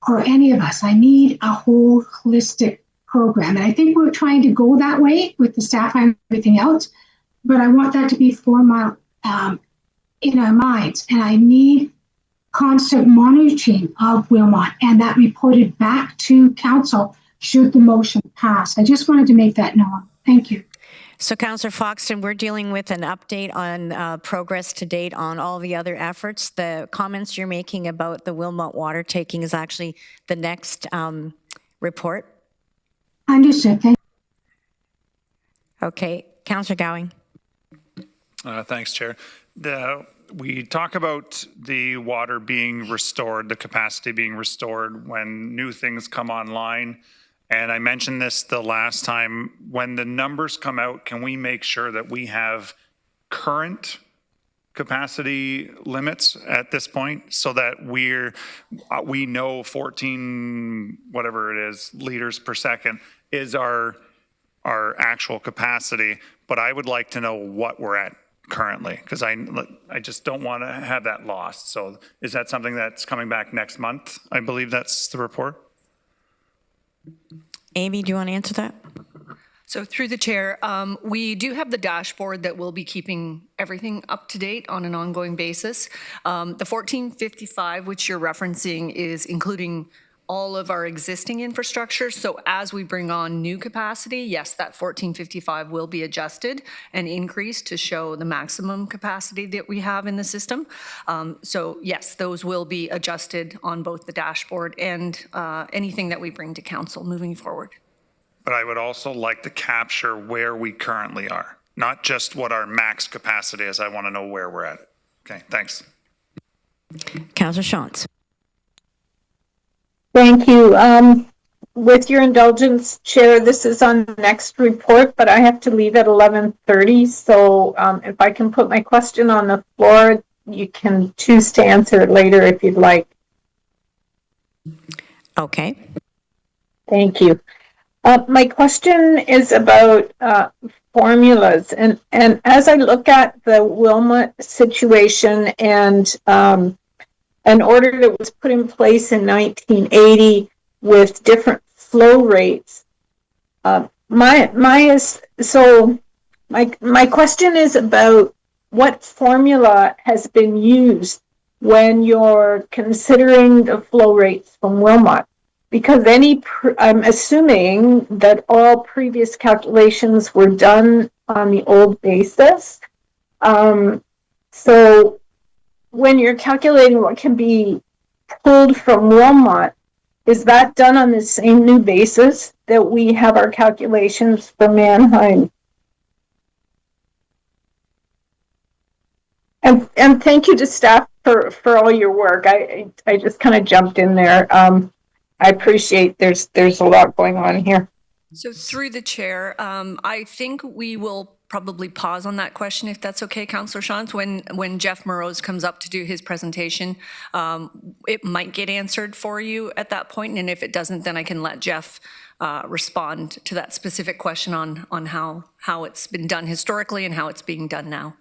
or any of us. I need a whole holistic program. And I think we're trying to go that way with the staff and everything else, but I want that to be formal in our minds. And I need constant monitoring of Wilmot and that reported back to council should the motion pass. I just wanted to make that known. Thank you. So, Councillor Foxton, we're dealing with an update on progress to date on all the other efforts. The comments you're making about the Wilmot water taking is actually the next report. Understood. Thank you. Okay. Councillor Gowing. Thanks, Chair. We talk about the water being restored, the capacity being restored when new things come online. And I mentioned this the last time, when the numbers come out, can we make sure that we have current capacity limits at this point so that we know 14, whatever it is, liters per second is our actual capacity. But I would like to know what we're at currently, because I just don't want to have that lost. So is that something that's coming back next month? I believe that's the report. Amy, do you want to answer that? So through the chair, we do have the dashboard that will be keeping everything up to date on an ongoing basis. The 1455, which you're referencing, is including all of our existing infrastructure. So as we bring on new capacity, yes, that 1455 will be adjusted and increased to show the maximum capacity that we have in the system. So yes, those will be adjusted on both the dashboard and anything that we bring to council moving forward. But I would also like to capture where we currently are, not just what our max capacity is. I want to know where we're at. Okay, thanks. Councillor Shantz. Thank you. With your indulgence, Chair, this is on the next report, but I have to leave at 11:30. So if I can put my question on the floor, you can choose to answer it later if you'd like. Okay. Thank you. My question is about formulas. And as I look at the Wilmot situation and an order that was put in place in 1980 with different flow rates. My question is about what formula has been used when you're considering the flow rates from Wilmot, because I'm assuming that all previous calculations were done on the old basis. So when you're calculating what can be pulled from Wilmot, is that done on the same new basis that we have our calculations for Mannheim? And thank you to staff for all your work. I just kind of jumped in there. I appreciate there's a lot going on here. So through the chair, I think we will probably pause on that question if that's okay, Councillor Shantz. When Jeff Moroz comes up to do his presentation, it might get answered for you at that point, and if it doesn't, then I can let Jeff respond to that specific question on how it's been done historically and how it's being done now.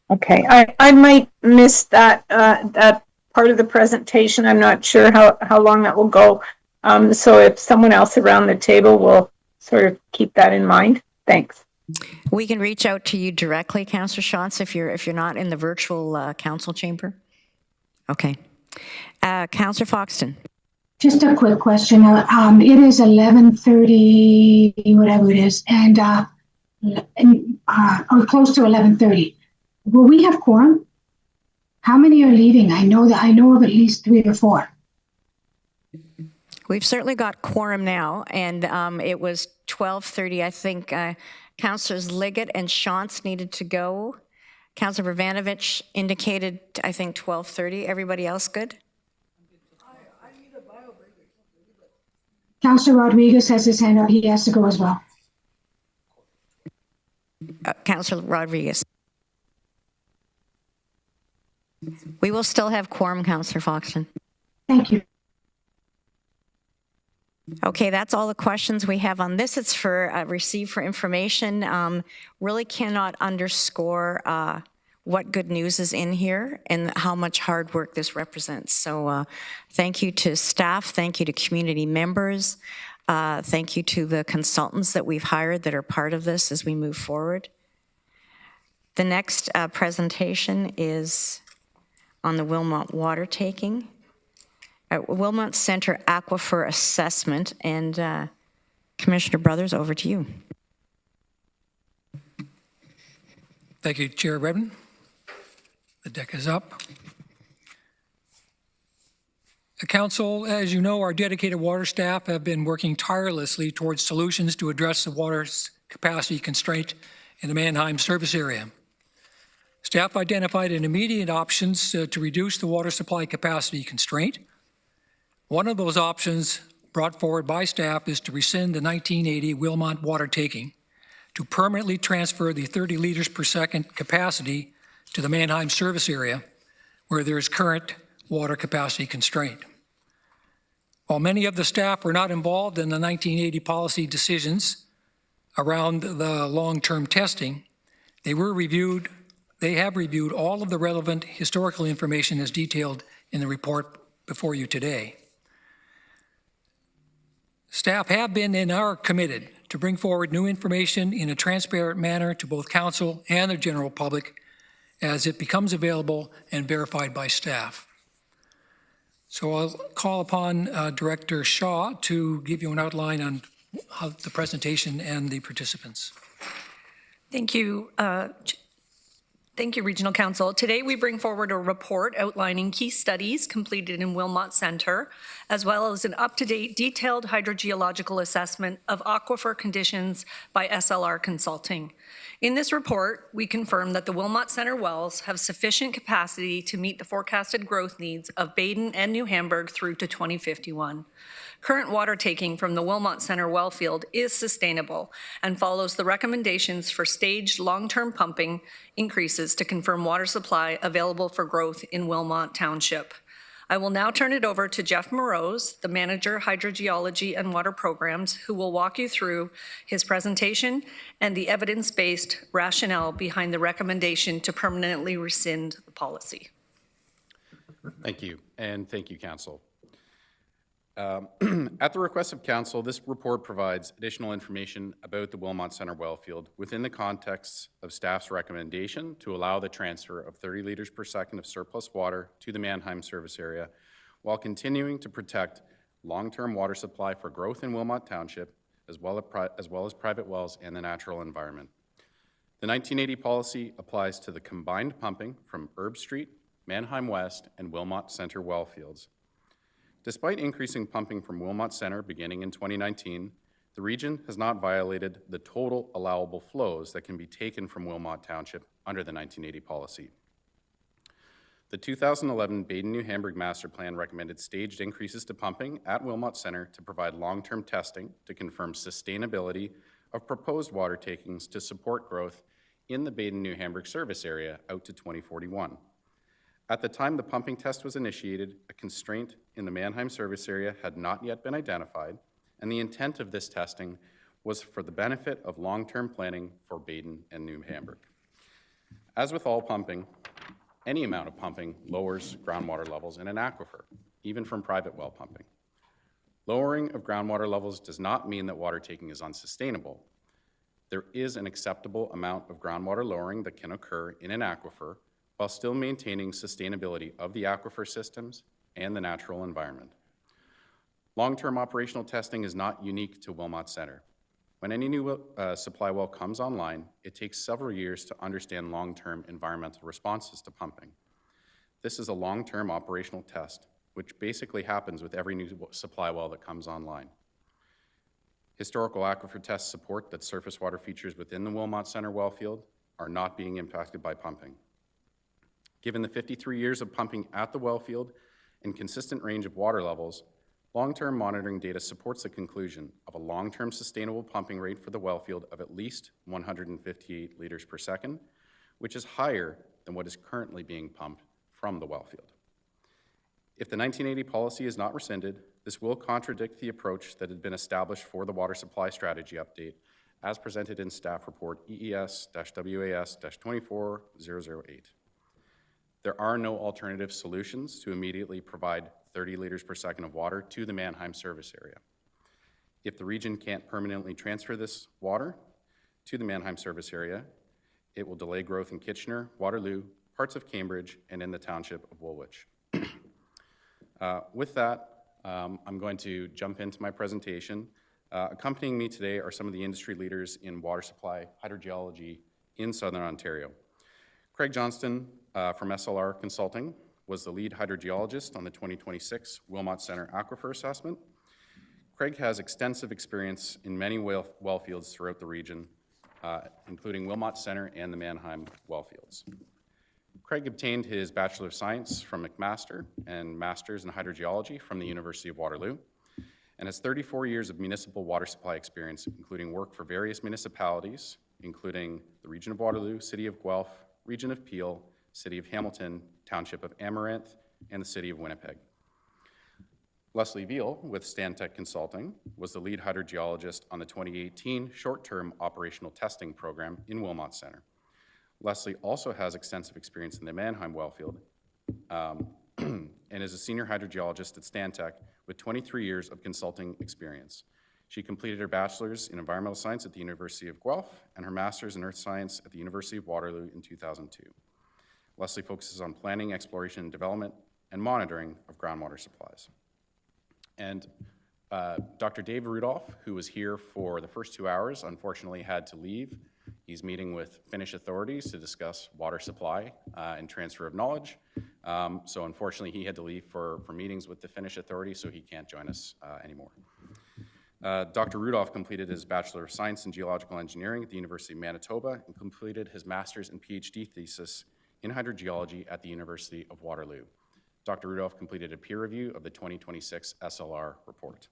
Okay, I might miss that that part of the presentation. I'm not sure how long that will go. So if someone else around the table will sort of keep that in mind. Thanks. We can reach out to you directly, Councillor Shantz, if you're not in the virtual council chamber. Okay. Councillor Foxton. Just a quick question. It is 11:30, whatever it is, and or close to 11:30. Will we have quorum? How many are leaving? I know of at least 3 or 4. We've certainly got quorum now, and it was 12:30. I think Councillors Liggett and Shantz needed to go. Councillor Vrvanovich indicated, I think, 12:30. Everybody else good? Councillor Rodriguez has his hand up. He has to go as well. Councillor Rodriguez. We will still have quorum, Councillor Foxton. Thank you. Okay, that's all the questions we have on this. It's for receive for information. Really cannot underscore what good news is in here and how much hard work this represents. So thank you to staff, thank you to community members, thank you to the consultants that we've hired that are part of this as we move forward. The next presentation is on the Wilmot water taking. Wilmot Center Aquifer Assessment, and Commissioner Brothers, over to you. Thank you, Chair Redmond. The deck is up. The Council, as you know, our dedicated water staff have been working tirelessly towards solutions to address the water's capacity constraint in the Mannheim service area. Staff identified an immediate options to reduce the water supply capacity constraint. One of those options brought forward by staff is to rescind the 1980 Wilmot water taking to permanently transfer the 30 liters per second capacity to the Mannheim service area where there is current water capacity constraint. While many of the staff were not involved in the 1980 policy decisions around the long-term testing, they have reviewed all of the relevant historical information as detailed in the report before you today. Staff have been and are committed to bring forward new information in a transparent manner to both Council and the general public as it becomes available and verified by staff. So I'll call upon Director Shaw to give you an outline on how the presentation and the participants. Thank you. Thank you, Regional Council. Today we bring forward a report outlining key studies completed in Wilmot Center, as well as an up-to-date detailed hydrogeological assessment of aquifer conditions by SLR Consulting. In this report, we confirm that the Wilmot Center wells have sufficient capacity to meet the forecasted growth needs of Baden and New Hamburg through to 2051. Current water taking from the Wilmot Center well field is sustainable and follows the recommendations for staged long-term pumping increases to confirm water supply available for growth in Wilmot Township. I will now turn it over to Jeff Moroz, the Manager, Hydrogeology and Water Programs, who will walk you through his presentation and the evidence-based rationale behind the recommendation to permanently rescind the policy. Thank you, and thank you, Council. At the request of Council, this report provides additional information about the Wilmot Center well field within the context of staff's recommendation to allow the transfer of 30 liters per second of surplus water to the Mannheim service area while continuing to protect long-term water supply for growth in Wilmot Township as well as private wells and the natural environment. The 1980 policy applies to the combined pumping from Herb Street, Mannheim West, and Wilmot Center well fields. Despite increasing pumping from Wilmot Center beginning in 2019, the region has not violated the total allowable flows that can be taken from Wilmot Township under the 1980 policy. The 2011 Baden-New Hamburg Master Plan recommended staged increases to pumping at Wilmot Centre to provide long-term testing to confirm sustainability of proposed water takings to support growth in the Baden-New Hamburg service area out to 2041. At the time the pumping test was initiated, a constraint in the Mannheim service area had not yet been identified, and the intent of this testing was for the benefit of long-term planning for Baden and New Hamburg. As with all pumping, any amount of pumping lowers groundwater levels in an aquifer, even from private well pumping. Lowering of groundwater levels does not mean that water taking is unsustainable. There is an acceptable amount of groundwater lowering that can occur in an aquifer while still maintaining sustainability of the aquifer systems and the natural environment. Long-term operational testing is not unique to Wilmot Centre. When any new supply well comes online, it takes several years to understand long-term environmental responses to pumping. This is a long-term operational test, which basically happens with every new supply well that comes online. Historical aquifer tests support that surface water features within the Wilmot Centre well field are not being impacted by pumping. Given the 53 years of pumping at the well field and consistent range of water levels, long-term monitoring data supports the conclusion of a long-term sustainable pumping rate for the well field of at least 158 liters per second, which is higher than what is currently being pumped from the well field. If the 1980 policy is not rescinded, this will contradict the approach that had been established for the water supply strategy update as presented in staff report EES-WAS-24008. There are no alternative solutions to immediately provide 30 liters per second of water to the Mannheim service area. If the region can't permanently transfer this water to the Mannheim service area, it will delay growth in Kitchener, Waterloo, parts of Cambridge, and in the township of Woolwich. With that, I'm going to jump into my presentation. Accompanying me today are some of the industry leaders in water supply hydrogeology in Southern Ontario. Craig Johnston from SLR Consulting was the lead hydrogeologist on the 2026 Wilmot Centre Aquifer Assessment. Craig has extensive experience in many well fields throughout the region, including Wilmot Centre and the Mannheim well fields. Craig obtained his Bachelor of Science from McMaster and Master's in Hydrogeology from the University of Waterloo, and has 34 years of municipal water supply experience, including work for various municipalities, including the region of Waterloo, City of Guelph, region of Peel, City of Hamilton, Township of Amaranth, and the City of Winnipeg. Leslie Veal with Stantec Consulting was the lead hydrogeologist on the 2018 short-term operational testing program in Wilmot Centre. Leslie also has extensive experience in the Mannheim wellfield and is a senior hydrogeologist at Stantec with 23 years of consulting experience. She completed her bachelor's in environmental science at the University of Guelph and her master's in earth science at the University of Waterloo in 2002. Leslie focuses on planning, exploration, and development, and monitoring of groundwater supplies. And Dr. Dave Rudolph, who was here for the first 2 hours, unfortunately had to leave. He's meeting with Finnish authorities to discuss water supply and transfer of knowledge. So unfortunately, he had to leave for meetings with the Finnish authorities, so he can't join us anymore. Dr. Rudolph completed his Bachelor of Science in Geological Engineering at the University of Manitoba and completed his master's and PhD thesis in hydrogeology at the University of Waterloo. Dr. Rudolph completed a peer review of the 2026 SLR report.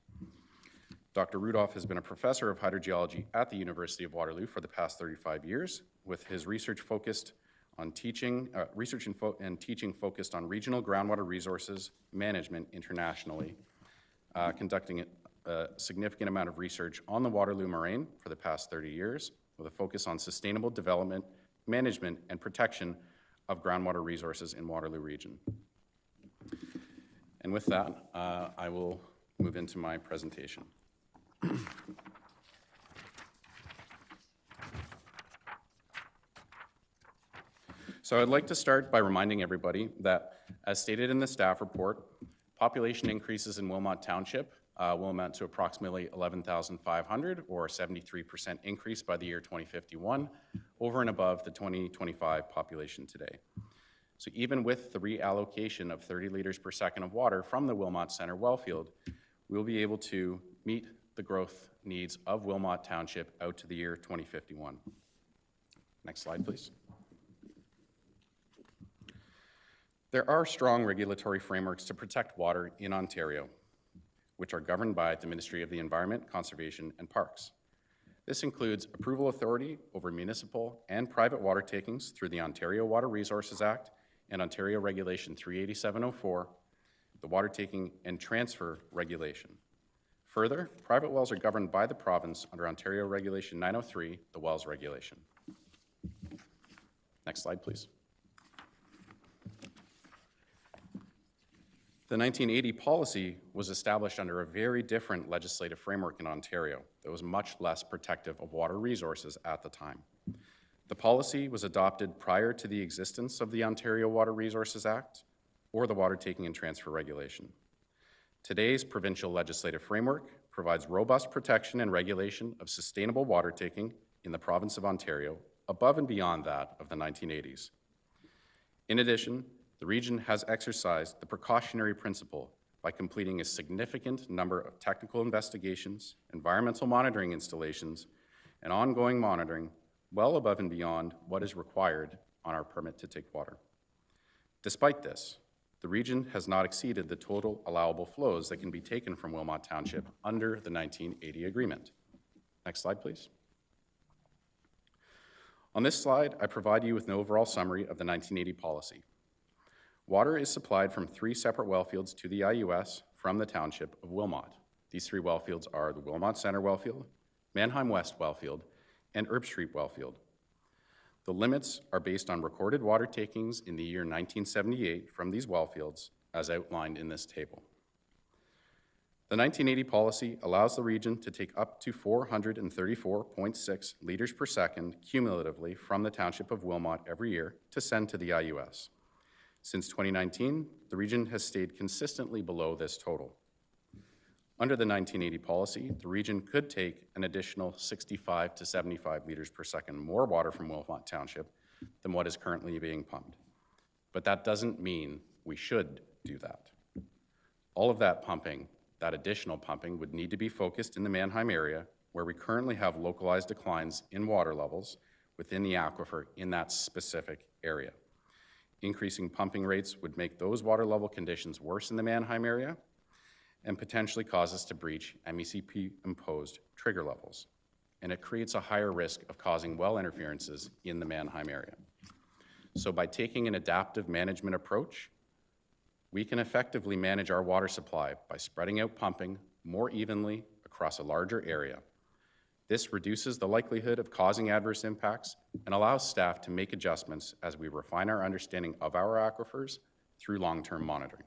Dr. Rudolph has been a professor of hydrogeology at the University of Waterloo for the past 35 years, with his research focused on teaching, teaching focused on regional groundwater resources management internationally, conducting a significant amount of research on the Waterloo Moraine for the past 30 years, with a focus on sustainable development, management, and protection of groundwater resources in Waterloo region. And with that, I will move into my presentation. So I'd like to start by reminding everybody that, as stated in the staff report, population increases in Wilmot Township will amount to approximately 11,500, or a 73% increase by the year 2051, over and above the 2025 population today. So even with the reallocation of 30 liters per second of water from the Wilmot Centre wellfield, we'll be able to meet the growth needs of Wilmot Township out to the year 2051. Next slide, please. There are strong regulatory frameworks to protect water in Ontario, which are governed by the Ministry of the Environment, Conservation and Parks. This includes approval authority over municipal and private water takings through the Ontario Water Resources Act and Ontario Regulation 38704, the Water Taking and Transfer Regulation. Further, private wells are governed by the province under Ontario Regulation 903, the Wells Regulation. Next slide, please. The 1980 policy was established under a very different legislative framework in Ontario that was much less protective of water resources at the time. The policy was adopted prior to the existence of the Ontario Water Resources Act or the Water Taking and Transfer Regulation. Today's provincial legislative framework provides robust protection and regulation of sustainable water taking in the province of Ontario above and beyond that of the 1980s. In addition, the region has exercised the precautionary principle by completing a significant number of technical investigations, environmental monitoring installations, and ongoing monitoring well above and beyond what is required on our permit to take water. Despite this, the region has not exceeded the total allowable flows that can be taken from Wilmot Township under the 1980 agreement. Next slide, please. On this slide, I provide you with an overall summary of the 1980 policy. Water is supplied from 3 separate well fields to the IUS from the township of Wilmot. These 3 well fields are the Wilmot Centre well field, Manheim West well field, and Erb Street well field. The limits are based on recorded water takings in the year 1978 from these well fields, as outlined in this table. The 1980 policy allows the region to take up to 434.6 liters per second cumulatively from the township of Wilmot every year to send to the IUS. Since 2019, the region has stayed consistently below this total. Under the 1980 policy, the region could take an additional 65 to 75 liters per second more water from Wilmot Township than what is currently being pumped. But that doesn't mean we should do that. All of that pumping, that additional pumping, would need to be focused in the Manheim area, where we currently have localized declines in water levels within the aquifer in that specific area. Increasing pumping rates would make those water level conditions worse in the Manheim area and potentially cause us to breach MECP-imposed trigger levels. And it creates a higher risk of causing well interferences in the Manheim area. So by taking an adaptive management approach, we can effectively manage our water supply by spreading out pumping more evenly across a larger area. This reduces the likelihood of causing adverse impacts and allows staff to make adjustments as we refine our understanding of our aquifers through long-term monitoring.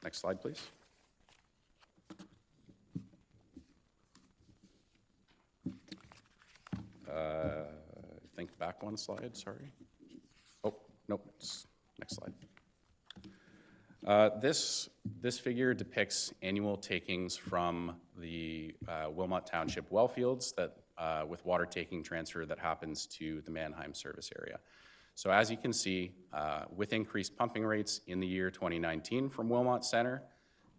Next slide, please. I think back one slide, sorry. Oh, nope, next slide. This figure depicts annual takings from the Wilmot Township well fields that, with water taking transfer that happens to the Manheim service area. So as you can see, with increased pumping rates in the year 2019 from Wilmot Centre,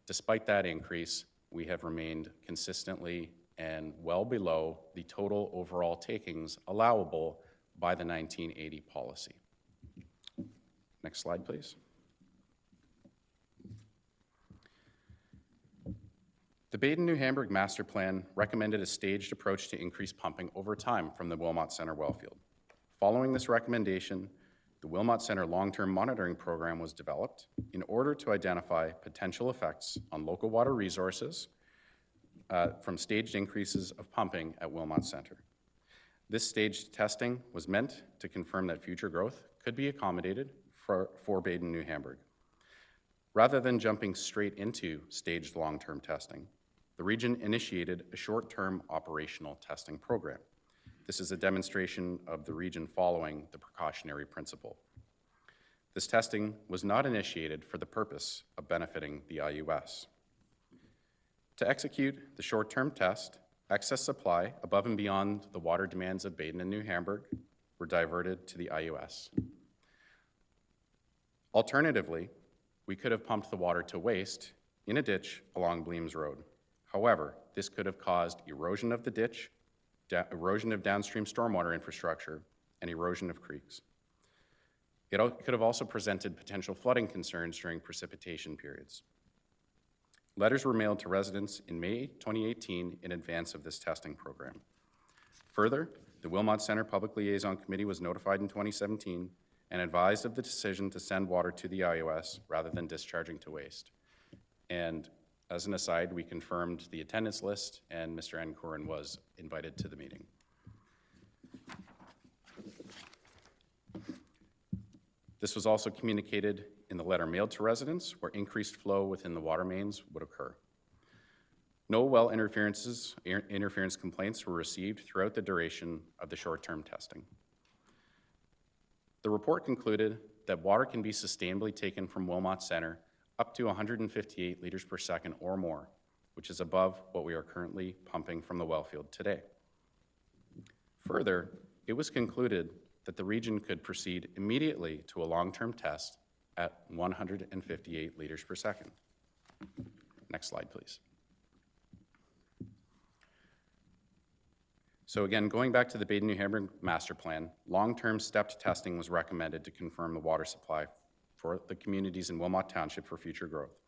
despite that increase, we have remained consistently and well below the total overall takings allowable by the 1980 policy. Next slide, please. The Baden-New Hamburg Master Plan recommended a staged approach to increase pumping over time from the Wilmot Centre wellfield. Following this recommendation, the Wilmot Centre Long-Term Monitoring Program was developed in order to identify potential effects on local water resources from staged increases of pumping at Wilmot Centre. This staged testing was meant to confirm that future growth could be accommodated for Baden-New Hamburg. Rather than jumping straight into staged long-term testing, the region initiated a short-term operational testing program. This is a demonstration of the region following the precautionary principle. This testing was not initiated for the purpose of benefiting the IUS. To execute the short-term test, excess supply above and beyond the water demands of Baden and New Hamburg were diverted to the IUS. Alternatively, we could have pumped the water to waste in a ditch along Bleems Road. However, this could have caused erosion of the ditch, erosion of downstream stormwater infrastructure, and erosion of creeks. It could have also presented potential flooding concerns during precipitation periods. Letters were mailed to residents in May 2018 in advance of this testing program. Further, the Wilmot Centre Public Liaison Committee was notified in 2017 and advised of the decision to send water to the IOS rather than discharging to waste. And as an aside, we confirmed the attendance list and Mr. Ancoran was invited to the meeting. This was also communicated in the letter mailed to residents where increased flow within the water mains would occur. No well interference complaints were received throughout the duration of the short-term testing. The report concluded that water can be sustainably taken from Wilmot Centre up to 158 liters per second or more, which is above what we are currently pumping from the well field today. Further, it was concluded that the region could proceed immediately to a long-term test at 158 liters per second. Next slide, please. So again, going back to the Baden New Hamburg Master Plan, long-term stepped testing was recommended to confirm the water supply for the communities in Wilmot Township for future growth.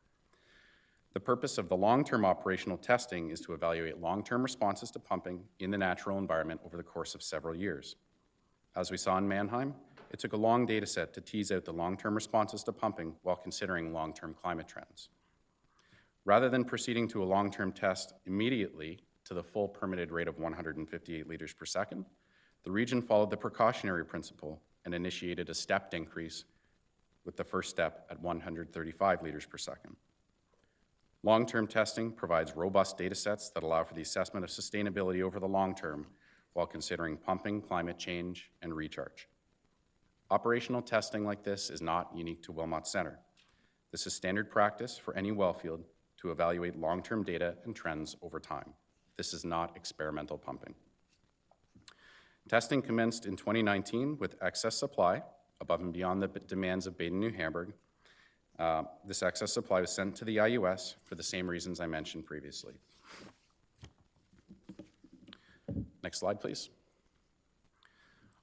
The purpose of the long-term operational testing is to evaluate long-term responses to pumping in the natural environment over the course of several years. As we saw in Mannheim, it took a long data set to tease out the long-term responses to pumping while considering long-term climate trends. Rather than proceeding to a long-term test immediately to the full permitted rate of 158 liters per second, the region followed the precautionary principle and initiated a stepped increase with the first step at 135 liters per second. Long-term testing provides robust data sets that allow for the assessment of sustainability over the long term while considering pumping, climate change, and recharge. Operational testing like this is not unique to Wilmot Centre. This is standard practice for any well field to evaluate long-term data and trends over time. This is not experimental pumping. Testing commenced in 2019 with excess supply above and beyond the demands of Baden New Hamburg. This excess supply was sent to the IUS for the same reasons I mentioned previously. Next slide, please.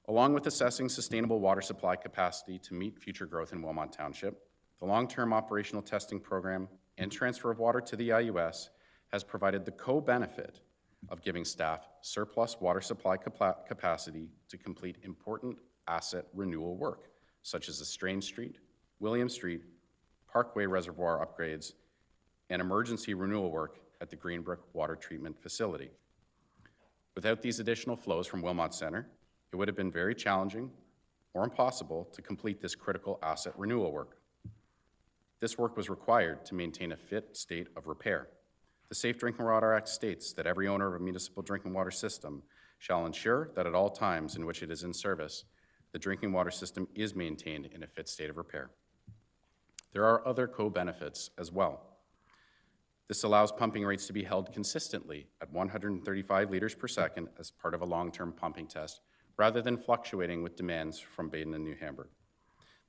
Along with assessing sustainable water supply capacity to meet future growth in Wilmot Township, the long-term operational testing program and transfer of water to the IUS has provided the co-benefit of giving staff surplus water supply capacity to complete important asset renewal work, such as the Strange Street, William Street, Parkway Reservoir upgrades, and emergency renewal work at the Greenbrook Water Treatment Facility. Without these additional flows from Wilmot Centre, it would have been very challenging or impossible to complete this critical asset renewal work. This work was required to maintain a fit state of repair. The Safe Drinking Water Act states that every owner of a municipal drinking water system shall ensure that at all times in which it is in service, the drinking water system is maintained in a fit state of repair. There are other co-benefits as well. This allows pumping rates to be held consistently at 135 liters per second as part of a long-term pumping test, rather than fluctuating with demands from Baden and New Hamburg.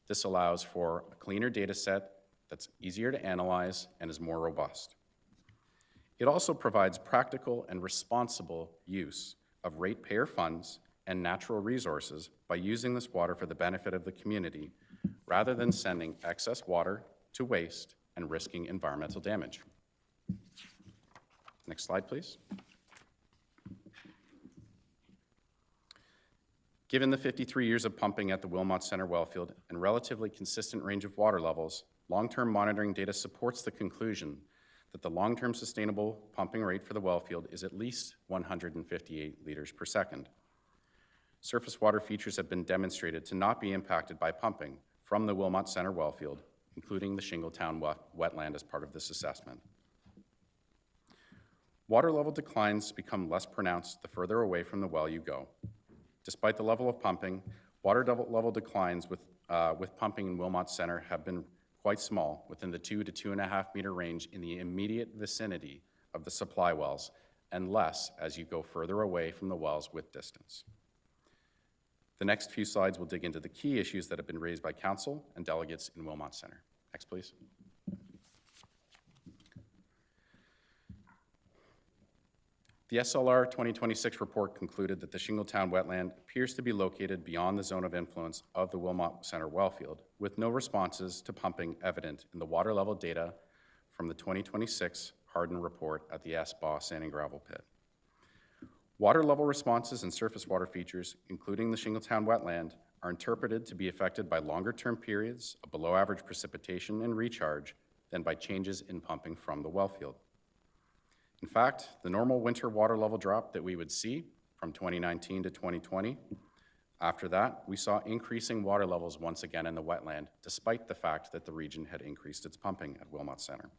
This allows for a cleaner data set that's easier to analyze and is more robust. It also provides practical and responsible use of ratepayer funds and natural resources by using this water for the benefit of the community, rather than sending excess water to waste and risking environmental damage. Next slide, please. Given the 53 years of pumping at the Wilmot Centre wellfield and relatively consistent range of water levels, long-term monitoring data supports the conclusion that the long-term sustainable pumping rate for the wellfield is at least 158 liters per second. Surface water features have been demonstrated to not be impacted by pumping from the Wilmot Centre wellfield, including the Shingletown wetland as part of this assessment. Water level declines become less pronounced the further away from the well you go. Despite the level of pumping, water level declines with pumping in Wilmot Centre have been quite small, within the 2 to 2.5 meter range in the immediate vicinity of the supply wells, and less as you go further away from the wells with distance. The next few slides will dig into the key issues that have been raised by council and delegates in Wilmot Centre. Next, please. The SLR 2026 report concluded that the Shingletown wetland appears to be located beyond the zone of influence of the Wilmot Center wellfield, with no responses to pumping evident in the water level data from the 2026 Hardin report at the S-Baugh Sand and Gravel Pit. Water level responses and surface water features, including the Shingletown wetland, are interpreted to be affected by longer-term periods of below-average precipitation and recharge than by changes in pumping from the wellfield. In fact, the normal winter water level drop that we would see from 2019 to 2020, after that, we saw increasing water levels once again in the wetland, despite the fact that the region had increased its pumping at Wilmot Center.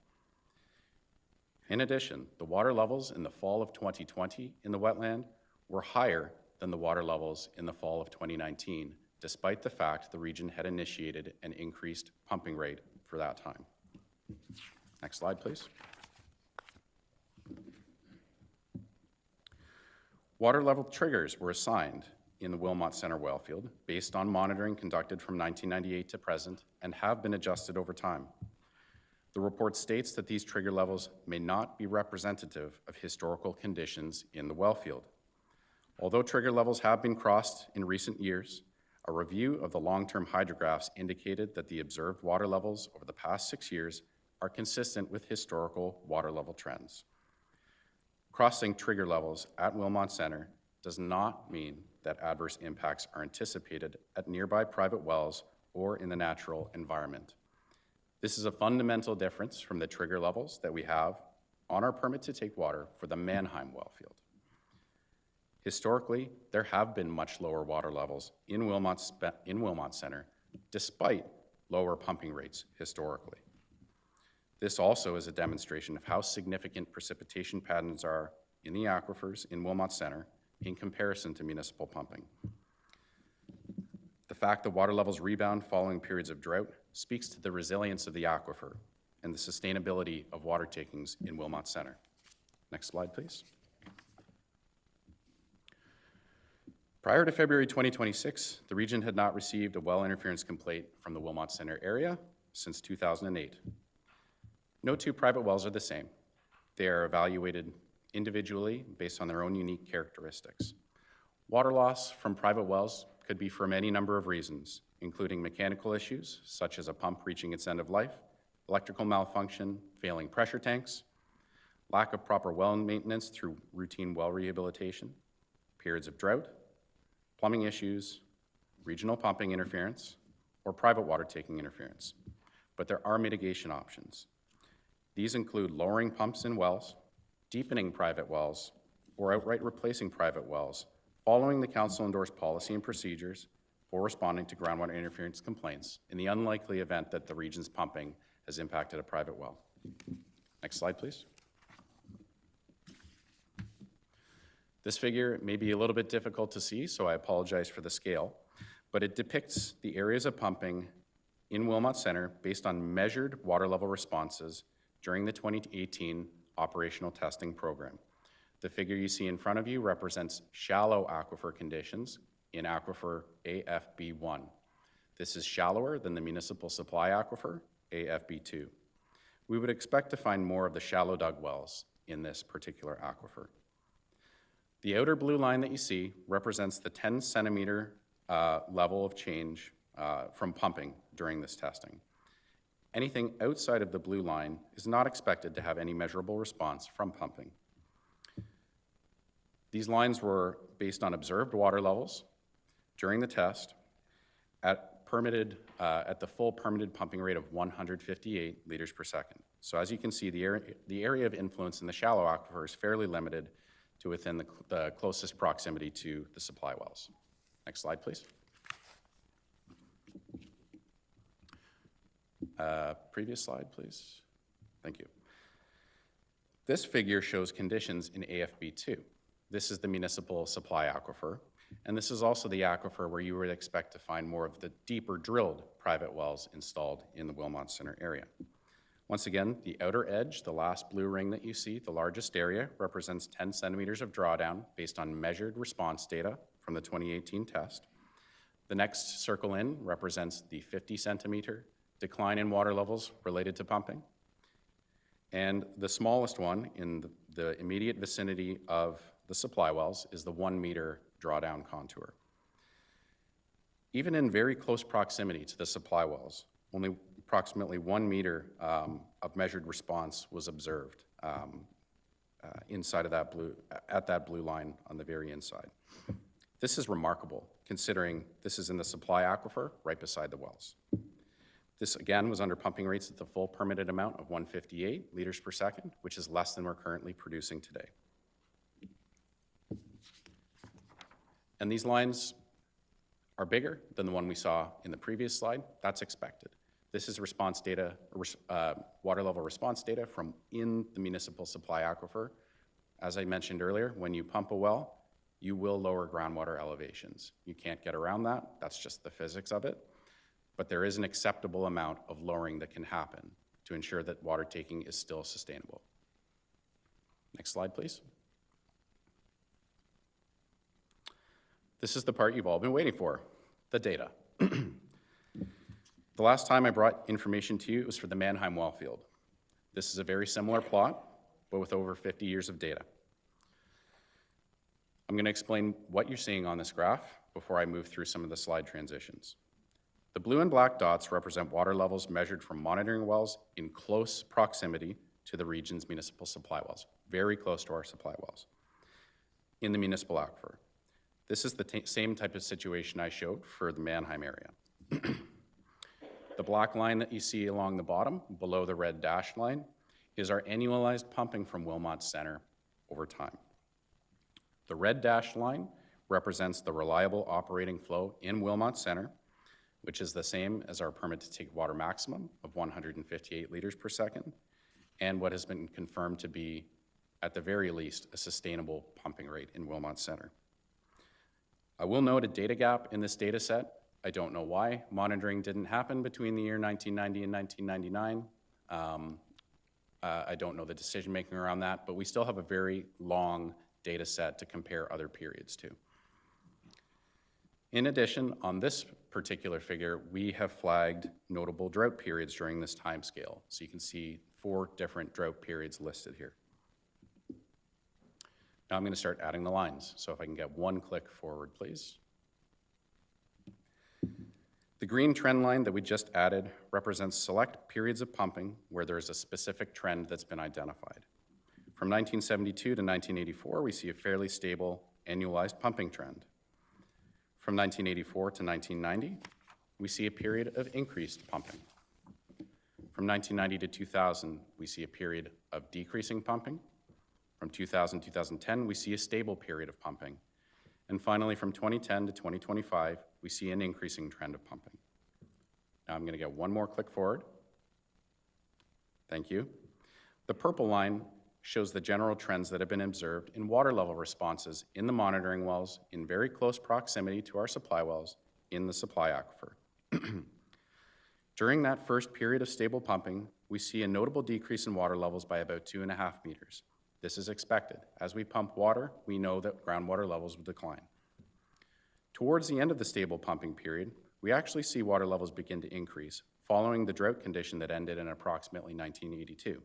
In addition, the water levels in the fall of 2020 in the wetland were higher than the water levels in the fall of 2019, despite the fact the region had initiated an increased pumping rate for that time. Next slide, please. Water level triggers were assigned in the Wilmot Center wellfield based on monitoring conducted from 1998 to present and have been adjusted over time. The report states that these trigger levels may not be representative of historical conditions in the wellfield. Although trigger levels have been crossed in recent years, a review of the long-term hydrographs indicated that the observed water levels over the past 6 years are consistent with historical water level trends. Crossing trigger levels at Wilmot Center does not mean that adverse impacts are anticipated at nearby private wells or in the natural environment. This is a fundamental difference from the trigger levels that we have on our permit to take water for the Mannheim wellfield. Historically, there have been much lower water levels in Wilmot Center, despite lower pumping rates historically. This also is a demonstration of how significant precipitation patterns are in the aquifers in Wilmot Center in comparison to municipal pumping. The fact that water levels rebound following periods of drought speaks to the resilience of the aquifer and the sustainability of water takings in Wilmot Center. Next slide, please. Prior to February 2026, the region had not received a well interference complaint from the Wilmot Center area since 2008. No two private wells are the same. They are evaluated individually based on their own unique characteristics. Water loss from private wells could be for any number of reasons, including mechanical issues, such as a pump reaching its end of life, electrical malfunction, failing pressure tanks, lack of proper well maintenance through routine well rehabilitation, periods of drought, plumbing issues, regional pumping interference, or private water taking interference. But there are mitigation options. These include lowering pumps in wells, deepening private wells, or outright replacing private wells, following the council-endorsed policy and procedures for responding to groundwater interference complaints in the unlikely event that the region's pumping has impacted a private well. Next slide, please. This figure may be a little bit difficult to see, so I apologize for the scale, but it depicts the areas of pumping in Wilmot Center based on measured water level responses during the 2018 operational testing program. The figure you see in front of you represents shallow aquifer conditions in aquifer AFB1. This is shallower than the municipal supply aquifer, AFB2. We would expect to find more of the shallow dug wells in this particular aquifer. The outer blue line that you see represents the 10 centimeter level of change from pumping during this testing. Anything outside of the blue line is not expected to have any measurable response from pumping. These lines were based on observed water levels during the test at the full permitted pumping rate of 158 liters per second. So as you can see, the area of influence in the shallow aquifer is fairly limited to within the closest proximity to the supply wells. Next slide, please. Previous slide, please. Thank you. This figure shows conditions in AFB2. This is the municipal supply aquifer, and this is also the aquifer where you would expect to find more of the deeper drilled private wells installed in the Wilmot Center area. Once again, the outer edge, the last blue ring that you see, the largest area, represents 10 centimeters of drawdown based on measured response data from the 2018 test. The next circle in represents the 50 centimeter decline in water levels related to pumping. And the smallest one in the immediate vicinity of the supply wells is the 1 meter drawdown contour. Even in very close proximity to the supply wells, only approximately 1 meter of measured response was observed inside of that at that blue line on the very inside. This is remarkable, considering this is in the supply aquifer right beside the wells. This, again, was under pumping rates at the full permitted amount of 158 liters per second, which is less than we're currently producing today. And these lines are bigger than the one we saw in the previous slide. That's expected. This is response data, water level response data from in the municipal supply aquifer. As I mentioned earlier, when you pump a well, you will lower groundwater elevations. You can't get around that. That's just the physics of it. But there is an acceptable amount of lowering that can happen to ensure that water taking is still sustainable. Next slide, please. This is the part you've all been waiting for, the data. The last time I brought information to you was for the Mannheim well field. This is a very similar plot, but with over 50 years of data. I'm going to explain what you're seeing on this graph before I move through some of the slide transitions. The blue and black dots represent water levels measured from monitoring wells in close proximity to the region's municipal supply wells, very close to our supply wells in the municipal aquifer. This is the same type of situation I showed for the Mannheim area. The black line that you see along the bottom, below the red dashed line, is our annualized pumping from Wilmot Center over time. The red dashed line represents the reliable operating flow in Wilmot Center, which is the same as our permit to take water maximum of 158 liters per second, and what has been confirmed to be, at the very least, a sustainable pumping rate in Wilmot Center. I will note a data gap in this data set. I don't know why monitoring didn't happen between the year 1990 and 1999. I don't know the decision making around that, but we still have a very long data set to compare other periods to. In addition, on this particular figure, we have flagged notable drought periods during this time scale. So you can see 4 different drought periods listed here. Now I'm going to start adding the lines. So if I can get 1 click forward, please. The green trend line that we just added represents select periods of pumping where there is a specific trend that's been identified. From 1972 to 1984, we see a fairly stable annualized pumping trend. From 1984 to 1990, we see a period of increased pumping. From 1990 to 2000, we see a period of decreasing pumping. From 2000 to 2010, we see a stable period of pumping. And finally, from 2010 to 2025, we see an increasing trend of pumping. Now I'm going to get 1 more click forward. Thank you. The purple line shows the general trends that have been observed in water level responses in the monitoring wells in very close proximity to our supply wells in the supply aquifer. During that first period of stable pumping, we see a notable decrease in water levels by about 2.5 meters. This is expected. As we pump water, we know that groundwater levels will decline. Towards the end of the stable pumping period, we actually see water levels begin to increase following the drought condition that ended in approximately 1982.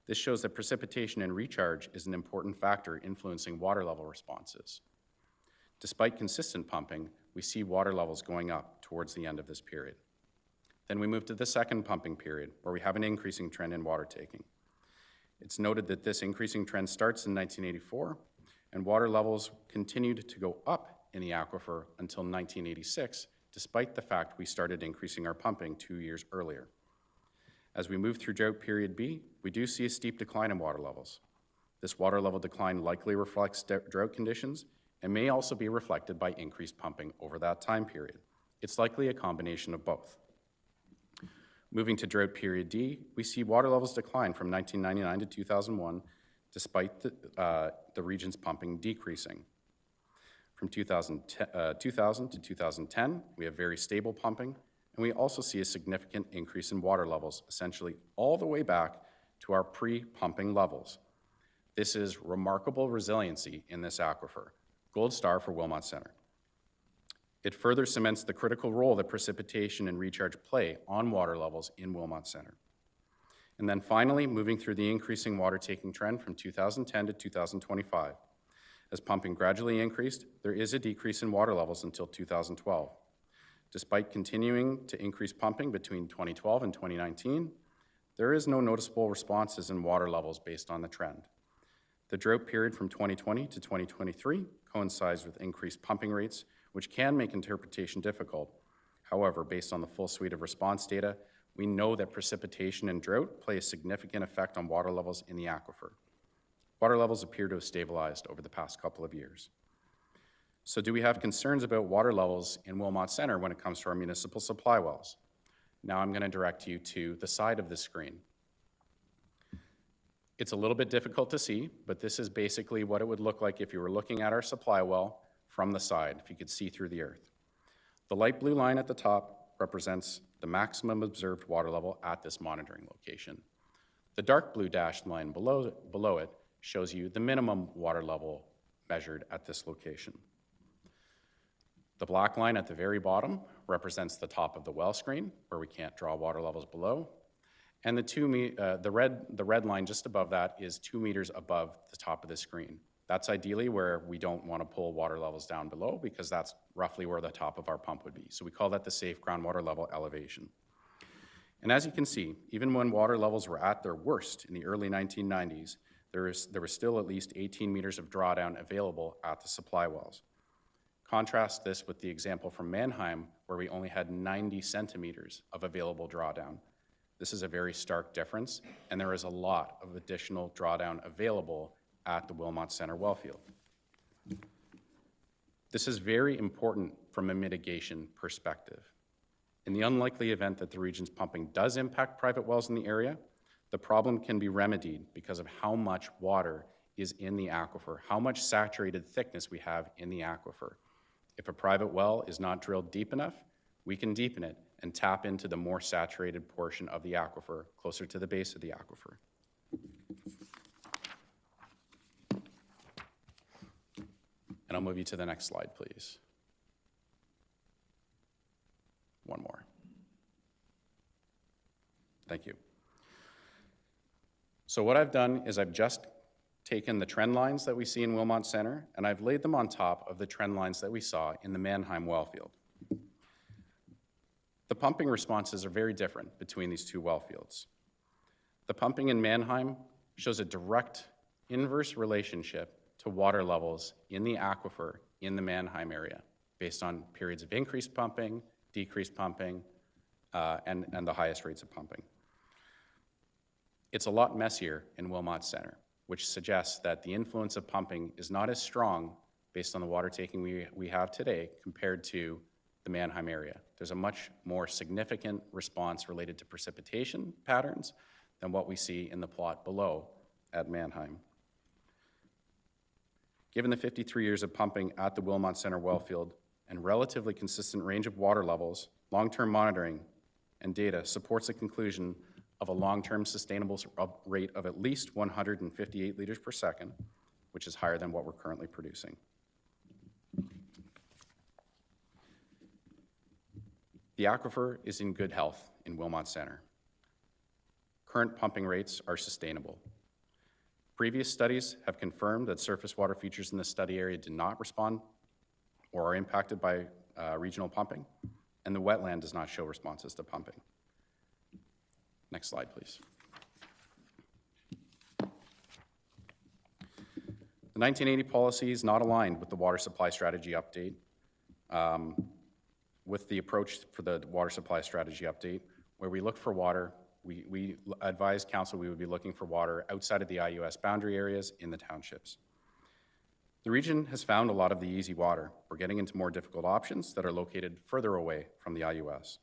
This shows that precipitation and recharge is an important factor influencing water level responses. Despite consistent pumping, we see water levels going up towards the end of this period. Then we move to the second pumping period, where we have an increasing trend in water taking. It's noted that this increasing trend starts in 1984, and water levels continued to go up in the aquifer until 1986, despite the fact we started increasing our pumping 2 years earlier. As we move through drought period B, we do see a steep decline in water levels. This water level decline likely reflects drought conditions and may also be reflected by increased pumping over that time period. It's likely a combination of both. Moving to drought period D, we see water levels decline from 1999 to 2001, despite the region's pumping decreasing. From 2000 to 2010, we have very stable pumping, and we also see a significant increase in water levels, essentially all the way back to our pre-pumping levels. This is remarkable resiliency in this aquifer. Gold star for Wilmot Center. It further cements the critical role that precipitation and recharge play on water levels in Wilmot Center. And then finally, moving through the increasing water taking trend from 2010 to 2025. As pumping gradually increased, there is a decrease in water levels until 2012. Despite continuing to increase pumping between 2012 and 2019, there is no noticeable responses in water levels based on the trend. The drought period from 2020 to 2023 coincides with increased pumping rates, which can make interpretation difficult. However, based on the full suite of response data, we know that precipitation and drought play a significant effect on water levels in the aquifer. Water levels appear to have stabilized over the past couple of years. So do we have concerns about water levels in Wilmot Centre when it comes to our municipal supply wells? Now I'm going to direct you to the side of the screen. It's a little bit difficult to see, but this is basically what it would look like if you were looking at our supply well from the side, if you could see through the earth. The light blue line at the top represents the maximum observed water level at this monitoring location. The dark blue dashed line below it shows you the minimum water level measured at this location. The black line at the very bottom represents the top of the well screen, where we can't draw water levels below. And the red line just above that is 2 meters above the top of the screen. That's ideally where we don't want to pull water levels down below, because that's roughly where the top of our pump would be. So we call that the safe groundwater level elevation. And as you can see, even when water levels were at their worst in the early 1990s, there was still at least 18 meters of drawdown available at the supply wells. Contrast this with the example from Mannheim, where we only had 90 centimeters of available drawdown. This is a very stark difference, and there is a lot of additional drawdown available at the Wilmot Centre wellfield. This is very important from a mitigation perspective. In the unlikely event that the region's pumping does impact private wells in the area, the problem can be remedied because of how much water is in the aquifer, how much saturated thickness we have in the aquifer. If a private well is not drilled deep enough, we can deepen it and tap into the more saturated portion of the aquifer, closer to the base of the aquifer. And I'll move you to the next slide, please. One more. Thank you. So what I've done is I've just taken the trend lines that we see in Wilmot Centre, and I've laid them on top of the trend lines that we saw in the Mannheim wellfield. The pumping responses are very different between these two wellfields. The pumping in Mannheim shows a direct inverse relationship to water levels in the aquifer in the Mannheim area, based on periods of increased pumping, decreased pumping, and the highest rates of pumping. It's a lot messier in Wilmot Centre, which suggests that the influence of pumping is not as strong based on the water taking we have today compared to the Mannheim area. There's a much more significant response related to precipitation patterns than what we see in the plot below at Mannheim. Given the 53 years of pumping at the Wilmot Centre wellfield and relatively consistent range of water levels, long-term monitoring and data supports the conclusion of a long-term sustainable rate of at least 158 liters per second, which is higher than what we're currently producing. The aquifer is in good health in Wilmot Centre. Current pumping rates are sustainable. Previous studies have confirmed that surface water features in the study area did not respond or are impacted by regional pumping, and the wetland does not show responses to pumping. Next slide, please. The 1980 policy is not aligned with the water supply strategy update. With the approach for the water supply strategy update, where we look for water, we advised council we would be looking for water outside of the IUS boundary areas in the townships. The region has found a lot of the easy water. We're getting into more difficult options that are located further away from the IUS.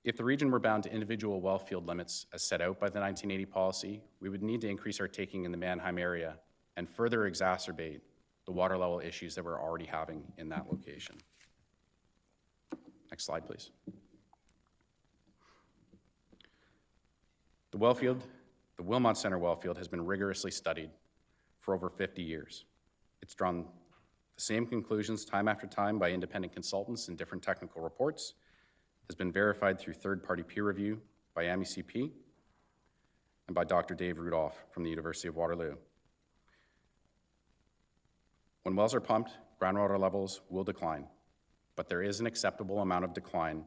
If the region were bound to individual well field limits as set out by the 1980 policy, we would need to increase our taking in the Mannheim area and further exacerbate the water level issues that we're already having in that location. Next slide, please. The Wilmot Centre wellfield has been rigorously studied for over 50 years. It's drawn the same conclusions time after time by independent consultants in different technical reports, has been verified through third-party peer review, by MECP and by Dr. Dave Rudolph from the University of Waterloo. When wells are pumped, groundwater levels will decline, but there is an acceptable amount of decline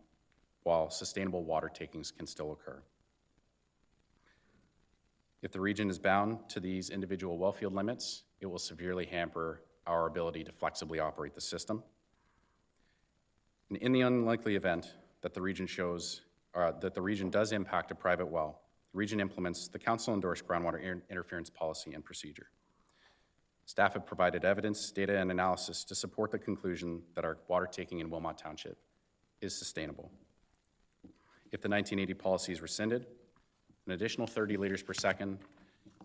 while sustainable water takings can still occur. If the region is bound to these individual wellfield limits, it will severely hamper our ability to flexibly operate the system. And in the unlikely event that the region does impact a private well, the region implements the council-endorsed groundwater interference policy and procedure. Staff have provided evidence, data, and analysis to support the conclusion that our water taking in Wilmot Township is sustainable. If the 1980 policy is rescinded, an additional 30 liters per second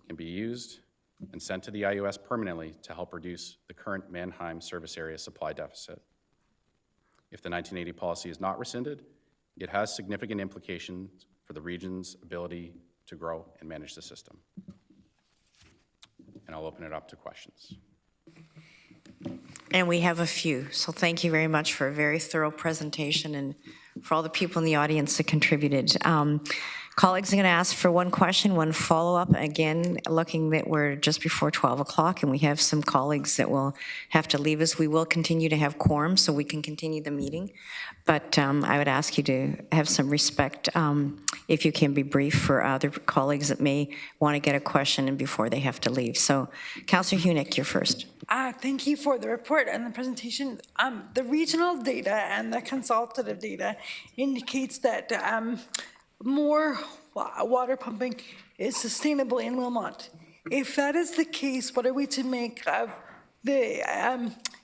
can be used and sent to the IUS permanently to help reduce the current Mannheim service area supply deficit. If the 1980 policy is not rescinded, it has significant implications for the region's ability to grow and manage the system. And I'll open it up to questions. And we have a few, so thank you very much for a very thorough presentation and for all the people in the audience that contributed. Colleagues are going to ask for one question, one follow-up. Again, looking that we're just before 12 o'clock and we have some colleagues that will have to leave us. We will continue to have quorum so we can continue the meeting. But I would ask you to have some respect, if you can be brief, for other colleagues that may want to get a question in before they have to leave. So, Councillor Hunick, you're first. Thank you for the report and the presentation. The regional data and the consultative data indicates that more water pumping is sustainable in Wilmot. If that is the case, what are we to make of the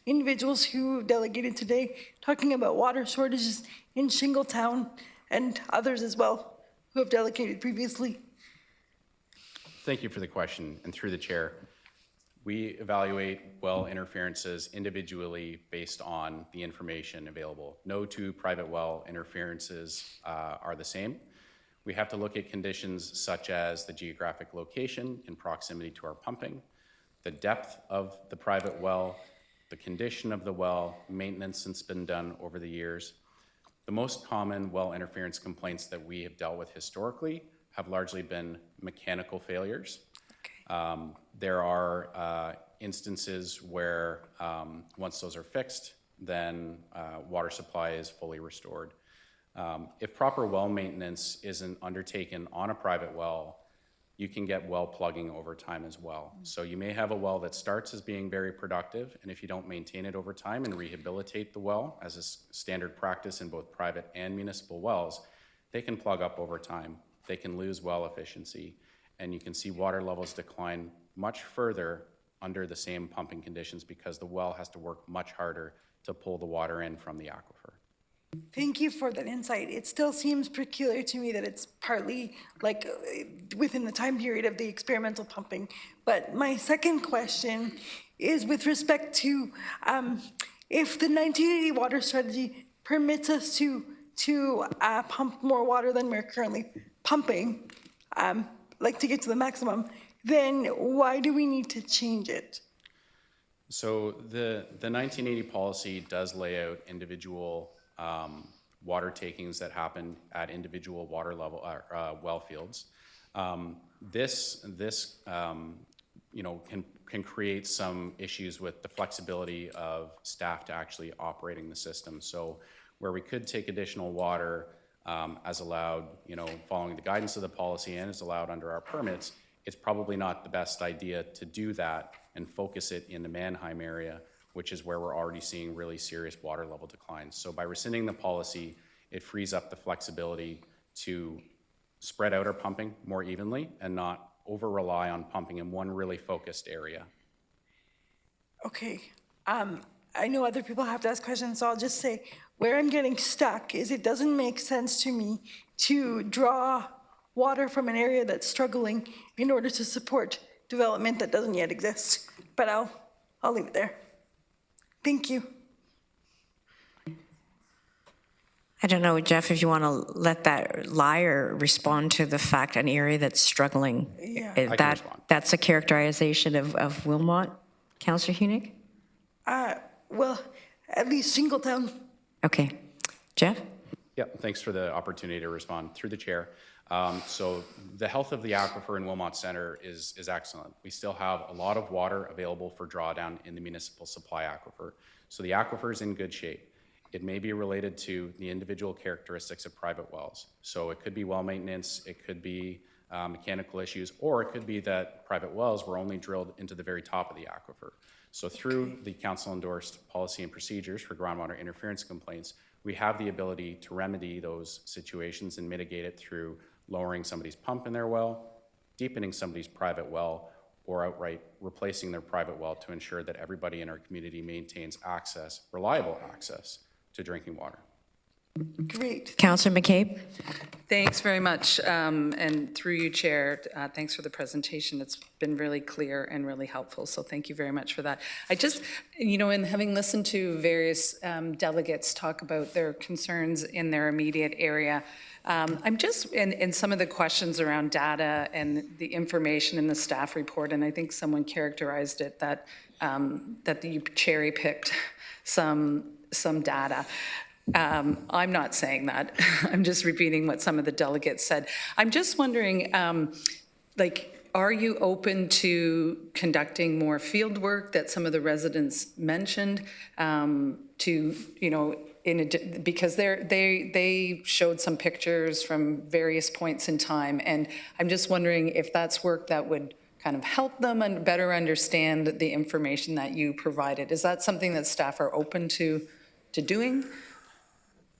individuals who delegated today talking about water shortages in Shingletown and others as well who have delegated previously? Thank you for the question, and through the chair. We evaluate well interferences individually based on the information available. No two private well interferences are the same. We have to look at conditions such as the geographic location in proximity to our pumping, the depth of the private well, the condition of the well, maintenance that's been done over the years. The most common well interference complaints that we have dealt with historically have largely been mechanical failures. There are instances where once those are fixed, then water supply is fully restored. If proper well maintenance isn't undertaken on a private well, you can get well plugging over time as well. So you may have a well that starts as being very productive, and if you don't maintain it over time and rehabilitate the well, as is standard practice in both private and municipal wells, they can plug up over time. They can lose well efficiency, and you can see water levels decline much further under the same pumping conditions because the well has to work much harder to pull the water in from the aquifer. Thank you for that insight. It still seems peculiar to me that it's partly like within the time period of the experimental pumping. But my second question is with respect to if the 1980 water strategy permits us to pump more water than we're currently pumping, like to get to the maximum, then why do we need to change it? So the 1980 policy does lay out individual water takings that happen at individual water level well fields. This can create some issues with the flexibility of staff to actually operating the system. So where we could take additional water as allowed, following the guidance of the policy and as allowed under our permits, it's probably not the best idea to do that and focus it in the Mannheim area, which is where we're already seeing really serious water level declines. So by rescinding the policy, it frees up the flexibility to spread out our pumping more evenly and not over-rely on pumping in one really focused area. Okay. I know other people have to ask questions, so I'll just say where I'm getting stuck is it doesn't make sense to me to draw water from an area that's struggling in order to support development that doesn't yet exist. But I'll leave it there. Thank you. I don't know, Jeff, if you want to let that lie or respond to the fact an area that's struggling. Yeah. That's a characterization of Wilmot, Councillor Hunick? Well, at least Shingletown. Okay. Jeff? Yeah, thanks for the opportunity to respond through the chair. So the health of the aquifer in Wilmot Center is excellent. We still have a lot of water available for drawdown in the municipal supply aquifer. So the aquifer is in good shape. It may be related to the individual characteristics of private wells. So it could be well maintenance, it could be mechanical issues, or it could be that private wells were only drilled into the very top of the aquifer. So through the council endorsed policy and procedures for groundwater interference complaints, we have the ability to remedy those situations and mitigate it through lowering somebody's pump in their well, deepening somebody's private well, or outright replacing their private well to ensure that everybody in our community maintains access, reliable access to drinking water. Great. Councillor McCabe? Thanks very much. And through you, Chair, thanks for the presentation. It's been really clear and really helpful. So thank you very much for that. I just, in having listened to various delegates talk about their concerns in their immediate area, I'm just, in some of the questions around data and the information in the staff report, and I think someone characterized it that you cherry-picked some data. I'm not saying that. I'm just repeating what some of the delegates said. I'm just wondering, are you open to conducting more field work that some of the residents mentioned because they showed some pictures from various points in time, and I'm just wondering if that's work that would kind of help them and better understand the information that you provided. Is that something that staff are open to doing?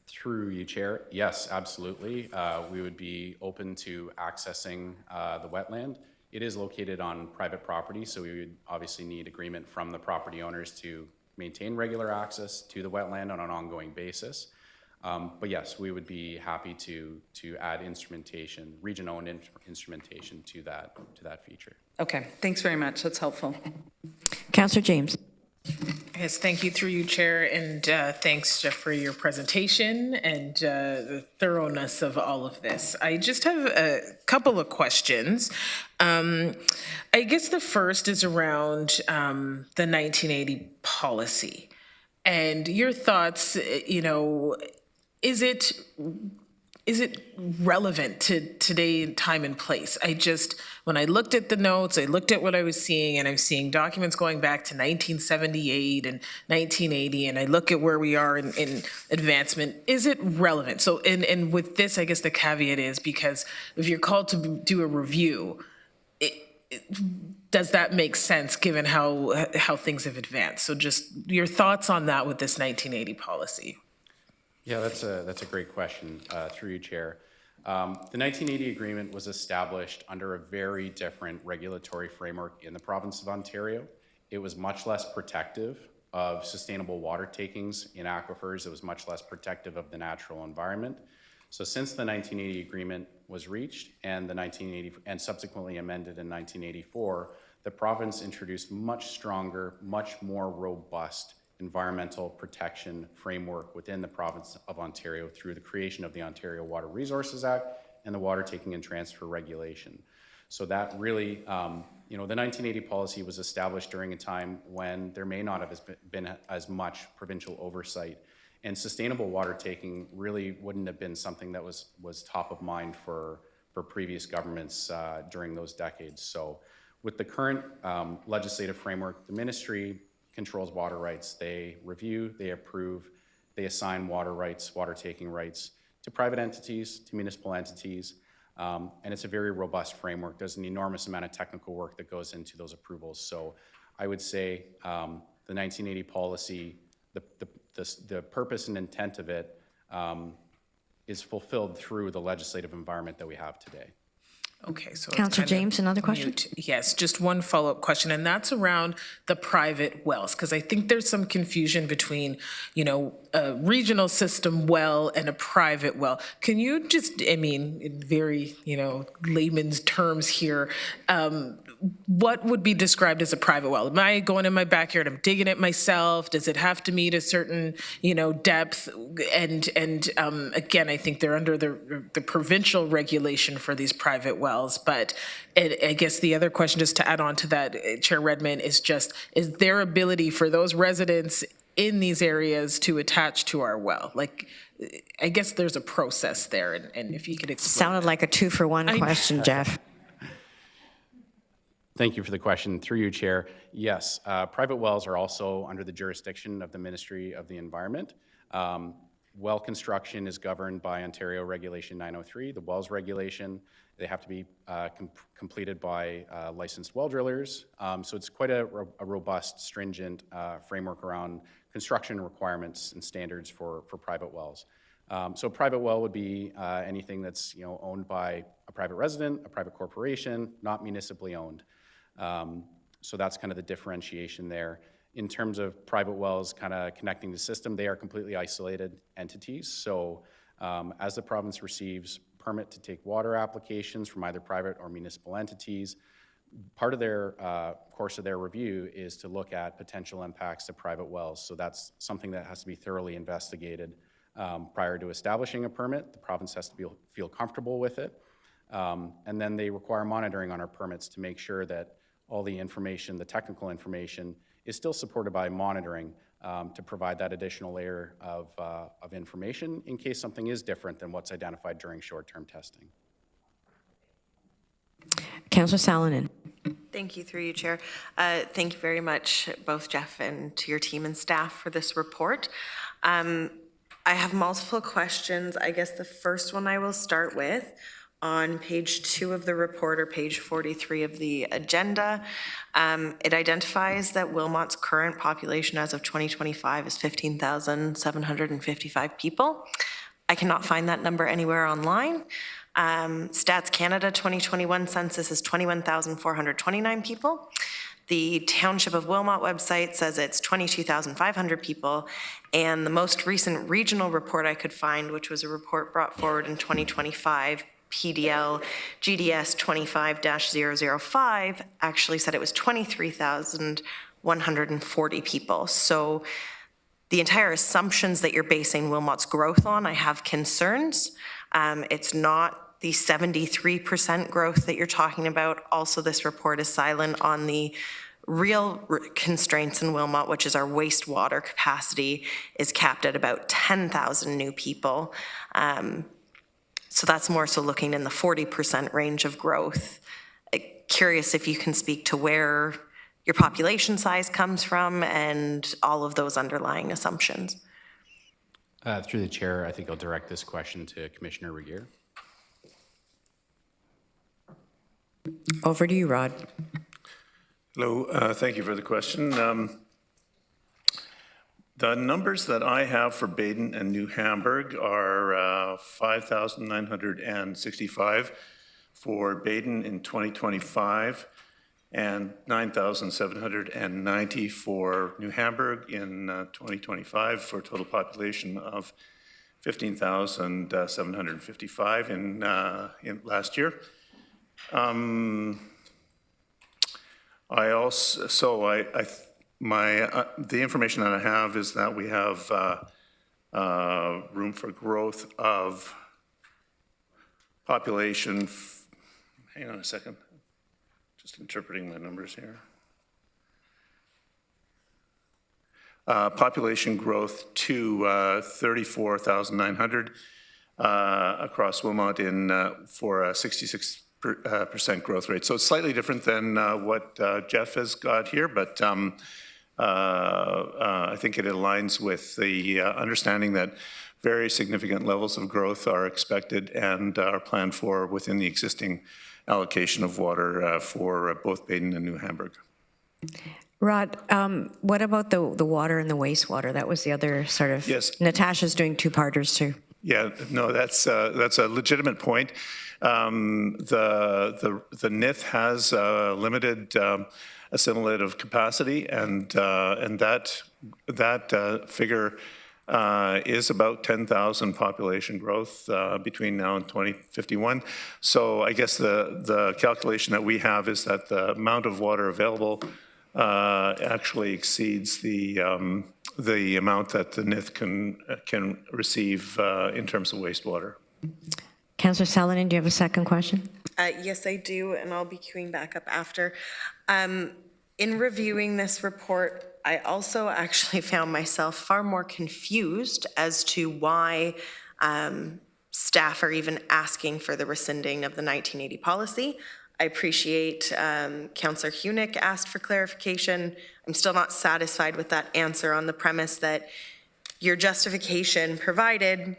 Through you, Chair, yes, absolutely. We would be open to accessing the wetland. It is located on private property, so we would obviously need agreement from the property owners to maintain regular access to the wetland on an ongoing basis. But yes, we would be happy to add instrumentation, region-owned instrumentation to that feature. Okay, thanks very much. That's helpful. Councillor James. Yes, thank you through you, Chair, and thanks, Jeff, for your presentation and the thoroughness of all of this. I just have a couple of questions. I guess the first is around the 1980 policy and your thoughts, is it relevant to today, time and place? When I looked at the notes, I looked at what I was seeing, and I'm seeing documents going back to 1978 and 1980, and I look at where we are in advancement. Is it relevant? So, and with this, I guess the caveat is because if you're called to do a review, does that make sense given how things have advanced? So just your thoughts on that with this 1980 policy. Yeah, that's a great question through you, Chair. The 1980 agreement was established under a very different regulatory framework in the province of Ontario. It was much less protective of sustainable water takings in aquifers. It was much less protective of the natural environment. So since the 1980 agreement was reached and subsequently amended in 1984, the province introduced much stronger, much more robust environmental protection framework within the province of Ontario through the creation of the Ontario Water Resources Act and the Water Taking and Transfer Regulation. So that really, the 1980 policy was established during a time when there may not have been as much provincial oversight, and sustainable water taking really wouldn't have been something that was top of mind for previous governments during those decades. So with the current legislative framework, the ministry controls water rights. They review, they approve, they assign water rights, water taking rights to private entities, to municipal entities, and it's a very robust framework. There's an enormous amount of technical work that goes into those approvals. So I would say the 1980 policy, the purpose and intent of it is fulfilled through the legislative environment that we have today. Okay, so Councillor James, another question? Yes, just one follow-up question, and that's around the private wells, because I think there's some confusion between, a regional system well and a private well. Can you just, in very, layman's terms here, what would be described as a private well? Am I going in my backyard, I'm digging it myself? Does it have to meet a certain, depth? And again, I think they're under the provincial regulation for these private wells. But I guess the other question, just to add on to that, Chair Redmond, is their ability for those residents in these areas to attach to our well? Like, I guess there's a process there, and if you could explain. Sounded like a 2-for-1 question, Jeff. Thank you for the question. Through you, Chair. Yes, private wells are also under the jurisdiction of the Ministry of the Environment. Well construction is governed by Ontario Regulation 903, the wells regulation. They have to be completed by licensed well drillers. So it's quite a robust, stringent framework around construction requirements and standards for private wells. So a private well would be anything that's owned by a private resident, a private corporation, not municipally owned. So that's kind of the differentiation there. In terms of private wells kind of connecting the system, they are completely isolated entities. So as the province receives permit to take water applications from either private or municipal entities, part of their course of their review is to look at potential impacts to private wells. So that's something that has to be thoroughly investigated prior to establishing a permit. The province has to feel comfortable with it. And then they require monitoring on our permits to make sure that all the information, the technical information, is still supported by monitoring to provide that additional layer of information in case something is different than what's identified during short-term testing. Councillor Salonen. Thank you, through you, Chair. Thank you very much, both Jeff and to your team and staff for this report. I have multiple questions. I guess the first one I will start with, on page 2 of the report, or page 43 of the agenda, it identifies that Wilmot's current population as of 2025 is 15,755 people. I cannot find that number anywhere online. Stats Canada 2021 census is 21,429 people. The Township of Wilmot website says it's 22,500 people, and the most recent regional report I could find, which was a report brought forward in 2025, PDL GDS 25-005, actually said it was 23,140 people. So the entire assumptions that you're basing Wilmot's growth on, I have concerns. It's not the 73% growth that you're talking about. Also, this report is silent on the real constraints in Wilmot, which is our wastewater capacity is capped at about 10,000 new people. So that's more so looking in the 40% range of growth. Curious if you can speak to where your population size comes from and all of those underlying assumptions. Through the chair, I think I'll direct this question to Commissioner Regier. Over to you, Rod. Hello, thank you for the question. The numbers that I have for Baden and New Hamburg are 5,965 for Baden in 2025 and 9,790 for New Hamburg in 2025 for a total population of 15,755 in last year. The information that I have is that we have room for growth of population. Hang on a second, just interpreting my numbers here. Population growth to 34,900 across Wilmot for a 66% growth rate. So it's slightly different than what Jeff has got here, but I think it aligns with the understanding that very significant levels of growth are expected and are planned for within the existing allocation of water for both Baden and New Hamburg. Rod, what about the water and the wastewater? That was the other sort of. Yes. Natasha's doing two-parters too. Yeah, no, that's a legitimate point. The NIF has limited assimilative capacity, and that figure is about 10,000 population growth between now and 2051. So I guess the calculation that we have is that the amount of water available actually exceeds the amount that the NIF can receive in terms of wastewater. Councillor Salonen, do you have a second question? Yes, I do, and I'll be queuing back up after. In reviewing this report, I also actually found myself far more confused as to why staff are even asking for the rescinding of the 1980 policy. I appreciate Councillor Hunick asked for clarification. I'm still not satisfied with that answer on the premise that your justification provided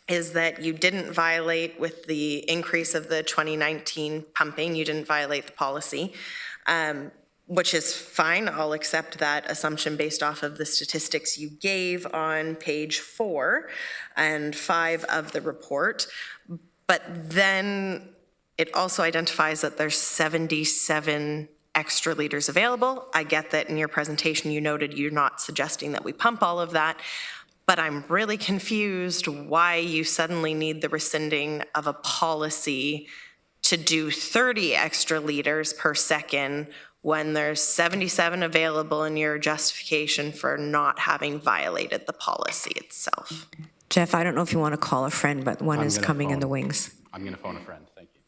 is that you didn't violate with the increase of the 2019 pumping, you didn't violate the policy, which is fine. I'll accept that assumption based off of the statistics you gave on page 4 and 5 of the report. But then it also identifies that there's 77 extra liters available. I get that in your presentation you noted you're not suggesting that we pump all of that, but I'm really confused why you suddenly need the rescinding of a policy to do 30 extra liters per second when there's 77 available in your justification for not having violated the policy itself. Jeff, I don't know if you want to call a friend, but one is coming in the wings. I'm going to phone a friend. Thank you.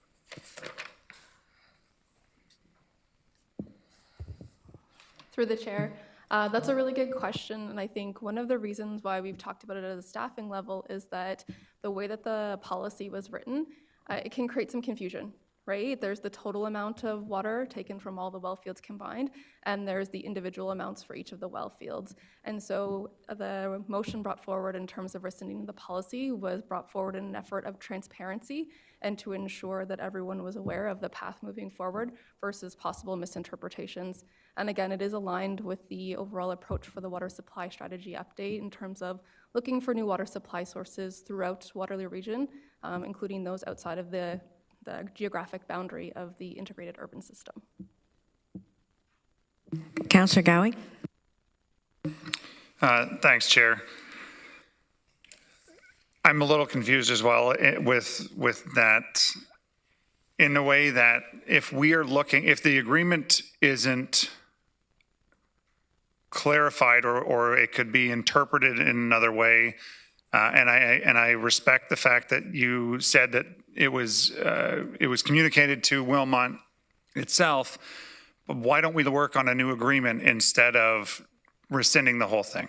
Through the chair. That's a really good question, and I think one of the reasons why we've talked about it at a staffing level is that the way that the policy was written, it can create some confusion, right? There's the total amount of water taken from all the well fields combined, and there's the individual amounts for each of the well fields. And so the motion brought forward in terms of rescinding the policy was brought forward in an effort of transparency and to ensure that everyone was aware of the path moving forward versus possible misinterpretations. And again, it is aligned with the overall approach for the water supply strategy update in terms of looking for new water supply sources throughout Waterloo region, including those outside of the geographic boundary of the integrated urban system. Councillor Gowie? Thanks, Chair. I'm a little confused as well with that, in a way that if the agreement isn't clarified or it could be interpreted in another way, and I respect the fact that you said that it was communicated to Wilmot itself, but why don't we work on a new agreement instead of rescinding the whole thing?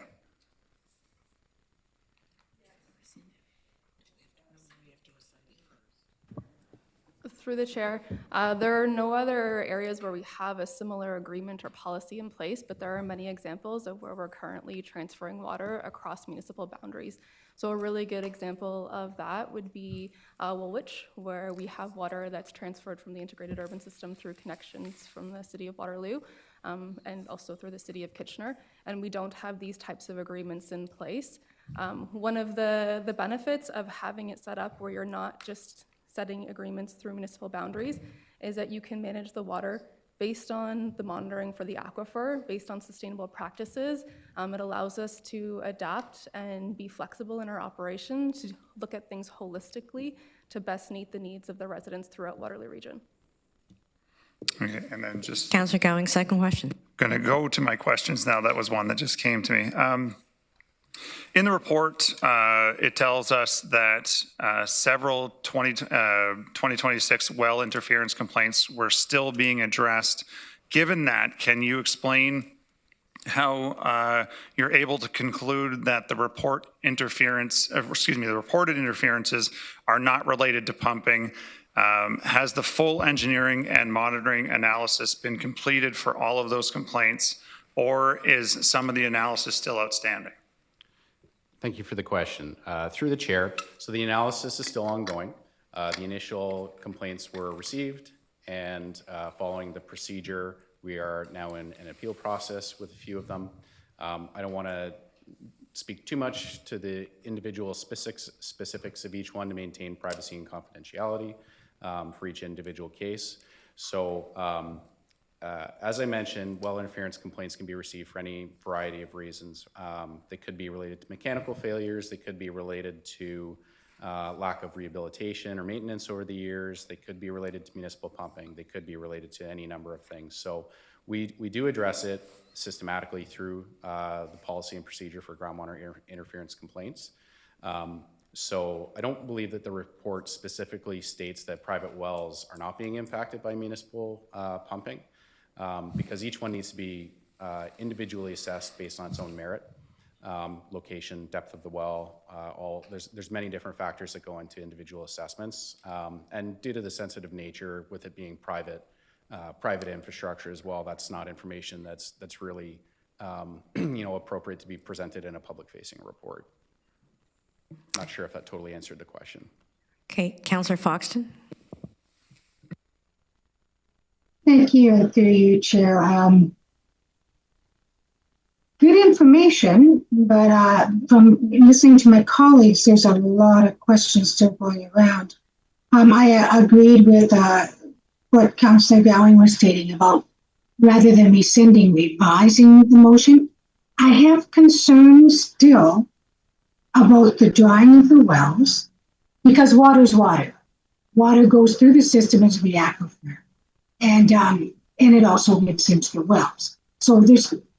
Through the chair, there are no other areas where we have a similar agreement or policy in place, but there are many examples of where we're currently transferring water across municipal boundaries. So a really good example of that would be Woolwich, where we have water that's transferred from the integrated urban system through connections from the city of Waterloo and also through the city of Kitchener, and we don't have these types of agreements in place. One of the benefits of having it set up where you're not just setting agreements through municipal boundaries is that you can manage the water based on the monitoring for the aquifer, based on sustainable practices. It allows us to adapt and be flexible in our operation, to look at things holistically to best meet the needs of the residents throughout Waterloo region. Okay, and then just... Councillor Gowing, second question. Going to go to my questions now. That was one that just came to me. In the report, it tells us that several 2026 well interference complaints were still being addressed. Given that, can you explain how you're able to conclude that the reported interferences are not related to pumping? Has the full engineering and monitoring analysis been completed for all of those complaints, or is some of the analysis still outstanding? Thank you for the question. Through the chair, so the analysis is still ongoing. The initial complaints were received, and following the procedure, we are now in an appeal process with a few of them. I don't want to speak too much to the individual specifics of each one to maintain privacy and confidentiality for each individual case. So as I mentioned, well interference complaints can be received for any variety of reasons. They could be related to mechanical failures. They could be related to lack of rehabilitation or maintenance over the years. They could be related to municipal pumping. They could be related to any number of things. So we do address it systematically through the policy and procedure for groundwater interference complaints. So I don't believe that the report specifically states that private wells are not being impacted by municipal pumping. Because each one needs to be individually assessed based on its own merit. Location, depth of the well, there's many different factors that go into individual assessments. And due to the sensitive nature with it being private infrastructure as well, that's not information that's really appropriate to be presented in a public-facing report. Not sure if that totally answered the question. Okay, Councillor Foxton. Thank you, through you, Chair. Good information, but from listening to my colleagues, there's a lot of questions still going around. I agreed with what Councillor Gowing was stating about rather than rescinding, revising the motion. I have concerns still about the drying of the wells because water is water. Water goes through the system as the aquifer, and it also gets into the wells. So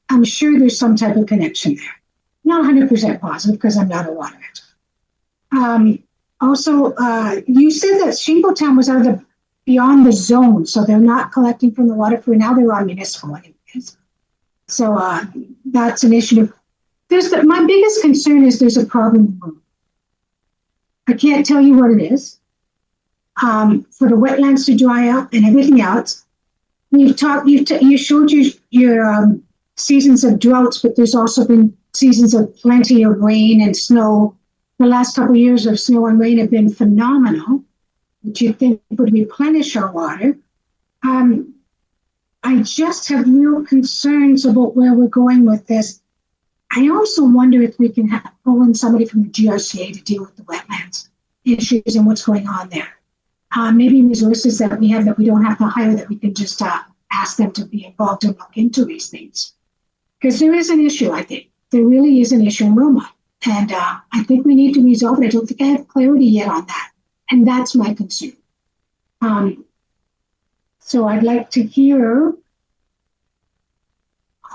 I'm sure there's some type of connection there. Not 100% positive because I'm not a water expert. Also, you said that Shingletown was out of beyond the zone, so they're not collecting from the water for now. They're on municipal anyways. So that's an issue. My biggest concern is there's a problem. I can't tell you what it is. For the wetlands to dry up and everything else, you showed your seasons of droughts, but there's also been seasons of plenty of rain and snow. The last couple of years of snow and rain have been phenomenal, which you think would replenish our water. I just have real concerns about where we're going with this. I also wonder if we can pull in somebody from the GRCA to deal with the wetlands issues and what's going on there. Maybe resources that we have that we don't have to hire, that we can just ask them to be involved and look into these things. Because there is an issue, I think. There really is an issue in Wilmot. And I think we need to resolve it. I don't think I have clarity yet on that. And that's my concern. So I'd like to hear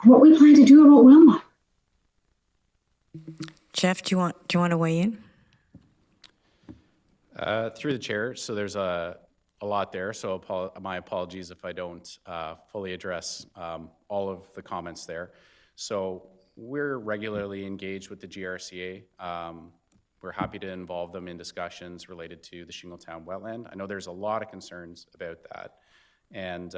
what we plan to do about Wilmot. Jeff, do you want to weigh in? Through the chair, so there's a lot there, so my apologies if I don't fully address all of the comments there. So we're regularly engaged with the GRCA. We're happy to involve them in discussions related to the Shingletown wetland. I know there's a lot of concerns about that. And,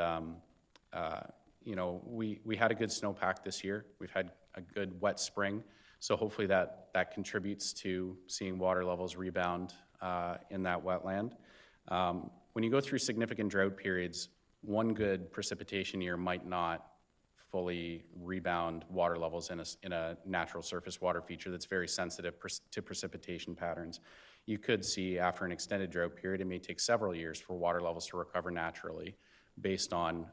we had a good snowpack this year. We've had a good wet spring. So hopefully that contributes to seeing water levels rebound in that wetland. When you go through significant drought periods, one good precipitation year might not fully rebound water levels in a natural surface water feature that's very sensitive to precipitation patterns. You could see after an extended drought period, it may take several years for water levels to recover naturally based on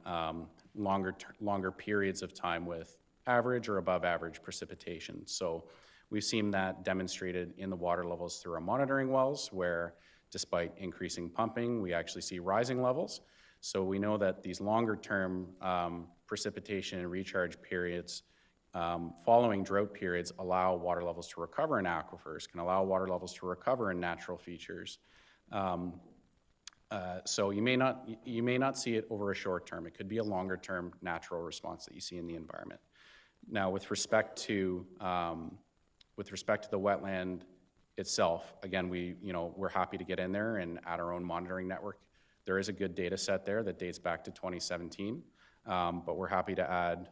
longer periods of time with average or above average precipitation. So we've seen that demonstrated in the water levels through our monitoring wells, where despite increasing pumping, we actually see rising levels. So we know that these longer term precipitation and recharge periods following drought periods allow water levels to recover in aquifers, can allow water levels to recover in natural features. So you may not see it over a short term. It could be a longer term natural response that you see in the environment. Now, with respect to the wetland itself, again, we're happy to get in there and add our own monitoring network. There is a good data set there that dates back to 2017, but we're happy to add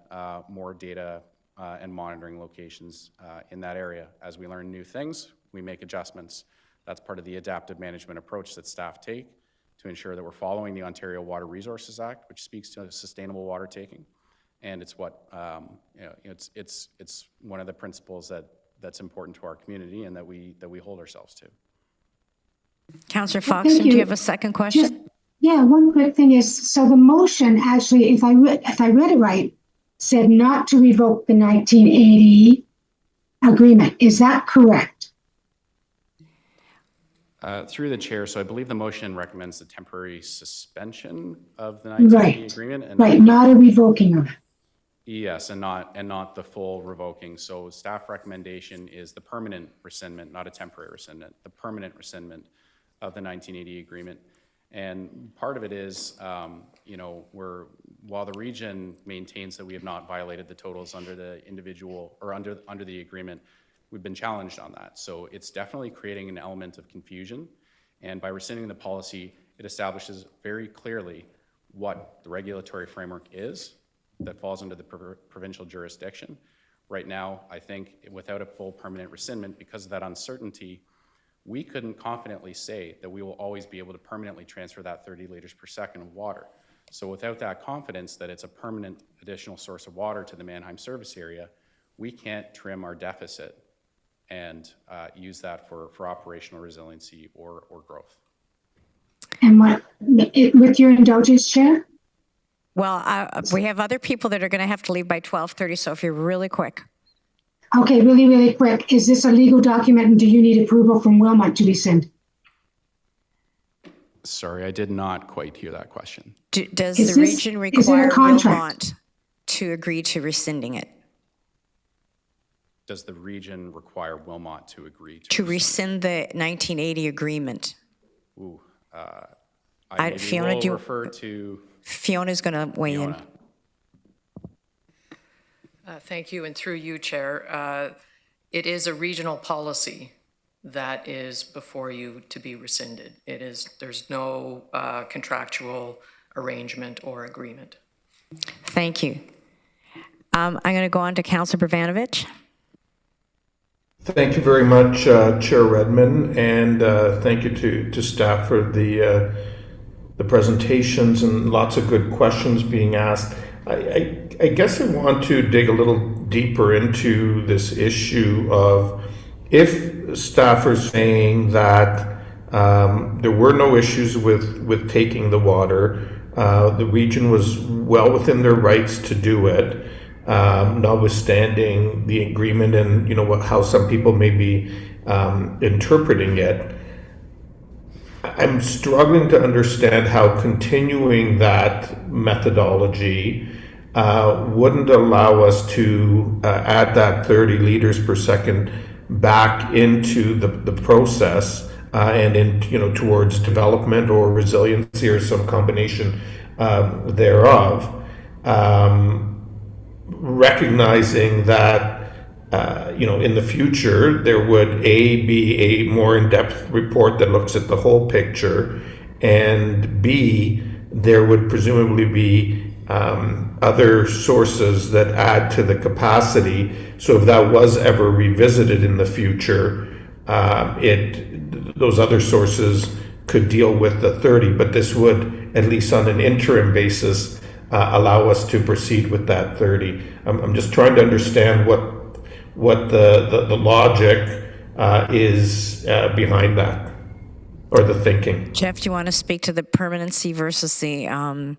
more data and monitoring locations in that area. As we learn new things, we make adjustments. That's part of the adaptive management approach that staff take to ensure that we're following the Ontario Water Resources Act, which speaks to sustainable water taking. And it's what, it's one of the principles that's important to our community and that we hold ourselves to. Councillor Foxton, do you have a second question? One quick thing is, so the motion actually, if I read it right, said not to revoke the 1980 agreement. Is that correct? Through the chair, so I believe the motion recommends the temporary suspension of the 1980 agreement. And right, not a revoking of it. Yes, and not the full revoking. So staff recommendation is the permanent rescindment, not a temporary rescindment, the permanent rescindment of the 1980 agreement. And part of it is, while the region maintains that we have not violated the totals under the individual or under the agreement, we've been challenged on that. So it's definitely creating an element of confusion. And by rescinding the policy, it establishes very clearly what the regulatory framework is that falls under the provincial jurisdiction. Right now, I think without a full permanent rescindment, because of that uncertainty, we couldn't confidently say that we will always be able to permanently transfer that 30 liters per second of water. So without that confidence that it's a permanent additional source of water to the Mannheim service area, we can't trim our deficit and use that for operational resiliency or growth. And with your indulgence, Chair? Well, we have other people that are going to have to leave by 12:30, so if you're really quick. Okay, really, really quick. Is this a legal document and do you need approval from Wilmot to rescind? Sorry, I did not quite hear that question. Does the region require Wilmot to agree to rescinding it? Does the region require Wilmot to agree to rescind the 1980 agreement? Ooh, Fiona, will refer to... Fiona's going to weigh in. Thank you, and through you, Chair. It is a regional policy that is before you to be rescinded. There's no contractual arrangement or agreement. Thank you. I'm going to go on to Councillor Bravanovich. Thank you very much, Chair Redmond, and thank you to staff for the presentations and lots of good questions being asked. I guess I want to dig a little deeper into this issue of if staff are saying that there were no issues with taking the water, the region was well within their rights to do it, notwithstanding the agreement and how some people may be interpreting it. I'm struggling to understand how continuing that methodology wouldn't allow us to add that 30 liters per second back into the process and in towards development or resiliency or some combination thereof. Recognizing that in the future there would be a more in-depth report that looks at the whole picture, and B, there would presumably be other sources that add to the capacity. So if that was ever revisited in the future, those other sources could deal with the 30, but this would, at least on an interim basis, allow us to proceed with that 30. I'm just trying to understand what the logic is behind that, or the thinking. Jeff, do you want to speak to the permanency versus the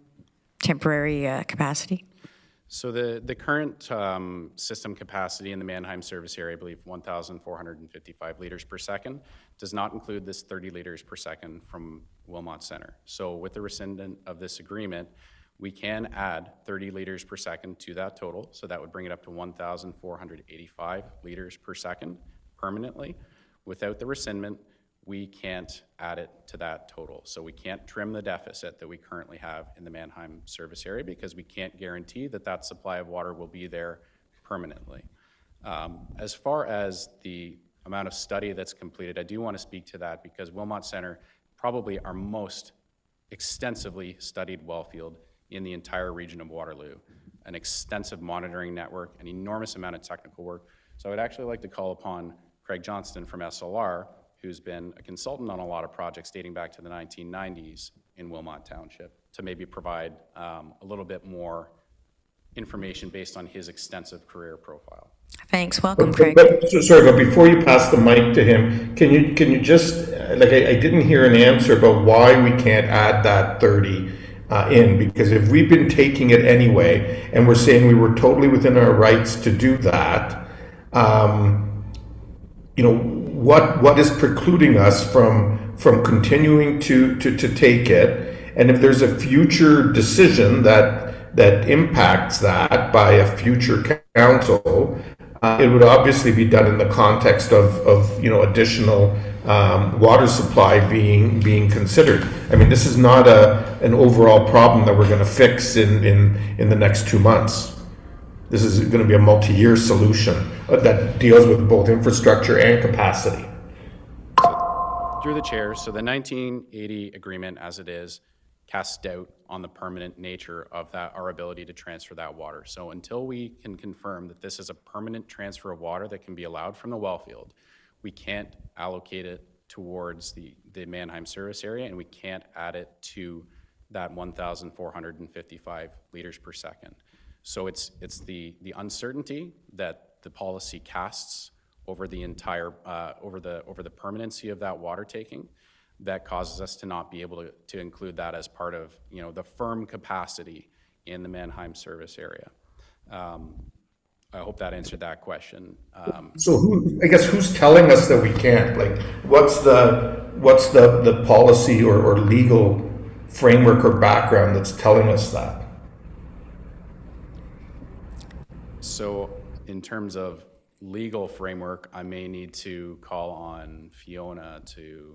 temporary capacity? So the current system capacity in the Mannheim service area, I believe 1,455 liters per second, does not include this 30 liters per second from Wilmot Center. So with the rescindment of this agreement, we can add 30 liters per second to that total. So that would bring it up to 1,485 liters per second permanently. Without the rescindment, we can't add it to that total. So we can't trim the deficit that we currently have in the Mannheim service area because we can't guarantee that that supply of water will be there permanently. As far as the amount of study that's completed, I do want to speak to that because Wilmot Center, probably our most extensively studied well field in the entire region of Waterloo, an extensive monitoring network, an enormous amount of technical work. So I'd actually like to call upon Craig Johnston from SLR, who's been a consultant on a lot of projects dating back to the 1990s in Wilmot Township, to maybe provide a little bit more information based on his extensive career profile. Thanks. Welcome, Craig. Sorry, but before you pass the mic to him, can you just, like, I didn't hear an answer about why we can't add that 30 in, because if we've been taking it anyway, and we're saying we were totally within our rights to do that, what is precluding us from continuing to take it? And if there's a future decision that impacts that by a future council, it would obviously be done in the context of additional water supply being considered. I mean, this is not an overall problem that we're going to fix in the next 2 months. This is going to be a multi-year solution that deals with both infrastructure and capacity. Through the chair, so the 1980 agreement as it is casts doubt on the permanent nature of our ability to transfer that water. So until we can confirm that this is a permanent transfer of water that can be allowed from the well field, we can't allocate it towards the Mannheim service area, and we can't add it to that 1,455 liters per second. So it's the uncertainty that the policy casts over the entire over the permanency of that water taking that causes us to not be able to include that as part of the firm capacity in the Mannheim service area. I hope that answered that question. So who's telling us that we can't? Like, what's the policy or legal framework or background that's telling us that? So in terms of legal framework, I may need to call on Fiona to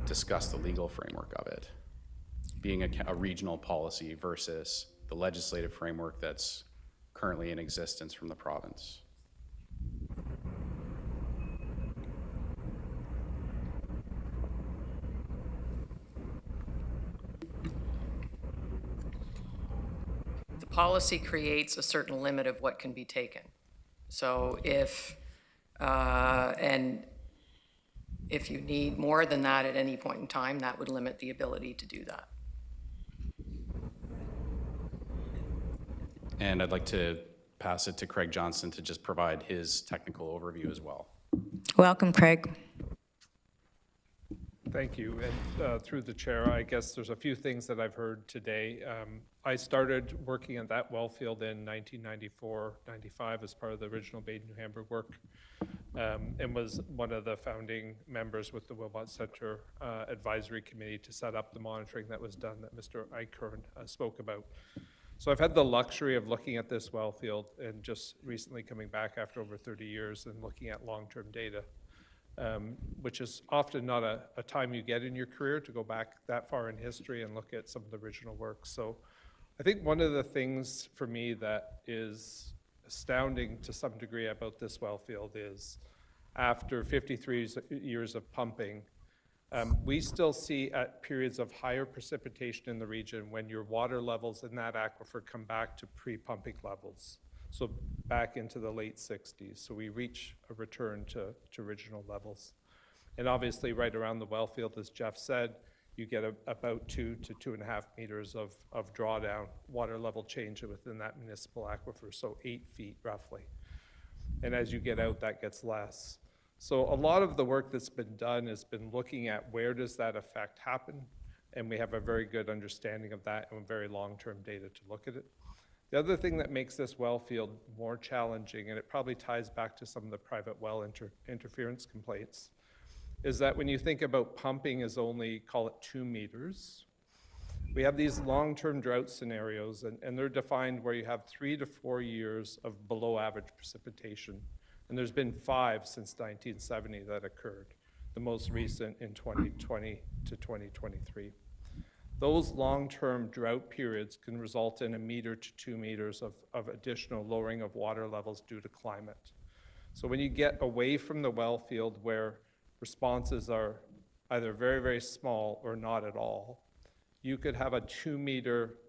discuss the legal framework of it, being a regional policy versus the legislative framework that's currently in existence from the province. The policy creates a certain limit of what can be taken. So if you need more than that at any point in time, that would limit the ability to do that. And I'd like to pass it to Craig Johnson to just provide his technical overview as well. Welcome, Craig. Thank you. And through the chair, I guess there's a few things that I've heard today. I started working at that well field in 1994-95 as part of the original Bay New Hamburg work, and was one of the founding members with the Wilmot Center Advisory Committee to set up the monitoring that was done that Mr. Eichhorn spoke about. So I've had the luxury of looking at this well field and just recently coming back after over 30 years and looking at long-term data, which is often not a time you get in your career to go back that far in history and look at some of the original work. So I think one of the things for me that is astounding to some degree about this well field is after 53 years of pumping, we still see at periods of higher precipitation in the region when your water levels in that aquifer come back to pre-pumping levels, so back into the late 60s. So we reach a return to original levels. And obviously right around the well field, as Jeff said, you get about 2 to 2.5 meters of drawdown water level change within that municipal aquifer, so 8 feet roughly. And as you get out, that gets less. So a lot of the work that's been done has been looking at where does that effect happen, and we have a very good understanding of that and very long-term data to look at it. The other thing that makes this well field more challenging, and it probably ties back to some of the private well interference complaints, is that when you think about pumping as only, call it 2 meters, we have these long-term drought scenarios, and they're defined where you have 3 to 4 years of below average precipitation. And there's been 5 since 1970 that occurred, the most recent in 2020 to 2023. Those long-term drought periods can result in 1 meter to 2 meters of additional lowering of water levels due to climate. So when you get away from the well field where responses are either very, very small or not at all, you could have a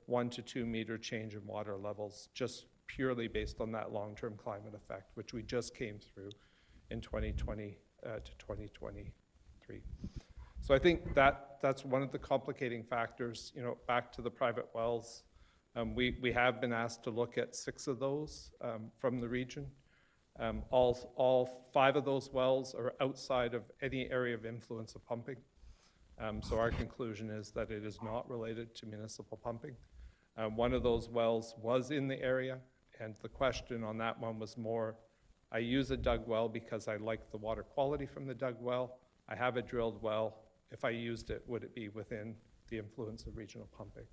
1 to 2 meter change in water levels just purely based on that long-term climate effect, which we just came through in 2020 to 2023. So I think that's one of the complicating factors. Back to the private wells, we have been asked to look at 6 of those from the region. All 5 of those wells are outside of any area of influence of pumping. So our conclusion is that it is not related to municipal pumping. One of those wells was in the area, and the question on that one was more, I use a dug well because I like the water quality from the dug well. I have a drilled well. If I used it, would it be within the influence of regional pumping?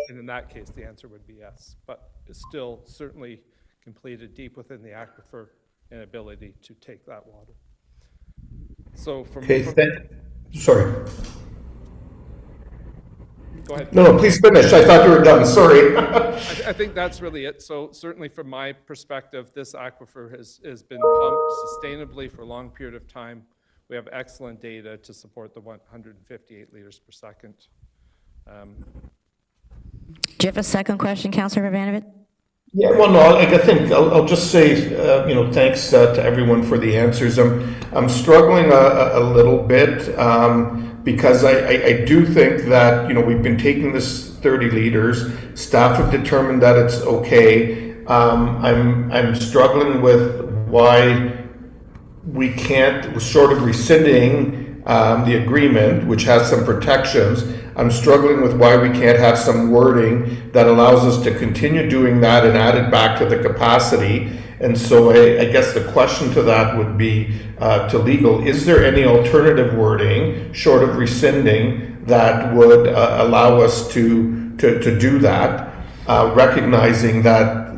And in that case, the answer would be yes. But it's still certainly completed deep within the aquifer and ability to take that water. So sorry. Go ahead. No, please finish. I thought you were done. Sorry. I think that's really it. So certainly from my perspective, this aquifer has been pumped sustainably for a long period of time. We have excellent data to support the 158 liters per second. Do you have a second question, Councillor Ivanovic? Yeah, well, no, I think I'll just say, thanks to everyone for the answers. I'm struggling a little bit because I do think that, we've been taking this 30 liters. Staff have determined that it's okay. I'm struggling with why we can't, we're sort of rescinding the agreement, which has some protections. I'm struggling with why we can't have some wording that allows us to continue doing that and add it back to the capacity. And so I guess the question to that would be to legal, is there any alternative wording short of rescinding that would allow us to do that, recognizing that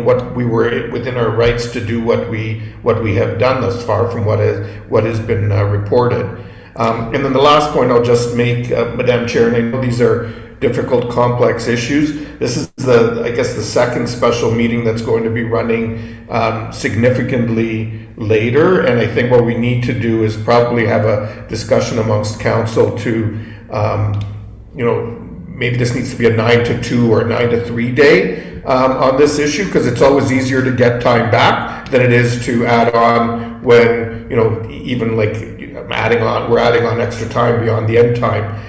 what we were within our rights to do what we have done thus far from what has been reported. And then the last point I'll just make, Madam Chair, and I know these are difficult, complex issues. This is the second special meeting that's going to be running significantly later, and I think what we need to do is probably have a discussion amongst council to, maybe this needs to be a 9 to 2 or 9 to 3 day on this issue, because it's always easier to get time back than it is to add on when, even like we're adding on extra time beyond the end time,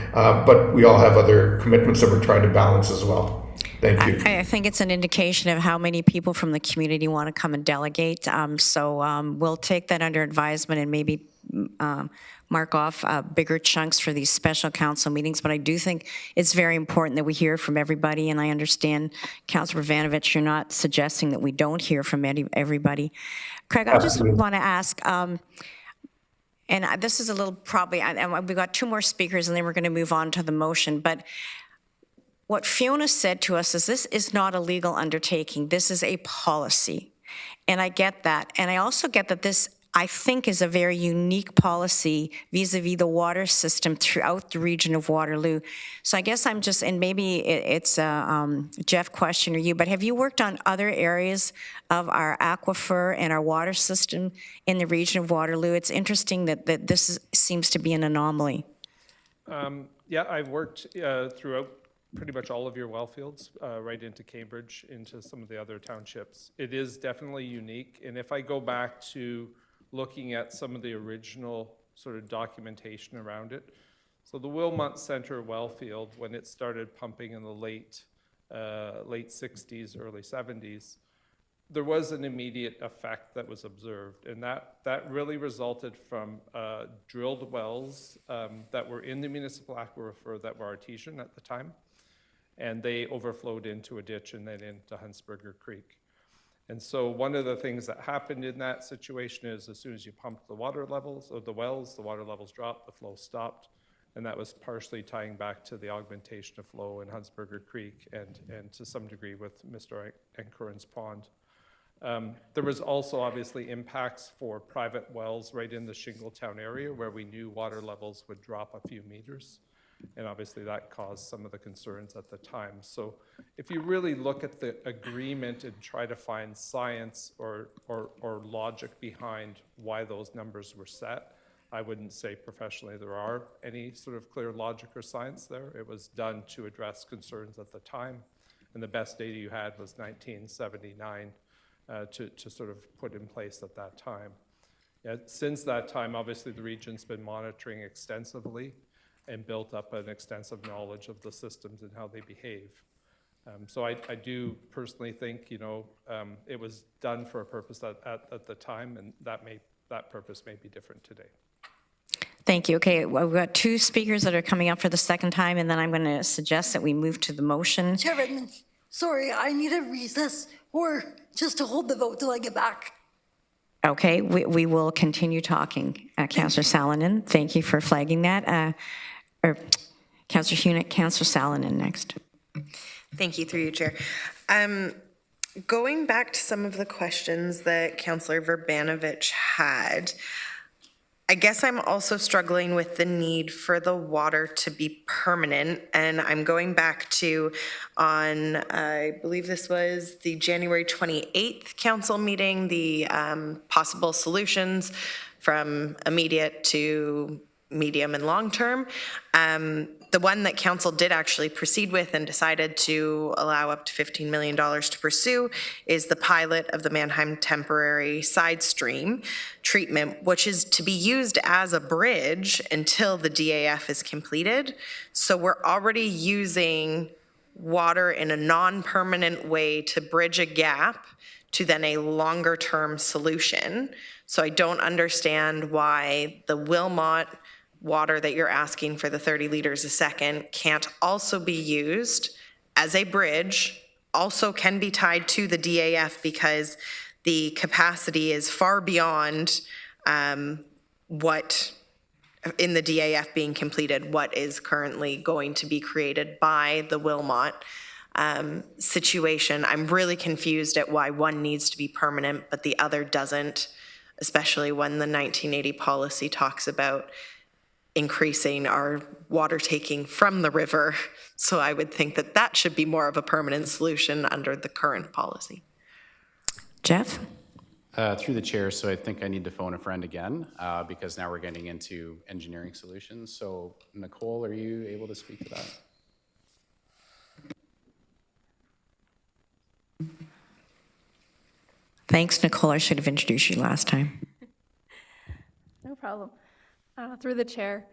but we all have other commitments that we're trying to balance as well. Thank you. I think it's an indication of how many people from the community want to come and delegate. So we'll take that under advisement and maybe mark off bigger chunks for these special council meetings. But I do think it's very important that we hear from everybody. And I understand, Councillor Ivanovic, you're not suggesting that we don't hear from everybody. Craig, I just want to ask, and this is a little probably, and we've got 2 more speakers and then we're going to move on to the motion. But what Fiona said to us is this is not a legal undertaking. This is a policy. And I get that. And I also get that this, I think, is a very unique policy vis-a-vis the water system throughout the region of Waterloo. So I guess I'm just, and maybe it's a Jeff question or you, but have you worked on other areas of our aquifer and our water system in the region of Waterloo? It's interesting that this seems to be an anomaly. Yeah, I've worked throughout pretty much all of your well fields, right into Cambridge, into some of the other townships. It is definitely unique. And if I go back to looking at some of the original sort of documentation around it, so the Wilmot Center well field, when it started pumping in the late 60s, early 70s, there was an immediate effect that was observed, and that really resulted from drilled wells that were in the municipal aquifer that were artesian at the time, and they overflowed into a ditch and then into Huntsberger Creek. And so one of the things that happened in that situation is as soon as you pumped the water levels of the wells, the water levels dropped, the flow stopped, and that was partially tying back to the augmentation of flow in Huntsberger Creek and to some degree with Mr. Ancoran's Pond. There was also obviously impacts for private wells right in the Shingletown area where we knew water levels would drop a few meters. And obviously that caused some of the concerns at the time. So if you really look at the agreement and try to find science or logic behind why those numbers were set, I wouldn't say professionally there are any sort of clear logic or science there. It was done to address concerns at the time. And the best data you had was 1979 to sort of put in place at that time. Since that time, obviously the region's been monitoring extensively and built up an extensive knowledge of the systems and how they behave. So I do personally think, it was done for a purpose at the time, and that purpose may be different today. Thank you. Okay, well, we've got 2 speakers that are coming up for the second time, and then I'm going to suggest that we move to the motion. Chairman, sorry, I need a recess or just to hold the vote till I get back. Okay, we will continue talking. Councillor Salonen, thank you for flagging that. Councillor Hunick, Councillor Salonen next. Thank you, through you, Chair. Going back to some of the questions that Councillor Verbanovich had, I guess I'm also struggling with the need for the water to be permanent. And I'm going back to I believe this was the January 28th council meeting, the possible solutions from immediate to medium and long term. The one that council did actually proceed with and decided to allow up to $15 million to pursue is the pilot of the Mannheim temporary side stream treatment, which is to be used as a bridge until the DAF is completed. So we're already using water in a non-permanent way to bridge a gap to then a longer term solution. So I don't understand why the Wilmot water that you're asking for the 30 liters a second can't also be used as a bridge, also can be tied to the DAF because the capacity is far beyond what in the DAF being completed, what is currently going to be created by the Wilmot situation. I'm really confused at why one needs to be permanent, but the other doesn't, especially when the 1980 policy talks about increasing our water taking from the river. So I would think that that should be more of a permanent solution under the current policy. Jeff? Through the chair, so I think I need to phone a friend again because now we're getting into engineering solutions. So Nicole, are you able to speak to that? Thanks, Nicole. I should have introduced you last time. No problem. Through the chair,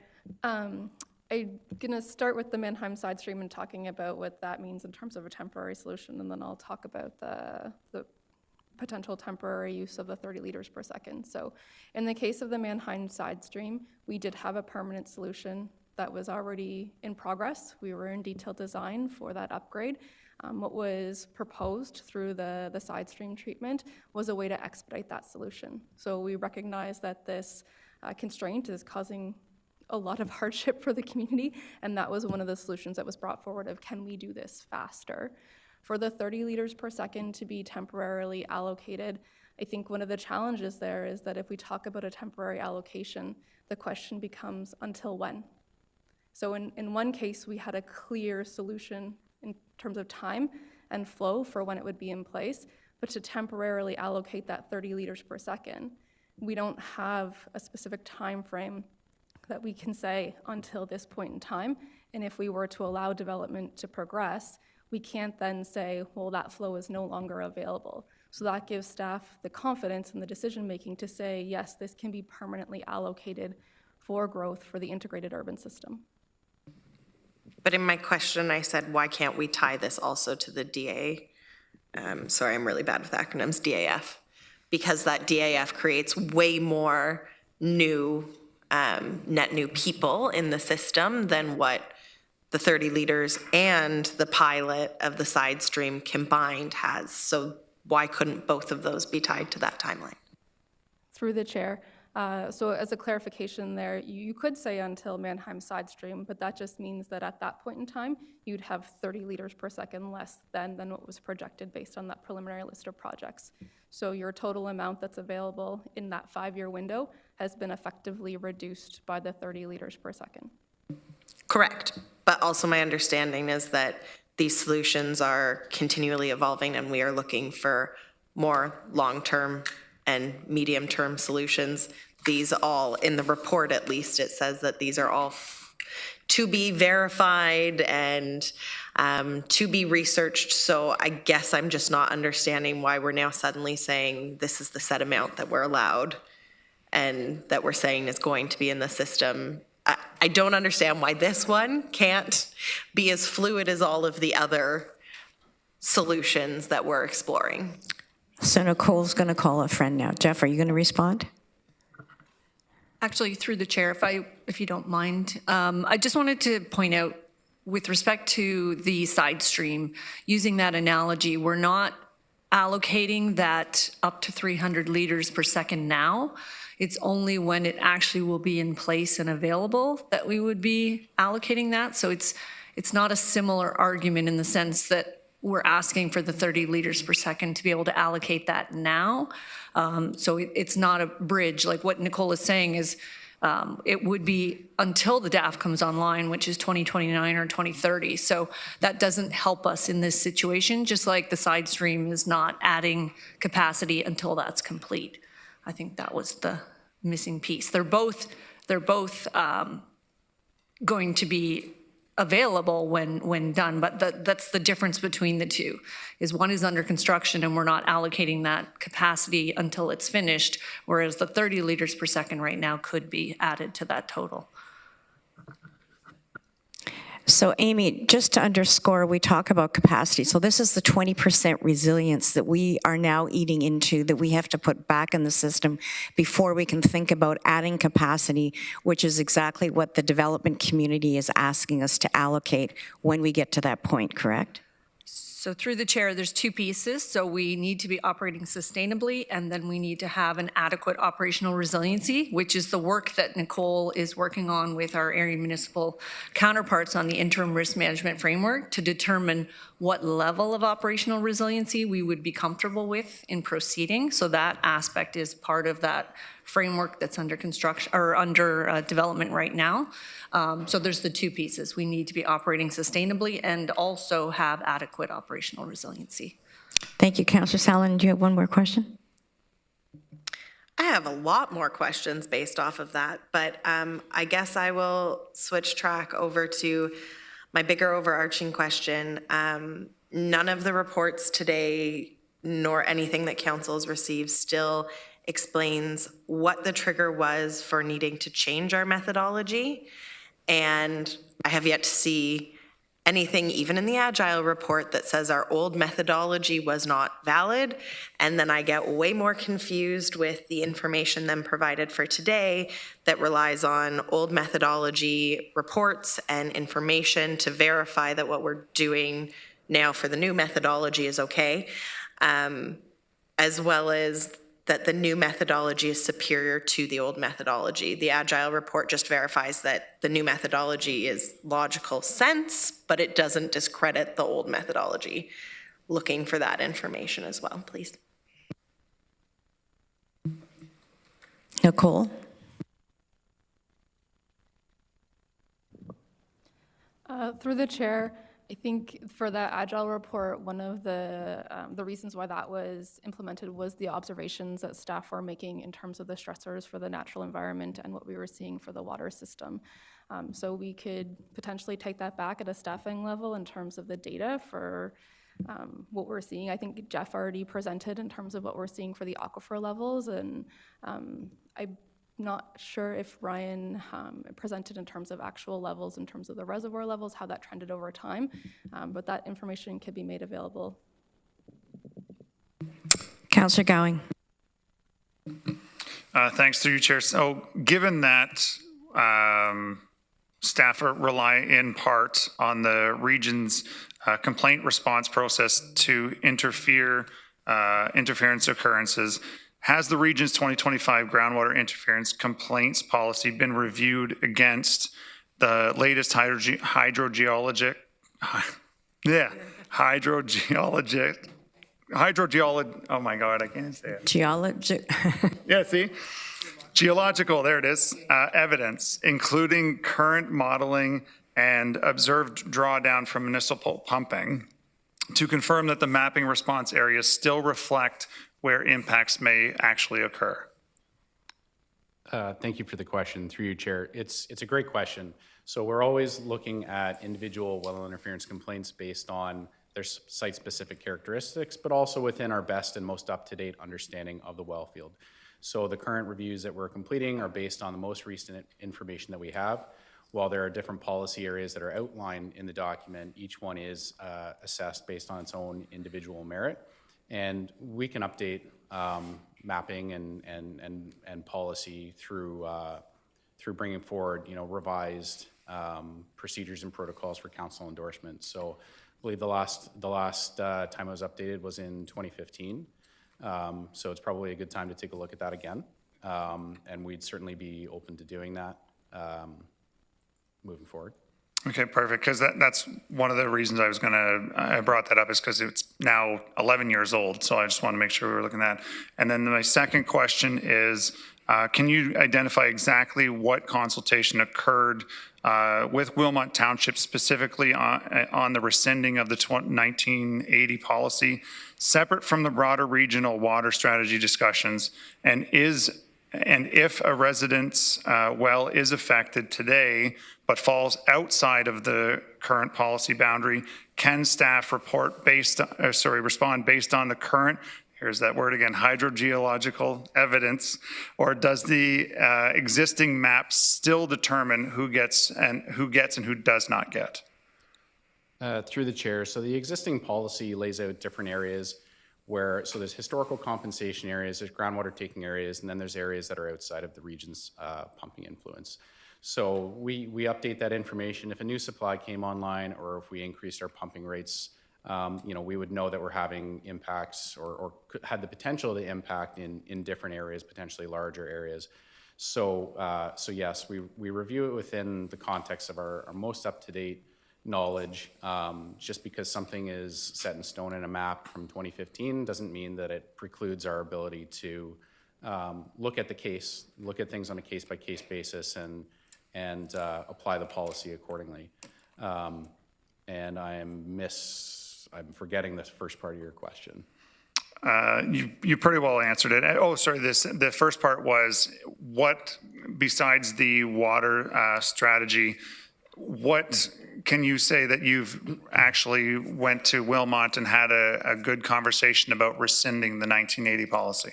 I'm going to start with the Mannheim side stream and talking about what that means in terms of a temporary solution, and then I'll talk about the potential temporary use of the 30 liters per second. So in the case of the Mannheim side stream, we did have a permanent solution that was already in progress. We were in detailed design for that upgrade. What was proposed through the side stream treatment was a way to expedite that solution. So we recognize that this constraint is causing a lot of hardship for the community, and that was one of the solutions that was brought forward of, can we do this faster? For the 30 liters per second to be temporarily allocated, I think one of the challenges there is that if we talk about a temporary allocation, the question becomes, until when? So in one case, we had a clear solution in terms of time and flow for when it would be in place, but to temporarily allocate that 30 liters per second, we don't have a specific time frame that we can say until this point in time. And if we were to allow development to progress, we can't then say, well, that flow is no longer available. So that gives staff the confidence in the decision-making to say, yes, this can be permanently allocated for growth for the integrated urban system. But in my question, I said, why can't we tie this also to the DA? Sorry, I'm really bad with acronyms, DAF. Because that DAF creates way more new, net new people in the system than what the 30 liters and the pilot of the side stream combined has. So why couldn't both of those be tied to that timeline? Through the chair. So as a clarification there, you could say until Mannheim side stream, but that just means that at that point in time, you'd have 30 liters per second less than what was projected based on that preliminary list of projects. So your total amount that's available in that 5-year window has been effectively reduced by the 30 liters per second. Correct. But also my understanding is that these solutions are continually evolving and we are looking for more long-term and medium-term solutions. These all, in the report at least, it says that these are all to be verified and to be researched. So I guess I'm just not understanding why we're now suddenly saying this is the set amount that we're allowed and that we're saying is going to be in the system. I don't understand why this one can't be as fluid as all of the other solutions that we're exploring. So Nicole's going to call a friend now. Jeff, are you going to respond? Actually, through the chair, if you don't mind, I just wanted to point out, with respect to the side stream, using that analogy, we're not allocating that up to 300 liters per second now. It's only when it actually will be in place and available that we would be allocating that. So it's not a similar argument in the sense that we're asking for the 30 liters per second to be able to allocate that now. So it's not a bridge. Like what Nicole is saying is it would be until the DAF comes online, which is 2029 or 2030. So that doesn't help us in this situation, just like the side stream is not adding capacity until that's complete. I think that was the missing piece. They're both going to be available when done, but that's the difference between the two, is one is under construction and we're not allocating that capacity until it's finished, whereas the 30 liters per second right now could be added to that total. So Amy, just to underscore, we talk about capacity. So this is the 20% resilience that we are now eating into, that we have to put back in the system before we can think about adding capacity, which is exactly what the development community is asking us to allocate when we get to that point, correct? So through the chair, there's two pieces. So we need to be operating sustainably, and then we need to have an adequate operational resiliency, which is the work that Nicole is working on with our area municipal counterparts on the interim risk management framework to determine what level of operational resiliency we would be comfortable with in proceeding. So that aspect is part of that framework that's under construction or under development right now. So there's the two pieces. We need to be operating sustainably and also have adequate operational resiliency. Thank you, Councillor Sallin. Do you have one more question? I have a lot more questions based off of that, but I guess I will switch track over to my bigger overarching question. None of the reports today, nor anything that council has received, still explains what the trigger was for needing to change our methodology. And I have yet to see anything, even in the Agile report, that says our old methodology was not valid. And then I get way more confused with the information then provided for today that relies on old methodology reports and information to verify that what we're doing now for the new methodology is okay, as well as that the new methodology is superior to the old methodology. The Agile report just verifies that the new methodology is logical sense, but it doesn't discredit the old methodology. Looking for that information as well, please. Nicole? Through the chair, I think for that Agile report, one of the reasons why that was implemented was the observations that staff were making in terms of the stressors for the natural environment and what we were seeing for the water system. So we could potentially take that back at a staffing level in terms of the data for what we're seeing. I think Jeff already presented in terms of what we're seeing for the aquifer levels, and I'm not sure if Ryan presented in terms of actual levels, in terms of the reservoir levels, how that trended over time, but that information could be made available. Councillor Gowing. Thanks through you, Chair. So given that staff rely in part on the region's complaint response process to interference occurrences, has the region's 2025 groundwater interference complaints policy been reviewed against the latest hydrogeologic, oh my God, I can't say it. Geological, there it is, evidence, including current modeling and observed drawdown from municipal pumping, to confirm that the mapping response areas still reflect where impacts may actually occur? Thank you for the question, through you, Chair. It's a great question. So we're always looking at individual well interference complaints based on their site-specific characteristics, but also within our best and most up-to-date understanding of the well field. So the current reviews that we're completing are based on the most recent information that we have. While there are different policy areas that are outlined in the document, each one is assessed based on its own individual merit. And we can update mapping and policy through bringing forward, revised procedures and protocols for council endorsement. So I believe the last time it was updated was in 2015. So it's probably a good time to take a look at that again. And we'd certainly be open to doing that moving forward. Okay, perfect, because that's one of the reasons I brought that up is because it's now 11 years old, so I just want to make sure we were looking at that. And then my second question is, can you identify exactly what consultation occurred with Wilmot Township specifically on the rescinding of the 1980 policy, separate from the broader regional water strategy discussions, and if a resident's well is affected today but falls outside of the current policy boundary, can staff respond based on the current, here's that word again, hydrogeological evidence, or does the existing map still determine who gets and who does not get? Through the chair, so the existing policy lays out different areas where, so there's historical compensation areas, there's groundwater taking areas, and then there's areas that are outside of the region's pumping influence. So we update that information. If a new supply came online or if we increased our pumping rates, we would know that we're having impacts or had the potential to impact in different areas, potentially larger areas. So yes, we review it within the context of our most up-to-date knowledge. Just because something is set in stone in a map from 2015 doesn't mean that it precludes our ability to look at things on a case-by-case basis and apply the policy accordingly. And I'm forgetting the first part of your question. You pretty well answered it. Oh, sorry, the first part was, what, besides the water strategy, what can you say that you've actually went to Wilmot and had a good conversation about rescinding the 1980 policy?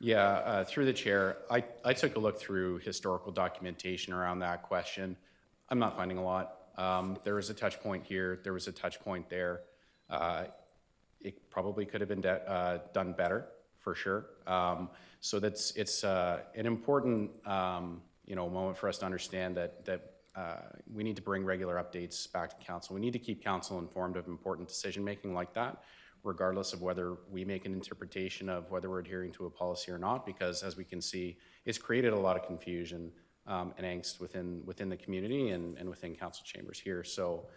Yeah, through the chair, I took a look through historical documentation around that question. I'm not finding a lot. There was a touch point here, there was a touch point there. It probably could have been done better, for sure. So it's an important moment for us to understand that we need to bring regular updates back to council. We need to keep council informed of important decision making like that, regardless of whether we make an interpretation of whether we're adhering to a policy or not, because as we can see, it's created a lot of confusion and angst within the community and within council chambers here. So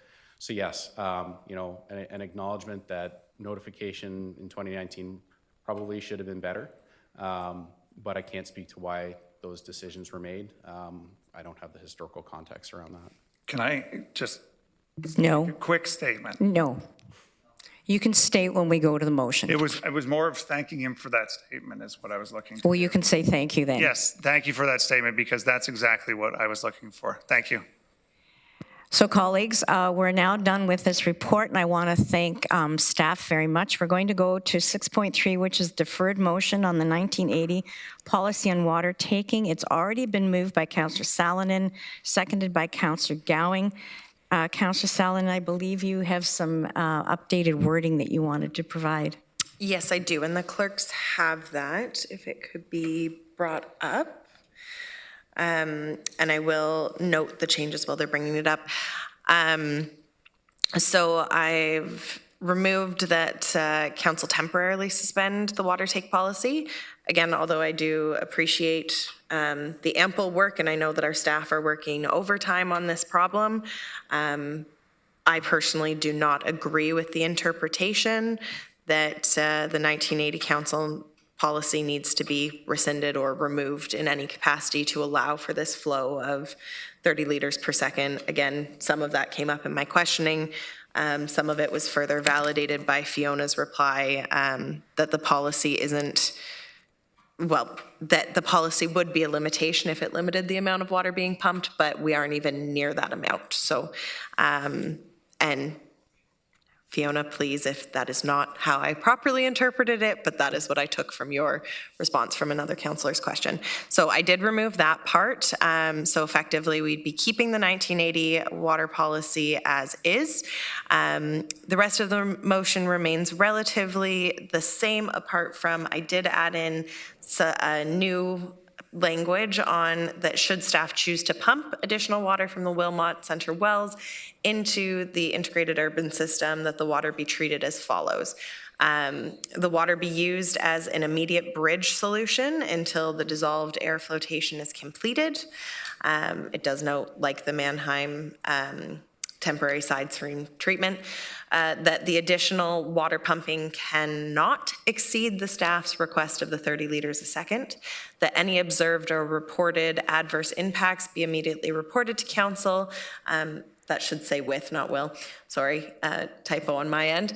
yes, an acknowledgement that notification in 2019 probably should have been better, but I can't speak to why those decisions were made. I don't have the historical context around that. Can I just No. make a quick statement? No. You can state when we go to the motion. It was more of thanking him for that statement is what I was looking for. Well, you can say thank you then. Yes, thank you for that statement, because that's exactly what I was looking for. Thank you. So colleagues, we're now done with this report, and I want to thank staff very much. We're going to go to 6.3, which is deferred motion on the 1980 policy on water taking. It's already been moved by Councillor Salonen, seconded by Councillor Gowing. Councillor Salonen, I believe you have some updated wording that you wanted to provide. Yes, I do, and the clerks have that, if it could be brought up. And I will note the changes while they're bringing it up. So I've removed that council temporarily suspend the water take policy. Again, although I do appreciate the ample work, and I know that our staff are working overtime on this problem, I personally do not agree with the interpretation that the 1980 council policy needs to be rescinded or removed in any capacity to allow for this flow of 30 liters per second. Again, some of that came up in my questioning. Some of it was further validated by Fiona's reply that the policy isn't, well, that the policy would be a limitation if it limited the amount of water being pumped, but we aren't even near that amount. So, and Fiona, please, if that is not how I properly interpreted it, but that is what I took from your response from another councillor's question. So I did remove that part. So effectively, we'd be keeping the 1980 water policy as is. The rest of the motion remains relatively the same, apart from I did add in a new language on that should staff choose to pump additional water from the Wilmot Centre wells into the integrated urban system, that the water be treated as follows. The water be used as an immediate bridge solution until the dissolved air flotation is completed. It does note, like the Mannheim temporary side stream treatment, that the additional water pumping cannot exceed the staff's request of the 30 liters a second, that any observed or reported adverse impacts be immediately reported to council. That should say with, not will. Sorry, typo on my end.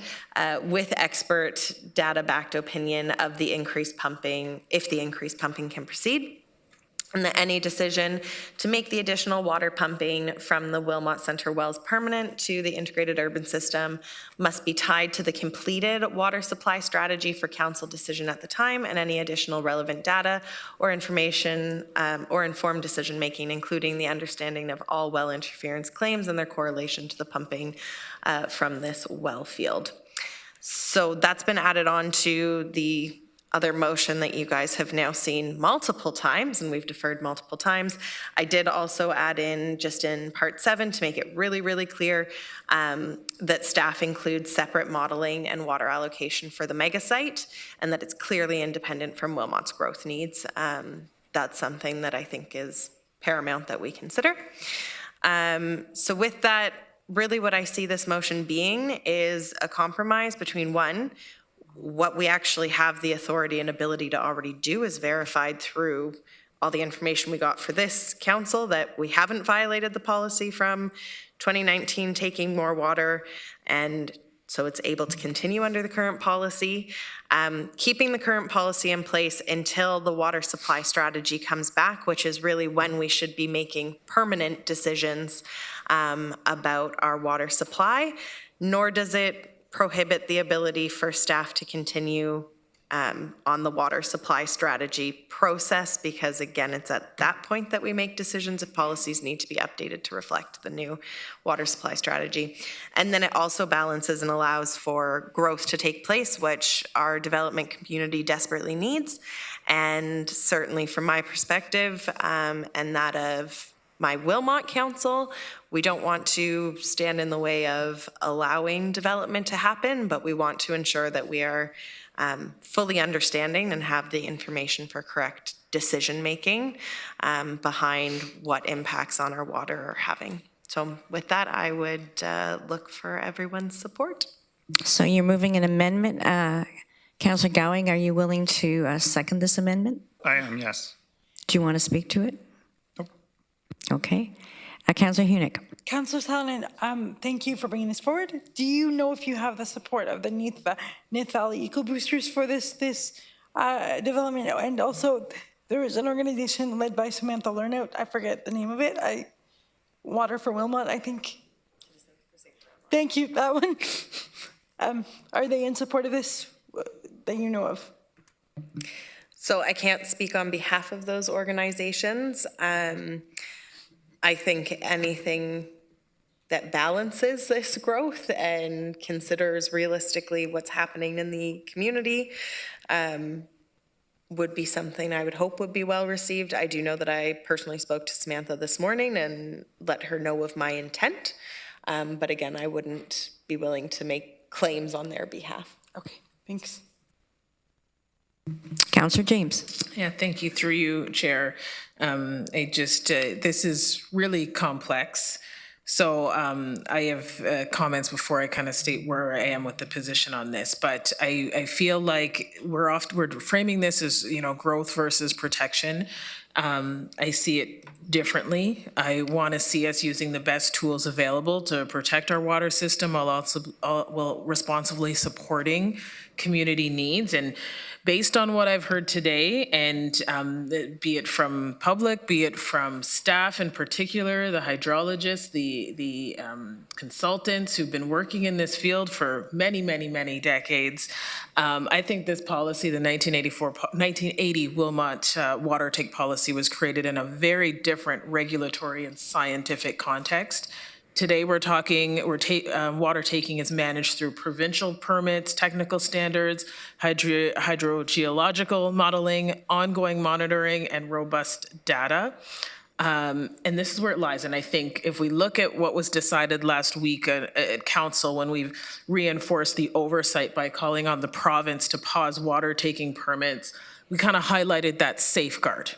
With expert data-backed opinion of the increased pumping, if the increased pumping can proceed. And that any decision to make the additional water pumping from the Wilmot Centre wells permanent to the integrated urban system must be tied to the completed water supply strategy for council decision at the time, and any additional relevant data or information or informed decision making, including the understanding of all well interference claims and their correlation to the pumping from this well field. So that's been added on to the other motion that you guys have now seen multiple times, and we've deferred multiple times. I did also add in, just in part 7, to make it really, really clear that staff includes separate modeling and water allocation for the mega site, and that it's clearly independent from Wilmot's growth needs. That's something that I think is paramount that we consider. So with that, really what I see this motion being is a compromise between, one, what we actually have the authority and ability to already do is verified through all the information we got for this council, that we haven't violated the policy from 2019 taking more water, and so it's able to continue under the current policy. Keeping the current policy in place until the water supply strategy comes back, which is really when we should be making permanent decisions about our water supply, nor does it prohibit the ability for staff to continue on the water supply strategy process, because again, it's at that point that we make decisions if policies need to be updated to reflect the new water supply strategy. And then it also balances and allows for growth to take place, which our development community desperately needs. And certainly from my perspective and that of my Wilmot Council, we don't want to stand in the way of allowing development to happen, but we want to ensure that we are fully understanding and have the information for correct decision making behind what impacts on our water are having. So with that, I would look for everyone's support. So you're moving an amendment. Councillor Gowing, are you willing to second this amendment? I am, yes. Do you want to speak to it? Okay. Councillor Hunick. Councillor Salonen, thank you for bringing this forward. Do you know if you have the support of the Nith Valley Eco Boosters for this development? And also, there is an organization led by Samantha Lernout. I forget the name of it. Water for Wilmot, I think. Thank you, that one. Are they in support of this that you know of? So I can't speak on behalf of those organizations. I think anything that balances this growth and considers realistically what's happening in the community would be something I would hope would be well received. I do know that I personally spoke to Samantha this morning and let her know of my intent. But again, I wouldn't be willing to make claims on their behalf. Okay, thanks. Councillor James. Yeah, thank you. Through you, Chair. This is really complex. So I have comments before I kind of state where I am with the position on this. But I feel like we're framing this as, growth versus protection. I see it differently. I want to see us using the best tools available to protect our water system while also responsibly supporting community needs. And based on what I've heard today, and be it from public, be it from staff in particular, the hydrologists, the consultants who've been working in this field for many, many, many decades, I think this policy, the 1980 Wilmot water take policy, was created in a very different regulatory and scientific context. Today we're talking, water taking is managed through provincial permits, technical standards, hydrogeological modeling, ongoing monitoring, and robust data. And this is where it lies. And I think if we look at what was decided last week at Council, when we've reinforced the oversight by calling on the province to pause water taking permits, we kind of highlighted that safeguard.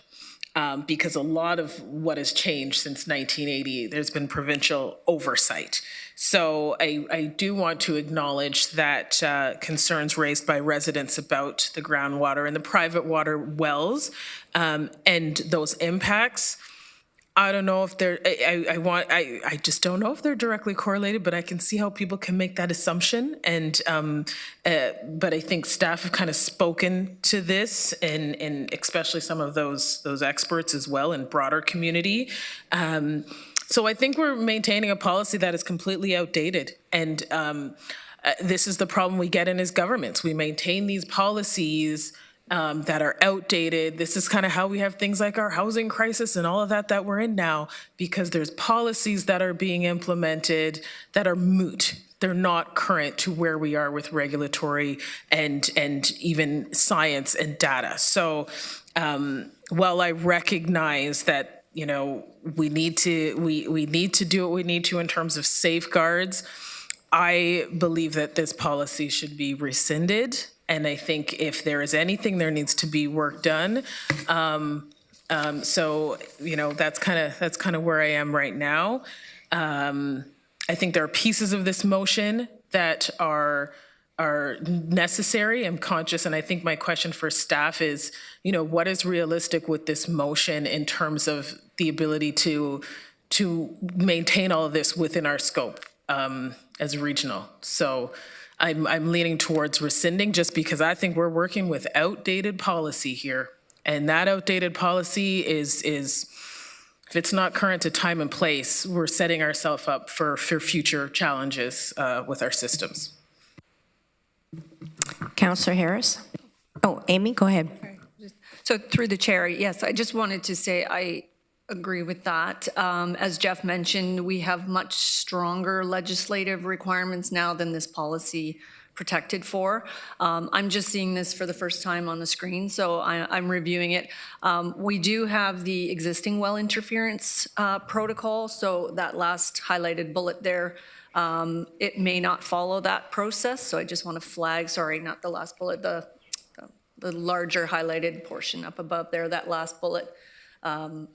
because a lot of what has changed since 1980, there's been provincial oversight. So I do want to acknowledge that concerns raised by residents about the groundwater and the private water wells and those impacts. I don't know if they're, I just don't know if they're directly correlated, but I can see how people can make that assumption. And, but I think staff have kind of spoken to this and especially some of those experts as well in broader community. So I think we're maintaining a policy that is completely outdated. And this is the problem we get in as governments. We maintain these policies that are outdated. This is kind of how we have things like our housing crisis and all of that we're in now, because there's policies that are being implemented that are moot. They're not current to where we are with regulatory and even science and data. So while I recognize that, you know, we need to do what we need to in terms of safeguards, I believe that this policy should be rescinded. And I think if there is anything, there needs to be work done. So, you know, that's kind of where I am right now. I think there are pieces of this motion that are necessary. I'm conscious, and I think my question for staff is, you know, what is realistic with this motion in terms of the ability to maintain all of this within our scope as regional? So I'm leaning towards rescinding just because I think we're working with outdated policy here. And that outdated policy is if it's not current to time and place, we're setting ourselves up for future challenges with our systems. Councillor Harris? Oh, Amy, go ahead. So through the chair, yes, I just wanted to say I agree with that. As Jeff mentioned, we have much stronger legislative requirements now than this policy protected for. I'm just seeing this for the first time on the screen, so I'm reviewing it. We do have the existing well interference protocol, so that last highlighted bullet there, it may not follow that process, so I just want to flag, sorry, not the last bullet, the larger highlighted portion up above there, that last bullet.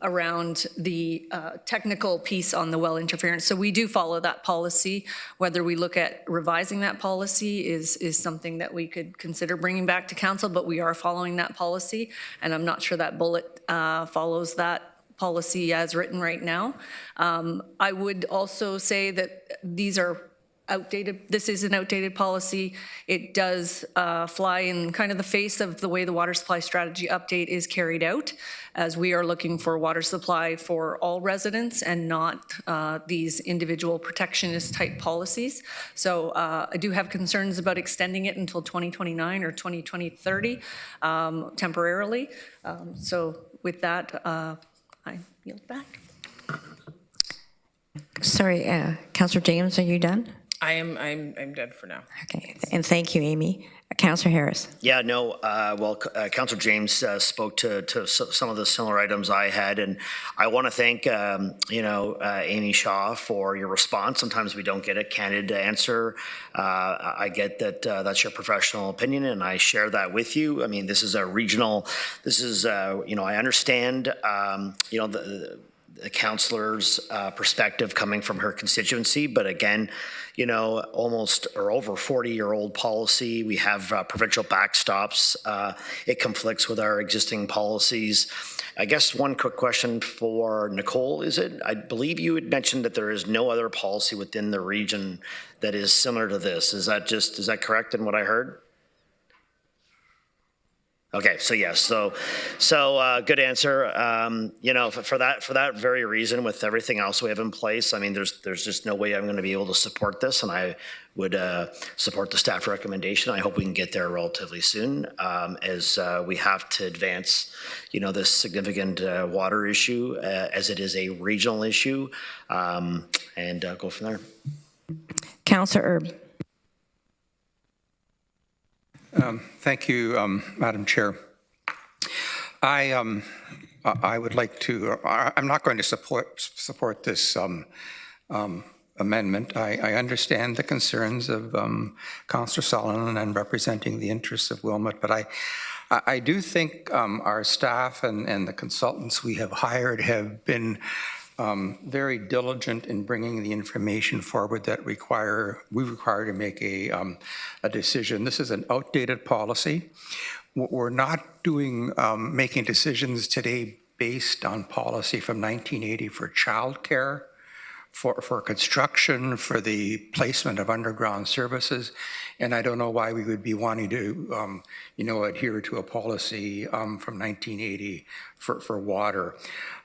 Around the technical piece on the well interference. So we do follow that policy. Whether we look at revising that policy is something that we could consider bringing back to council, but we are following that policy. And I'm not sure that bullet follows that policy as written right now. I would also say that these are outdated. This is an outdated policy. It does fly in kind of the face of the way the water supply strategy update is carried out, as we are looking for water supply for all residents and not these individual protectionist type policies. So I do have concerns about extending it until 2029 or 2030 temporarily. So with that, I yield back. Sorry, Councillor James, are you done? I'm done for now. Okay, and thank you, Amy. Councillor Harris. Yeah, no, well, Councillor James spoke to some of the similar items I had, and I want to thank, Amy Shaw for your response. Sometimes we don't get a candid answer. I get that that's your professional opinion, and I share that with you. I mean, this is a regional, I understand, the councillor's perspective coming from her constituency, but again, almost or over 40-year-old policy. We have provincial backstops. It conflicts with our existing policies. I guess one quick question for Nicole, is it? I believe you had mentioned that there is no other policy within the region that is similar to this. Is that correct in what I heard? Okay, so yes, so good answer. For that very reason, with everything else we have in place, I mean, there's just no way I'm going to be able to support this, and I would support the staff recommendation. I hope we can get there relatively soon, as we have to advance, this significant water issue, as it is a regional issue, and go from there. Councillor Erb. Thank you, Madam Chair. I would like to, I'm not going to support this amendment. I understand the concerns of Councillor Sullivan and representing the interests of Wilmot, but I do think our staff and the consultants we have hired have been very diligent in bringing the information forward that we require to make a decision. This is an outdated policy. We're not making decisions today based on policy from 1980 for childcare, for construction, for the placement of underground services, and I don't know why we would be wanting to, adhere to a policy from 1980 for water.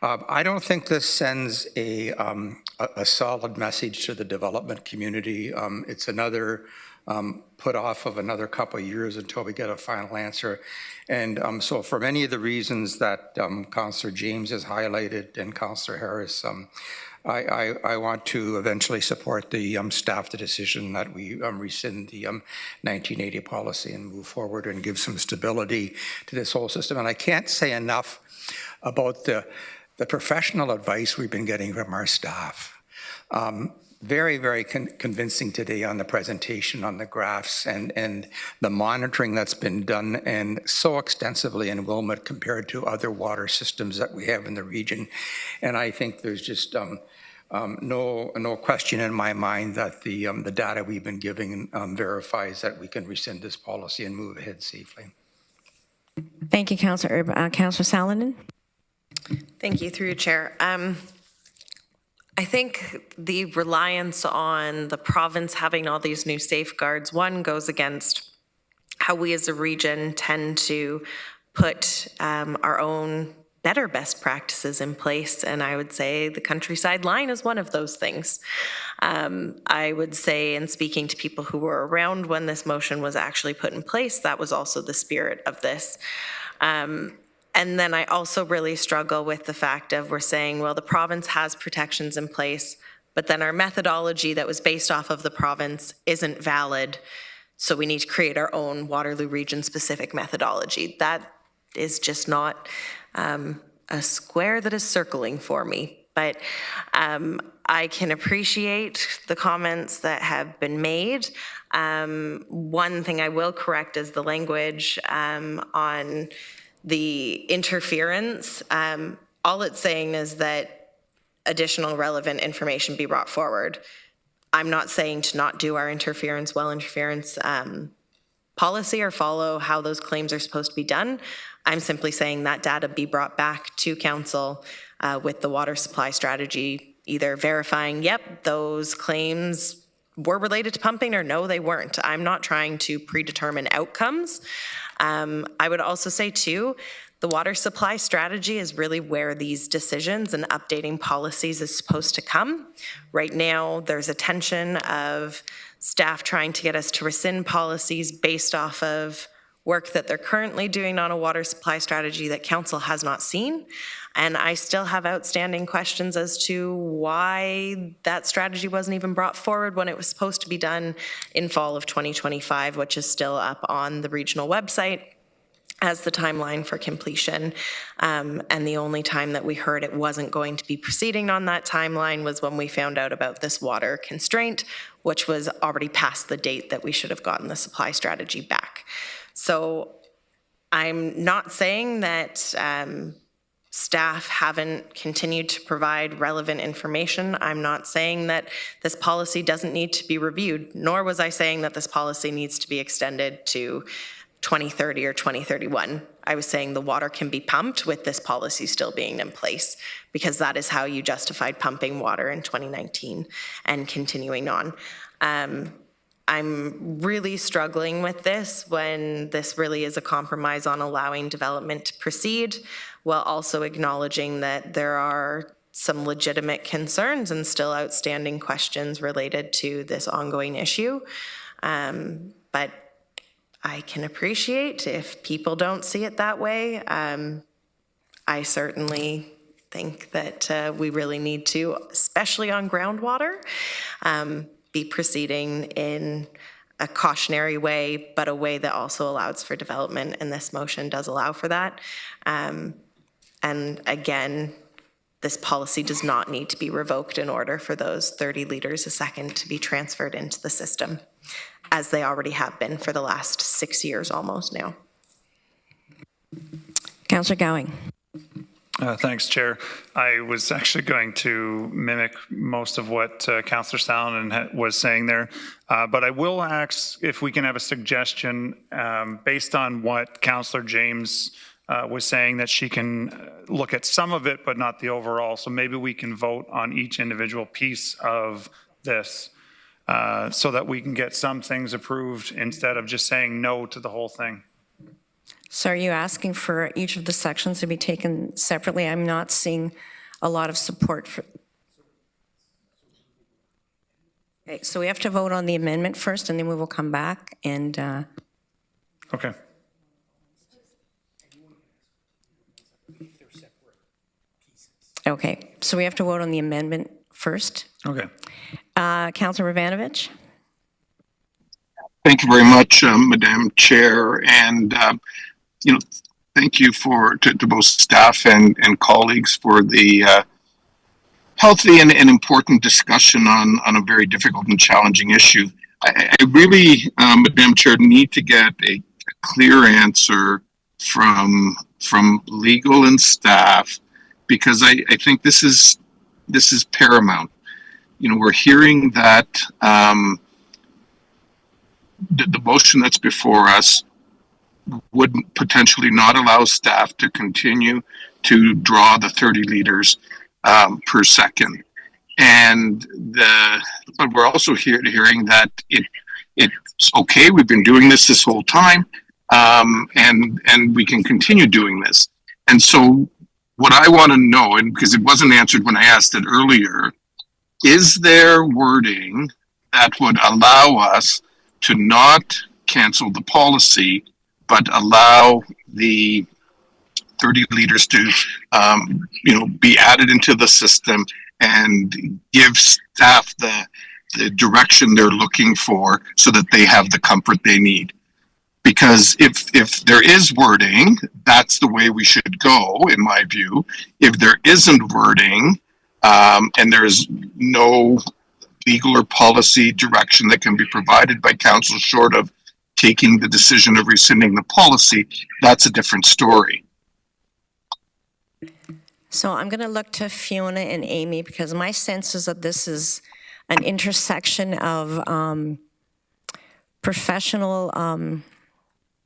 I don't think this sends a solid message to the development community. It's another put off of another couple of years until we get a final answer. And so for many of the reasons that Councillor James has highlighted and Councillor Harris, I want to eventually support the staff the decision that we rescind the 1980 policy and move forward and give some stability to this whole system. And I can't say enough about the professional advice we've been getting from our staff. Very, very convincing today on the presentation, on the graphs, and the monitoring that's been done, and so extensively in Wilmot compared to other water systems that we have in the region. And I think there's just no question in my mind that the data we've been giving verifies that we can rescind this policy and move ahead safely. Thank you, Councillor Councillor Salonen. Thank you, through you, Chair. I think the reliance on the province having all these new safeguards, one, goes against how we as a region tend to put our own better best practices in place, and I would say the countryside line is one of those things. I would say, in speaking to people who were around when this motion was actually put in place, that was also the spirit of this. And then I also really struggle with the fact of, we're saying, well, the province has protections in place, but then our methodology that was based off of the province isn't valid, so we need to create our own Waterloo region specific methodology. That is just not a square that is circling for me. But I can appreciate the comments that have been made. One thing I will correct is the language on the interference. All it's saying is that additional relevant information be brought forward. I'm not saying to not do our interference policy or follow how those claims are supposed to be done. I'm simply saying that data be brought back to council with the water supply strategy, either verifying, yep, those claims were related to pumping, or no, they weren't. I'm not trying to predetermine outcomes. I would also say too, the water supply strategy is really where these decisions and updating policies is supposed to come. Right now, there's a tension of staff trying to get us to rescind policies based off of work that they're currently doing on a water supply strategy that council has not seen. And I still have outstanding questions as to why that strategy wasn't even brought forward when it was supposed to be done in fall of 2025, which is still up on the regional website as the timeline for completion. And the only time that we heard it wasn't going to be proceeding on that timeline was when we found out about this water constraint, which was already past the date that we should have gotten the supply strategy back. So I'm not saying that staff haven't continued to provide relevant information. I'm not saying that this policy doesn't need to be reviewed, nor was I saying that this policy needs to be extended to 2030 or 2031. I was saying the water can be pumped with this policy still being in place, because that is how you justified pumping water in 2019 and continuing on. I'm really struggling with this when this really is a compromise on allowing development to proceed, while also acknowledging that there are some legitimate concerns and still outstanding questions related to this ongoing issue. But I can appreciate if people don't see it that way. I certainly think that we really need to, especially on groundwater, be proceeding in a cautionary way, but a way that also allows for development, and this motion does allow for that. And again, this policy does not need to be revoked in order for those 30 litres a second to be transferred into the system, as they already have been for the last 6 years almost now. Councillor Gowing. Thanks, Chair. I was actually going to mimic most of what Councillor Salonen was saying there, but I will ask if we can have a suggestion based on what Councillor James was saying, that she can look at some of it, but not the overall. So maybe we can vote on each individual piece of this so that we can get some things approved instead of just saying no to the whole thing. So are you asking for each of the sections to be taken separately? I'm not seeing a lot of support for. Okay, so we have to vote on the amendment first, and then we will come back and. Okay. Okay, so we have to vote on the amendment first. Okay. Councillor Ravanovich? Thank you very much, Madam Chair, and thank you to both staff and colleagues for the healthy and important discussion on a very difficult and challenging issue. I really, Madam Chair, need to get a clear answer from legal and staff, because I think this is paramount. We're hearing that the motion that's before us would potentially not allow staff to continue to draw the 30 liters per second. But we're also hearing that it's okay, we've been doing this whole time, and we can continue doing this. And so what I want to know, and because it wasn't answered when I asked it earlier, is there wording that would allow us to not cancel the policy, but allow the 30 liters to, be added into the system and give staff the direction they're looking for so that they have the comfort they need? Because if there is wording, that's the way we should go, in my view. If there isn't wording, and there is no legal or policy direction that can be provided by council short of taking the decision of rescinding the policy, that's a different story. So I'm going to look to Fiona and Amy, because my sense is that this is an intersection of professional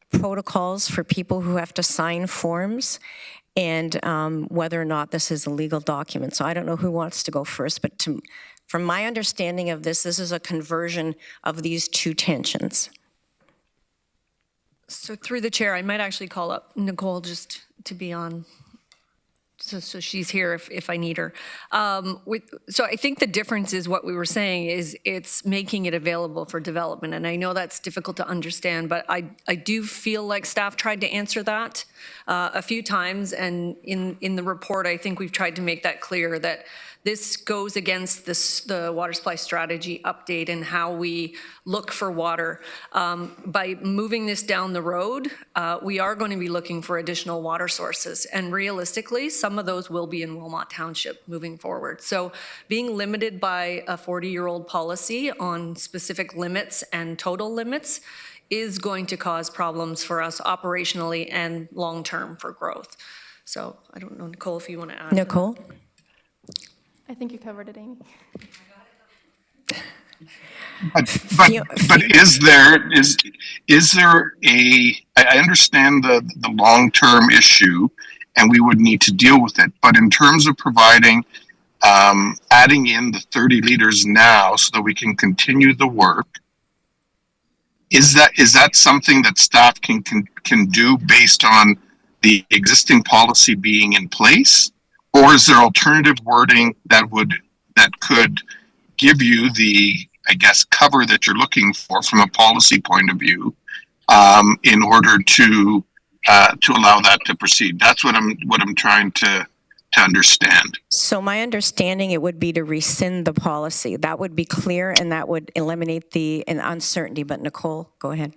protocols for people who have to sign forms, and whether or not this is a legal document. So I don't know who wants to go first, but from my understanding of this is a conversion of these two tensions. So through the chair, I might actually call up Nicole just to be on, so she's here if I need her. So I think the difference is what we were saying is it's making it available for development. And I know that's difficult to understand, but I do feel like staff tried to answer that a few times. And in the report, I think we've tried to make that clear that this goes against the water supply strategy update and how we look for water. By moving this down the road, we are going to be looking for additional water sources. And realistically, some of those will be in Wilmot Township moving forward. So being limited by a 40-year-old policy on specific limits and total limits is going to cause problems for us operationally and long-term for growth. So I don't know, Nicole, if you want to add. Nicole? I think you covered it, Amy. But is there I understand the long-term issue, and we would need to deal with it, but in terms of providing adding in the 30 liters now so that we can continue the work, is that something that staff can do based on the existing policy being in place? Or is there alternative wording that could give you the, I guess, cover that you're looking for from a policy point of view, in order to allow that to proceed? That's what I'm trying to understand. So my understanding, it would be to rescind the policy. That would be clear, and that would eliminate the uncertainty. But Nicole, go ahead.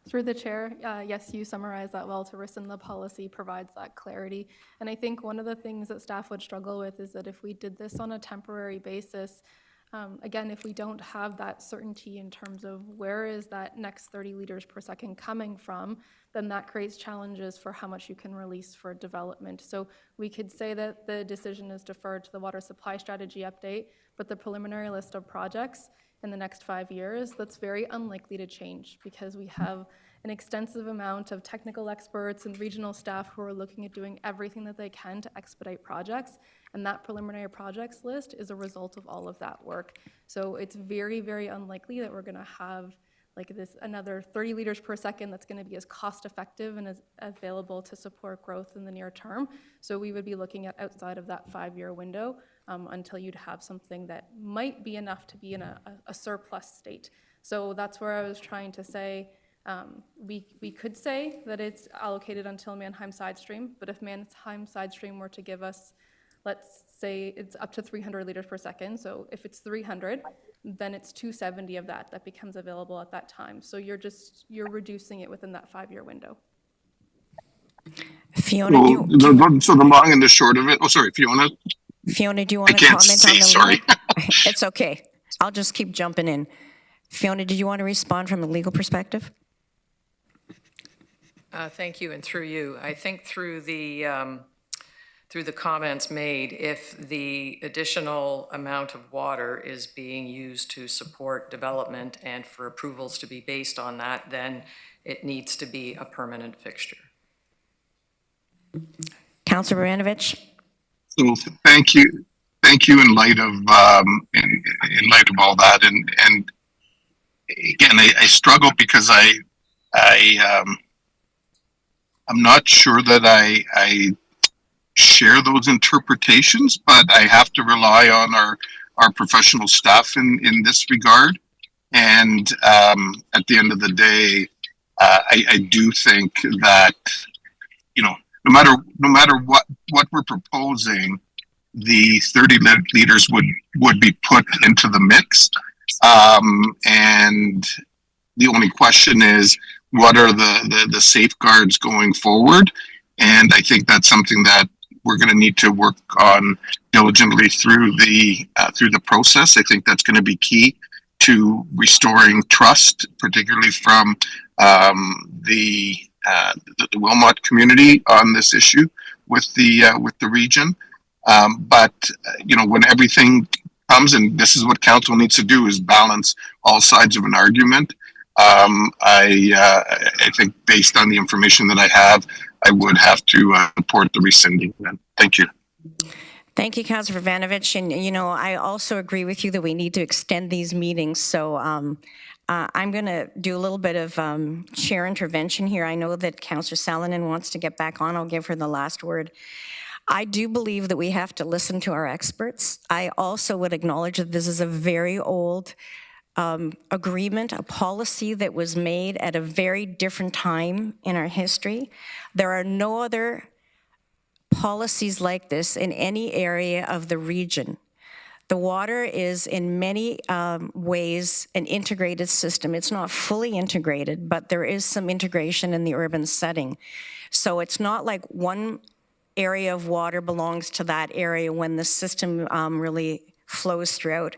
Through the chair, yes, you summarized that well. To rescind the policy provides that clarity. And I think one of the things that staff would struggle with is that if we did this on a temporary basis, Again, if we don't have that certainty in terms of where is that next 30 liters per second coming from, then that creates challenges for how much you can release for development. So we could say that the decision is deferred to the water supply strategy update, but the preliminary list of projects in the next 5 years, that's very unlikely to change because we have an extensive amount of technical experts and regional staff who are looking at doing everything that they can to expedite projects. And that preliminary projects list is a result of all of that work. So it's very, very unlikely that we're going to have like this another 30 liters per second that's going to be as cost effective and as available to support growth in the near term. So we would be looking at outside of that 5-year window until you'd have something that might be enough to be in a surplus state. So that's where I was trying to say, we could say that it's allocated until Mannheim side stream, but if Mannheim side stream were to give us, let's say it's up to 300 liters per second. So if it's 300, then it's 270 of that becomes available at that time. So you're reducing it within that 5-year window. Fiona, so the long and the short of it. Oh, sorry, Fiona. Fiona, do you want to comment on the sorry. It's okay. I'll just keep jumping in. Fiona, did you want to respond from a legal perspective? Thank you, and through you. I think through the comments made, if the additional amount of water is being used to support development and for approvals to be based on that, then it needs to be a permanent fixture. Councilor Baranovich? So thank you in light of in light of all that, and again I struggle because I'm not sure that I share those interpretations, but I have to rely on our professional staff in this regard. And at the end of the day, I do think that, you know, no matter what we're proposing, the 30 liters would be put into the mix. And the only question is, what are the safeguards going forward? And I think that's something that we're going to need to work on diligently through the process. I think that's going to be key to restoring trust, particularly from the Wilmot community on this issue with the region. But you know, when everything comes, and this is what council needs to do, is balance all sides of an argument. I think based on the information that I have, I would have to support the rescinding. Thank you. Thank you, Councilor Vanovich. And, you know, I also agree with you that we need to extend these meetings. So I'm going to do a little bit of chair intervention here. I know that Councilor Salonen wants to get back on. I'll give her the last word. I do believe that we have to listen to our experts. I also would acknowledge that this is a very old agreement, a policy that was made at a very different time in our history. There are no other policies like this in any area of the region. The water is in many ways an integrated system. It's not fully integrated, but there is some integration in the urban setting. So it's not like one area of water belongs to that area when the system really flows throughout.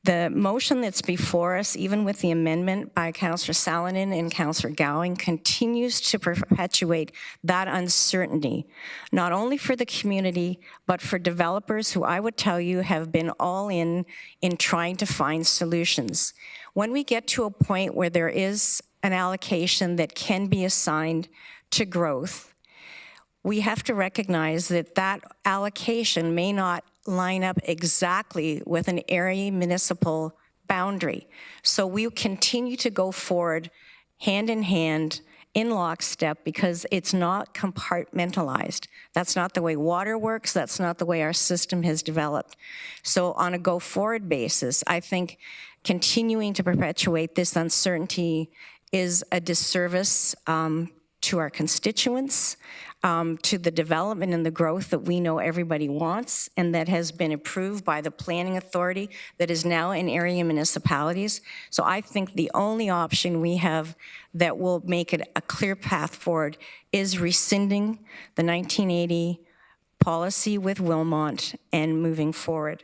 The motion that's before us, even with the amendment by Councillor Salonen and Councillor Gowing, continues to perpetuate that uncertainty, not only for the community, but for developers who I would tell you have been all in trying to find solutions. When we get to a point where there is an allocation that can be assigned to growth, we have to recognize that that allocation may not line up exactly with an area municipal boundary. So we continue to go forward hand in hand in lockstep because it's not compartmentalized. That's not the way water works. That's not the way our system has developed. So on a go forward basis, I think continuing to perpetuate this uncertainty is a disservice to our constituents, to the development and the growth that we know everybody wants and that has been approved by the planning authority that is now in area municipalities. So I think the only option we have that will make it a clear path forward is rescinding the 1980 policy with Wilmot and moving forward.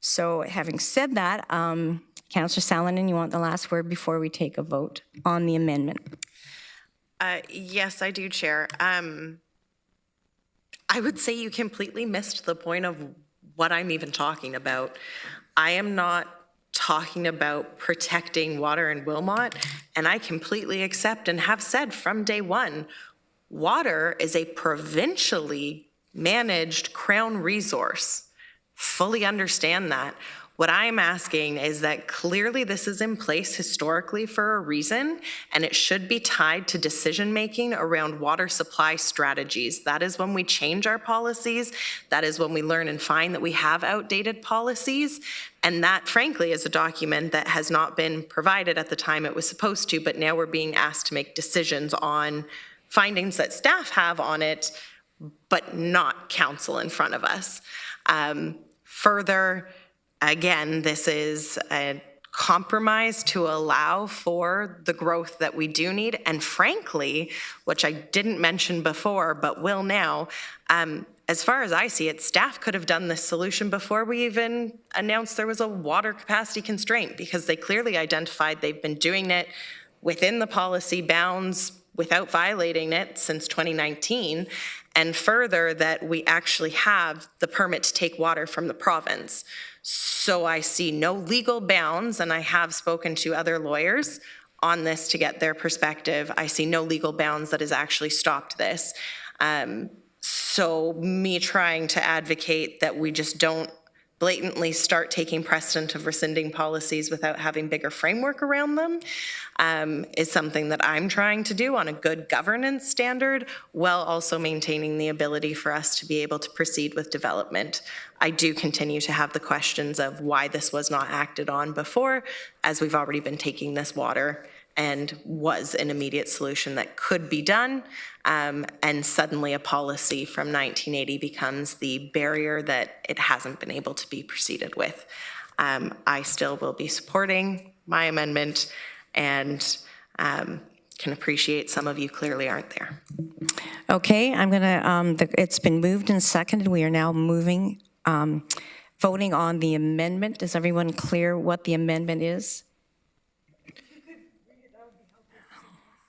So having said that, Councillor Salonen, you want the last word before we take a vote on the amendment? Yes, I do, Chair. I would say you completely missed the point of what I'm even talking about. I am not talking about protecting water in Wilmot, and I completely accept and have said from day one, water is a provincially managed Crown resource. Fully understand that. What I'm asking is that clearly this is in place historically for a reason, and it should be tied to decision-making around water supply strategies. That is when we change our policies. That is when we learn and find that we have outdated policies. And that, frankly, is a document that has not been provided at the time it was supposed to, but now we're being asked to make decisions on findings that staff have on it, but not council in front of us. Further, again, this is a compromise to allow for the growth that we do need. And frankly, which I didn't mention before, but will now, as far as I see it, staff could have done this solution before we even announced there was a water capacity constraint, because they clearly identified they've been doing it within the policy bounds without violating it since 2019. And further, that we actually have the permit to take water from the province. So I see no legal bounds, and I have spoken to other lawyers on this to get their perspective. I see no legal bounds that has actually stopped this. So me trying to advocate that we just don't blatantly start taking precedent of rescinding policies without having bigger framework around them is something that I'm trying to do on a good governance standard, while also maintaining the ability for us to be able to proceed with development. I do continue to have the questions of why this was not acted on before, as we've already been taking this water and was an immediate solution that could be done. And suddenly a policy from 1980 becomes the barrier that it hasn't been able to be proceeded with. I still will be supporting my amendment, and can appreciate some of you clearly aren't there. Okay, I'm gonna, it's been moved and seconded. We are now moving, voting on the amendment. Is everyone clear what the amendment is?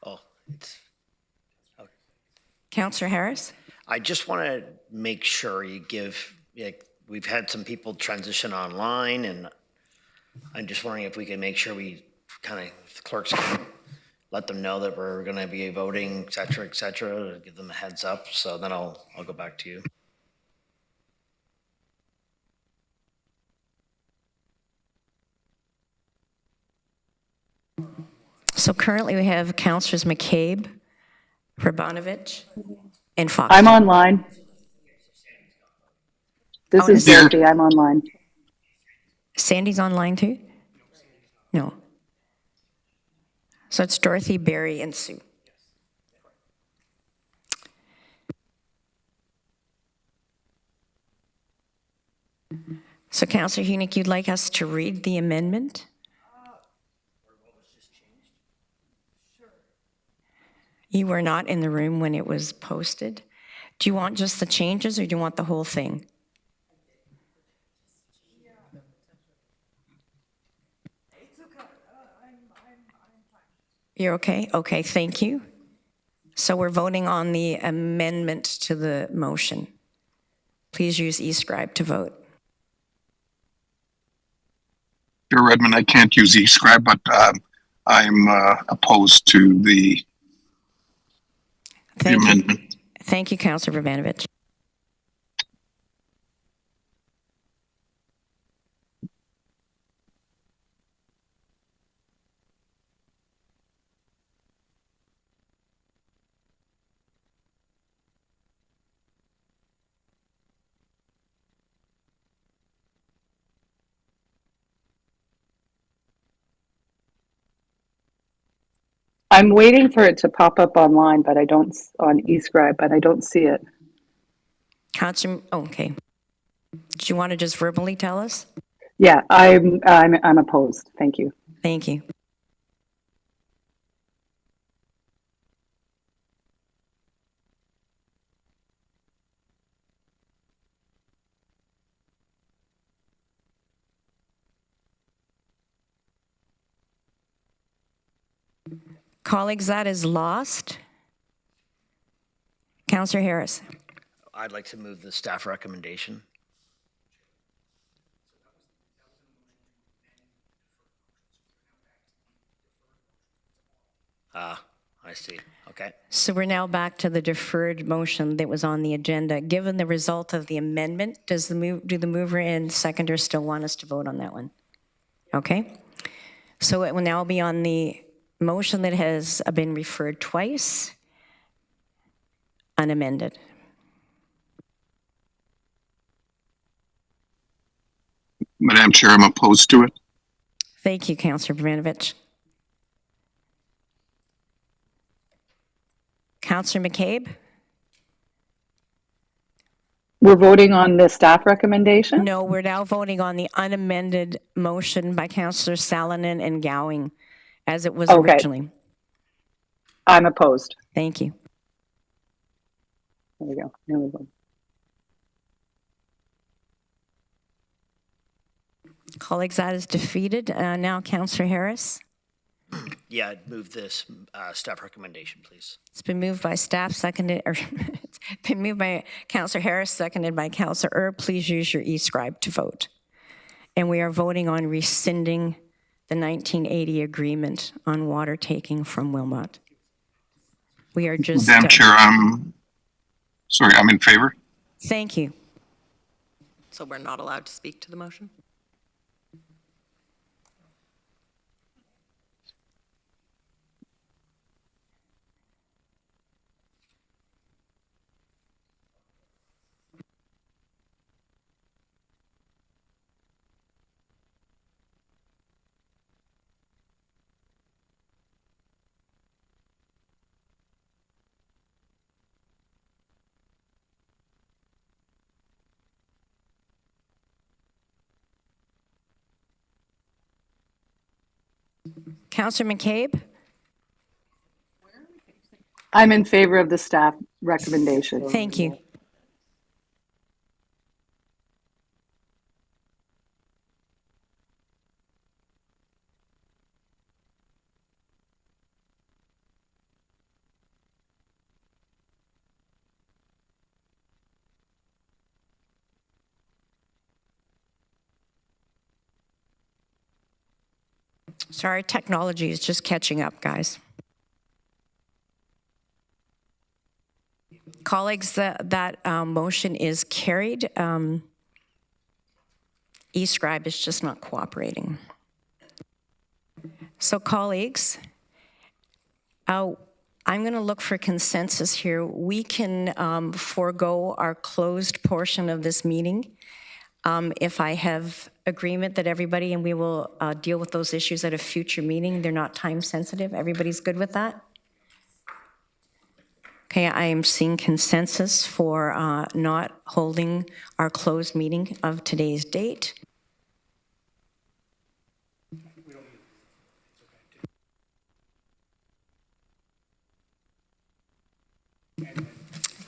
Oh, it's, okay. Councillor Harris? I just want to make sure you give, like, we've had some people transition online, and I'm just wondering if we can make sure we kind of, the clerks can let them know that we're going to be voting, et cetera, give them a heads up. So then I'll go back to you. So currently we have Councillors McCabe, Rabanovich, and Fox. I'm online. This is Dorothy. I'm online. Sandy's online too? No. So it's Dorothy, Barry, and Sue. So Councillor Hunick, you'd like us to read the amendment? You were not in the room when it was posted. Do you want just the changes, or do you want the whole thing? You're okay? Okay, thank you. So we're voting on the amendment to the motion. Please use eScribe to vote. Chair Redmond, I can't use eScribe, but I'm opposed to the amendment. Thank you, Councillor Vrbanovich. I'm waiting for it to pop up online, but I don't, on eScribe, but I don't see it. Councillor, okay. Do you want to just verbally tell us? Yeah, I'm opposed. Thank you. Thank you. Colleagues, that is lost. Councillor Harris. I'd like to move the staff recommendation. I see. Okay. So we're now back to the deferred motion that was on the agenda. Given the result of the amendment, do the mover and seconder still want us to vote on that one? Okay. So it will now be on the motion that has been referred twice, unamended. Madam Chair, I'm opposed to it. Thank you, Councillor Brmanovich. Councillor McCabe? We're voting on the staff recommendation? No, we're now voting on the unamended motion by Councillor Salonen and Gowing as it was originally. I'm opposed. Thank you. There we go. There we go. Colleagues, that is defeated. Now, Councillor Harris. Yeah, I'd move this staff recommendation, please. It's been moved by staff, seconded, or it's been moved by Councillor Harris, seconded by Councillor Erb. Please use your e-scribe to vote. And we are voting on rescinding the 1980 agreement on water taking from Wilmot. We are just... Madam Chair, I'm in favor. Thank you. So we're not allowed to speak to the motion? Councillor McCabe? I'm in favor of the staff recommendation. Thank you. Sorry, technology is just catching up, guys. Colleagues, that motion is carried. E-scribe is just not cooperating. So colleagues, I'm going to look for consensus here. We can forego our closed portion of this meeting if I have agreement that everybody, and we will deal with those issues at a future meeting. They're not time sensitive. Everybody's good with that? Okay, I am seeing consensus for not holding our closed meeting of today's date.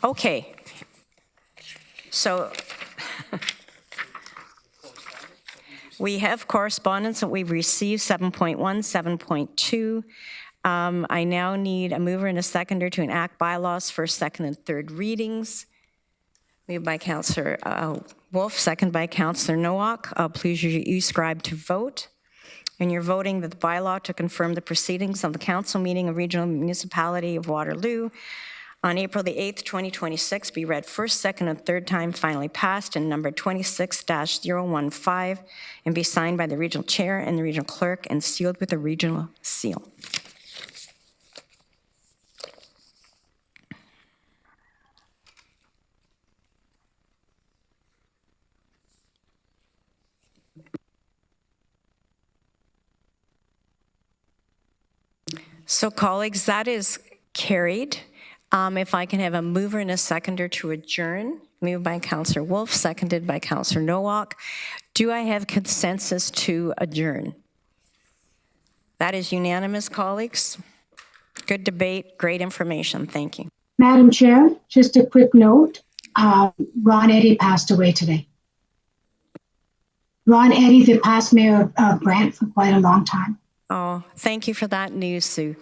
Okay, so we have correspondence that we've received, 7.1, 7.2. I now need a mover and a seconder to enact bylaws for second and third readings. Moved by Councillor Wolf, second by Councillor Nowak. Please use your e-scribe to vote. And you're voting that the bylaw to confirm the proceedings of the council meeting of Regional Municipality of Waterloo on April the 8th, 2026, be read first, second, and third time, finally passed, and number 26-015, and be signed by the regional chair and the regional clerk and sealed with a regional seal. So colleagues, that is carried. If I can have a mover and a seconder to adjourn, moved by Councillor Wolf, seconded by Councillor Nowak. Do I have consensus to adjourn? That is unanimous, colleagues. Good debate, great information. Thank you. Madam Chair, just a quick note. Ron Eddy passed away today. Ron Eddy, the past mayor of Brant for quite a long time. Oh, thank you for that news, Sue.